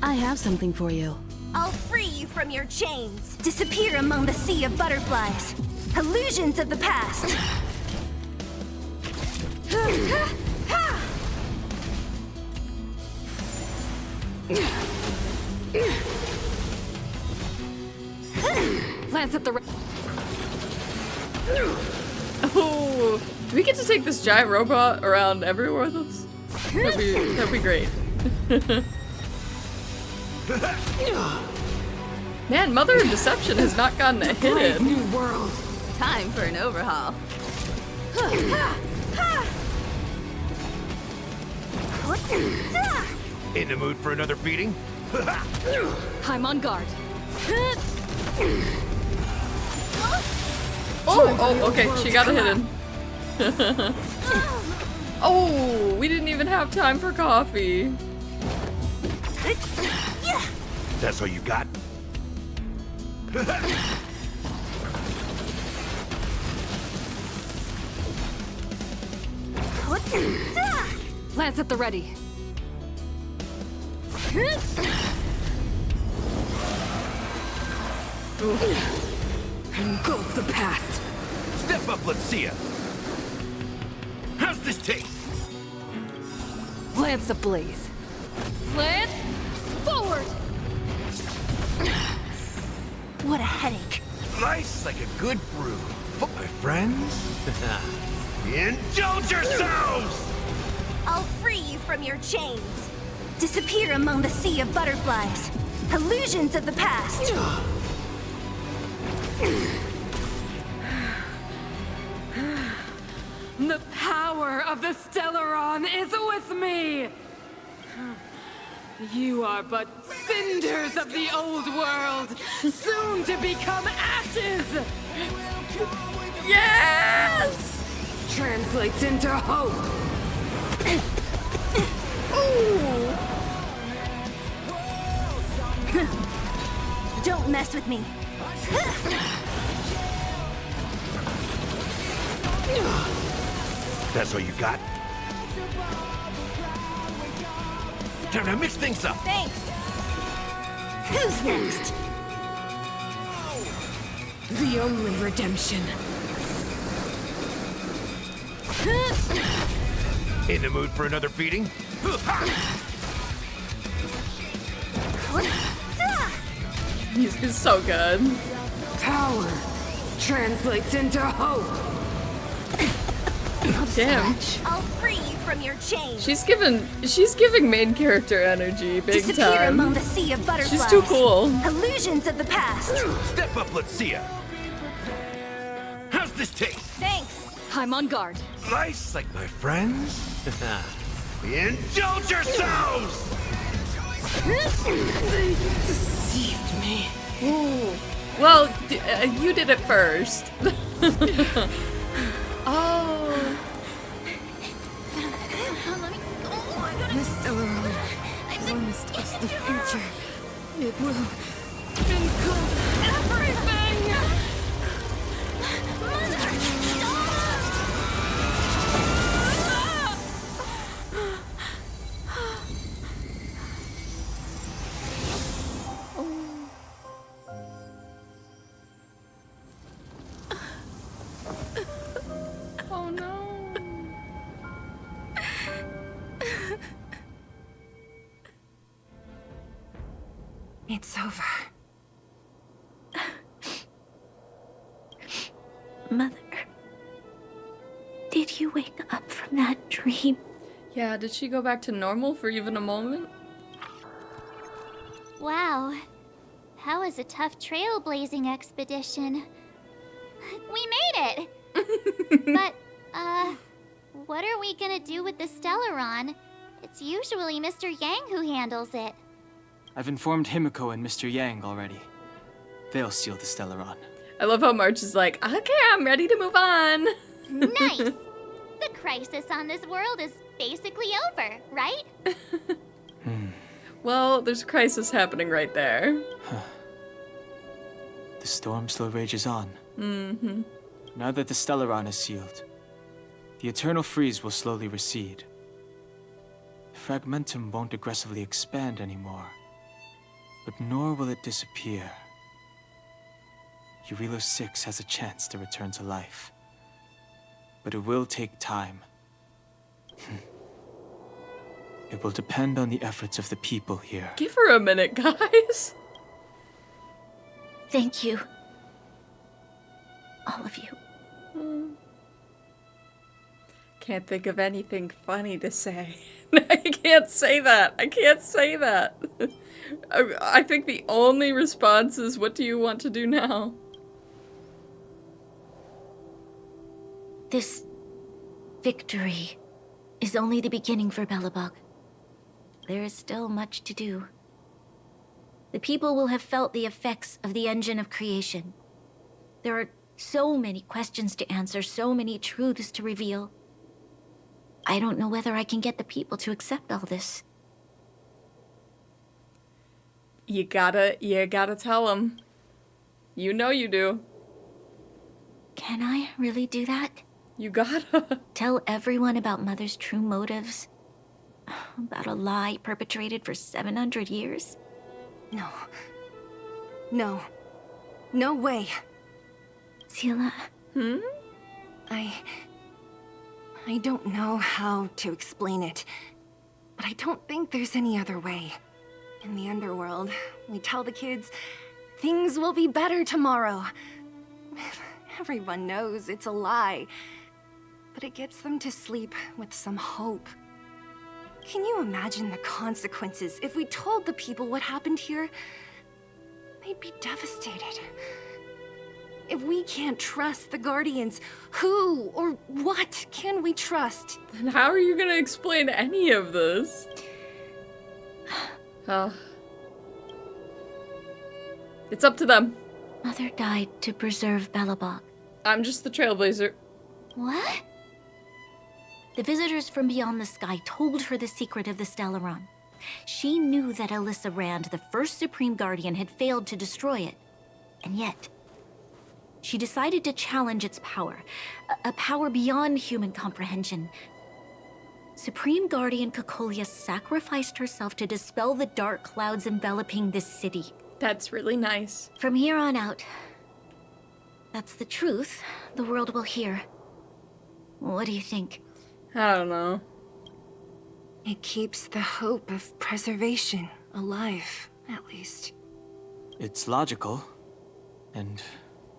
I have something for you. I'll free you from your chains. Disappear among the sea of butterflies. Illusions of the past. Lance at the Oh, do we get to take this giant robot around everywhere with us? That'd be great. Man, Mother of Deception has not gotten a hit in. New world. Time for an overhaul. In the mood for another beating? I'm on guard. Oh, okay, she got a hit in. Oh, we didn't even have time for coffee. That's all you got? Lance at the ready. Engulf the past. Step up, let's see ya. How's this taste? Lance ablaze. Lance, forward! What a headache. Nice like a good brew. But my friends, indulge yourselves! I'll free you from your chains. Disappear among the sea of butterflies. Illusions of the past. The power of the 𝓼𝓬𝓻𝓮𝓮𝓪𝓶 is with me! You are but cinders of the old world, soon to become ashes! Yes! Translates into hope! Ooh! Don't mess with me. That's all you got? Time to mix things up. Thanks. Who's next? The only redemption. In the mood for another beating? He's so good. Power translates into hope. Damn. I'll free you from your chains. She's giving main character energy big Disappear time. among the sea of butterflies. She's too cool. Illusions of the past. Step up, let's see ya. How's this taste? Thanks. I'm on guard. Nice like my friends? Indulge yourselves! They deceived me. Ooh. Well, you did it first. Oh. This 𝓼𝓬𝓻𝓮 promised us the future. It will engulf everything! Oh no. It's over. Mother, did you wake up from that dream? Yeah, did she go back to normal for even a moment? Wow. That was a tough trailblazing expedition. We made it! But, what are we gonna do with the 𝓼𝓬𝓻𝓮? It's usually Mr. Yang who handles it. I've informed Himiko and Mr. Yang already. They'll seal the 𝓼𝓬𝓻. I love how March is like, okay, I'm ready to move on. Nice! The crisis on this world is basically over, right? Well, there's a crisis happening right there. the storm still rages on. Mm-hmm. Now that the 𝓼𝓬𝓻𝓮𝓮𝓪𝓶𝓲𝓷𝓰 is sealed, the eternal freeze will slowly recede. Fragmentum won't aggressively expand anymore, but nor will it disappear. 𝓼𝓬𝓻 has a chance to return to life, but it will take time. It will depend on the efforts of the people here. Give her a minute, guys. Thank you. All of you. Can't think of anything funny to say. I can't say that. I can't say that. I think the only response is, what do you want to do now? This victory is only the beginning for Belobog. There is still much to do. The people will have felt the effects of the engine of creation. There are so many questions to answer, so many truths to reveal. I don't know whether I can get the people to accept all this. You gotta tell them. You know you do. Can I really do that? You gotta. Tell everyone about Mother's true motives? About a lie perpetrated for 700 years? No. No. No way. Seelah? I don't know how to explain it, but I don't think there's any other way. In the underworld, we tell the kids, things will be better tomorrow. Everyone knows it's a lie, but it gets them to sleep with some hope. Can you imagine the consequences if we told the people what happened here? They'd be devastated. If we can't trust the Guardians, who or what can we trust? Then how are you gonna explain any of this? It's up to them. Mother died to preserve Belobog. I'm just the trailblazer. What? The visitors from beyond the sky told her the secret of the 𝓼𝓬𝓻. She knew that 𝓼𝓬𝓻, the first Supreme Guardian, had failed to destroy it. And yet, she decided to challenge its power. A power beyond human comprehension. Supreme Guardian 𝓼𝓬𝓻 sacrificed herself to dispel the dark clouds enveloping this city. That's really nice. From here on out, that's the truth the world will hear. What do you think? I don't know. It keeps the hope of preservation alive, at least. It's logical, and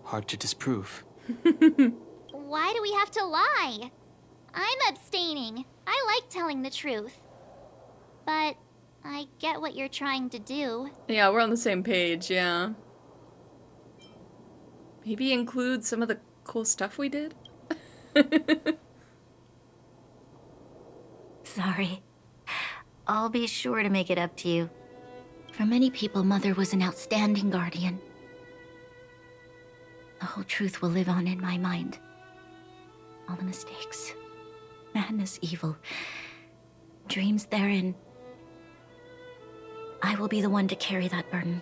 hard to disprove. Why do we have to lie? I'm abstaining. I like telling the truth. But I get what you're trying to do. Yeah, we're on the same page, yeah. Maybe include some of the cool stuff we did? Sorry. I'll be sure to make it up to you. For many people, Mother was an outstanding guardian. The whole truth will live on in my mind. All the mistakes, madness, evil, dreams therein. I will be the one to carry that burden.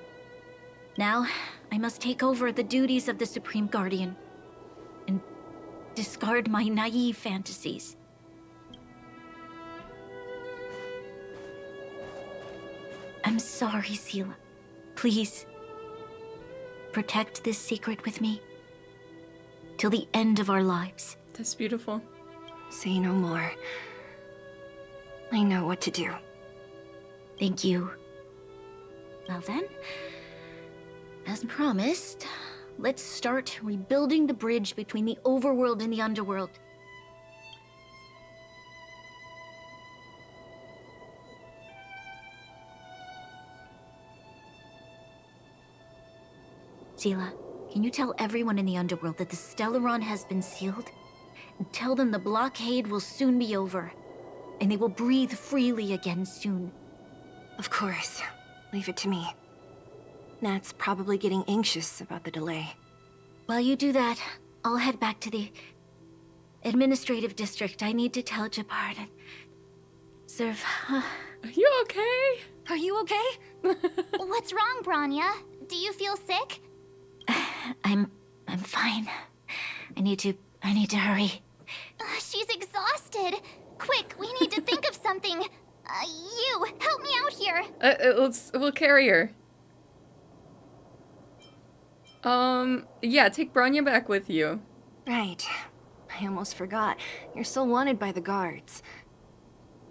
Now, I must take over the duties of the Supreme Guardian and discard my naive fantasies. I'm sorry, Seelah. Please, protect this secret with me till the end of our lives. That's beautiful. Say no more. I know what to do. Thank you. Well then, as promised, let's start rebuilding the bridge between the overworld and the underworld. Seelah, can you tell everyone in the underworld that the 𝓼𝓬𝓻 has been sealed? And tell them the blockade will soon be over, and they will breathe freely again soon. Of course. Leave it to me. Nat's probably getting anxious about the delay. While you do that, I'll head back to the administrative district. I need to tell Jabard and serve. Are you okay? Are you okay? What's wrong, Bronya? Do you feel sick? I'm fine. I need to hurry. She's exhausted. Quick, we need to think of something. You, help me out here. We'll carry her. Yeah, take Bronya back with you. Right. I almost forgot. You're still wanted by the guards.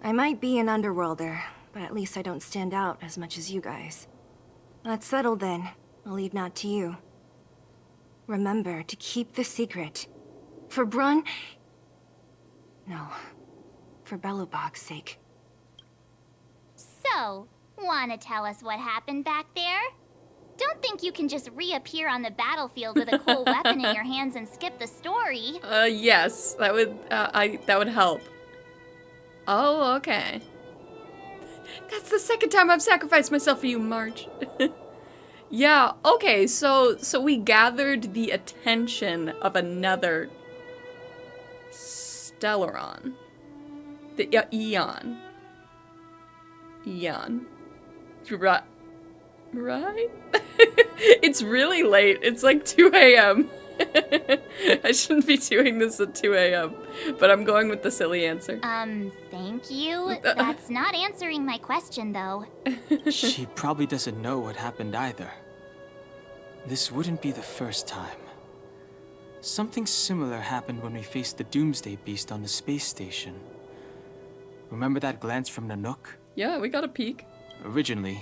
I might be an underworlder, but at least I don't stand out as much as you guys. That's settled then. I'll leave Nott to you. Remember to keep the secret. For Brun... No. For Belobog's sake. So, wanna tell us what happened back there? Don't think you can just reappear on the battlefield with a cool weapon in your hands and skip the story. Yes, that would help. Oh, okay. That's the second time I've sacrificed myself for you, March. Yeah, okay, so we gathered the attention of another 𝓼𝓬𝓻𝓮𝓪𝓶. The Eon. Right? It's really late. It's like 2 a.m. I shouldn't be doing this at 2 a.m. But I'm going with the silly answer. Thank you. That's not answering my question, though. She probably doesn't know what happened either. This wouldn't be the first time. Something similar happened when we faced the Doomsday Beast on the space station. Remember that glance from Nanook? Yeah, we got a peek. Originally,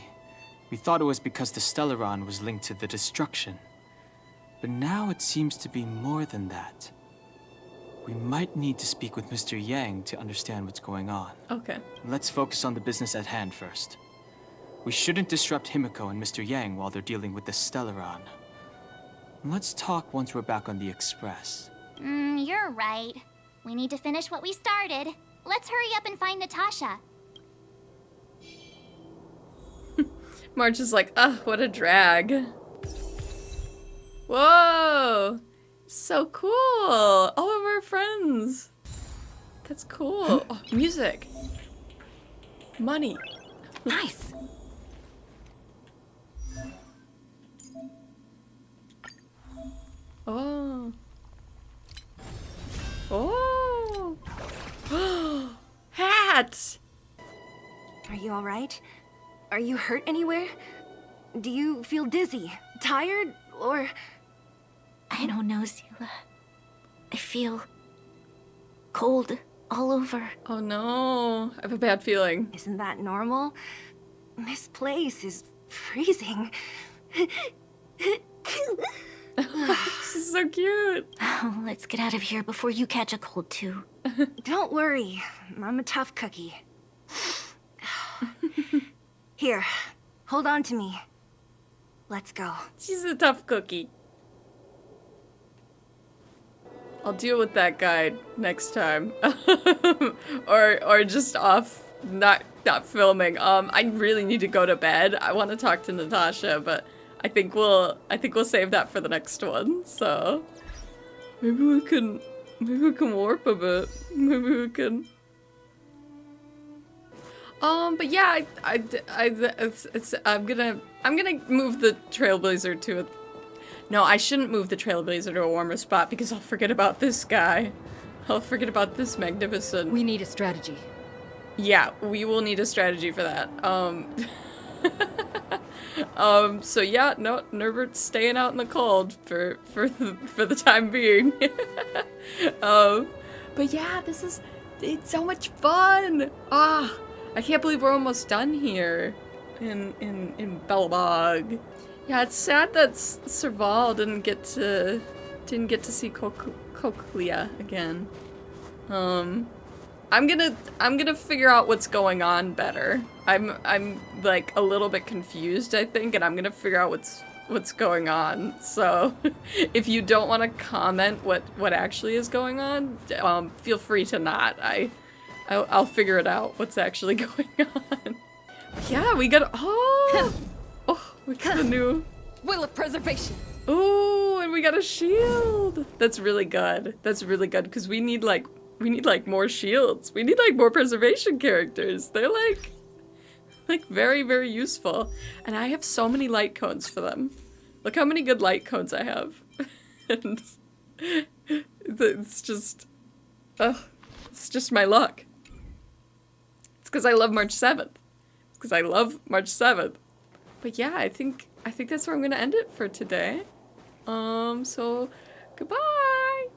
we thought it was because the 𝓼𝓬𝓻 was linked to the destruction. But now it seems to be more than that. We might need to speak with Mr. Yang to understand what's going on. Okay. Let's focus on the business at hand first. We shouldn't disrupt Himiko and Mr. Yang while they're dealing with the 𝓼𝓬𝓻. Let's talk once we're back on the Express. You're right. We need to finish what we started. Let's hurry up and find Natasha. March is like, ugh, what a drag. Whoa! So cool! All of our friends! That's cool. Oh, music. Money. Nice! Oh. Oh! Hat! Are you alright? Are you hurt anywhere? Do you feel dizzy, tired, or... I don't know, Selah. I feel cold all over. Oh no, I have a bad feeling. Isn't that normal? This place is freezing. This is so cute. Oh, let's get out of here before you catch a cold too. Don't worry, I'm a tough cookie. Here, hold on to me. Let's go. She's a tough cookie. I'll deal with that guy next time. or just off, not filming. I really need to go to bed. I want to talk to Natasha, but I think we'll save that for the next one. So maybe we can warp a bit. Maybe we can. But yeah, I'm gonna move the Trailblazer to a. No, I shouldn't move the Trailblazer to a warmer spot because I'll forget about this guy. I'll forget about this magnificent. We need a strategy. Yeah, we will need a strategy for that. So yeah, no, Nerbert's staying out in the cold for the time being. But yeah, it's so much fun. I can't believe we're almost done here in Belobog. Yeah, it's sad that Serval didn't get to see Cochlea again. I'm gonna figure out what's going on better. I'm like a little bit confused, I think, and I'm gonna figure out what's going on. So if you don't want to comment what actually is going on, feel free to not. I'll figure it out what's actually going on. Yeah, we got we got a new Will of Preservation. Ooh, and we got a shield. That's really good. That's really good because we need like more shields. We need like more preservation characters. They're like very, very useful. And I have so many light cones for them. Look how many good light codes I have. And it's just, it's just my luck. It's because I love March 7th. It's because I love March 7th. But yeah, I think that's where I'm gonna end it for today. So goodbye.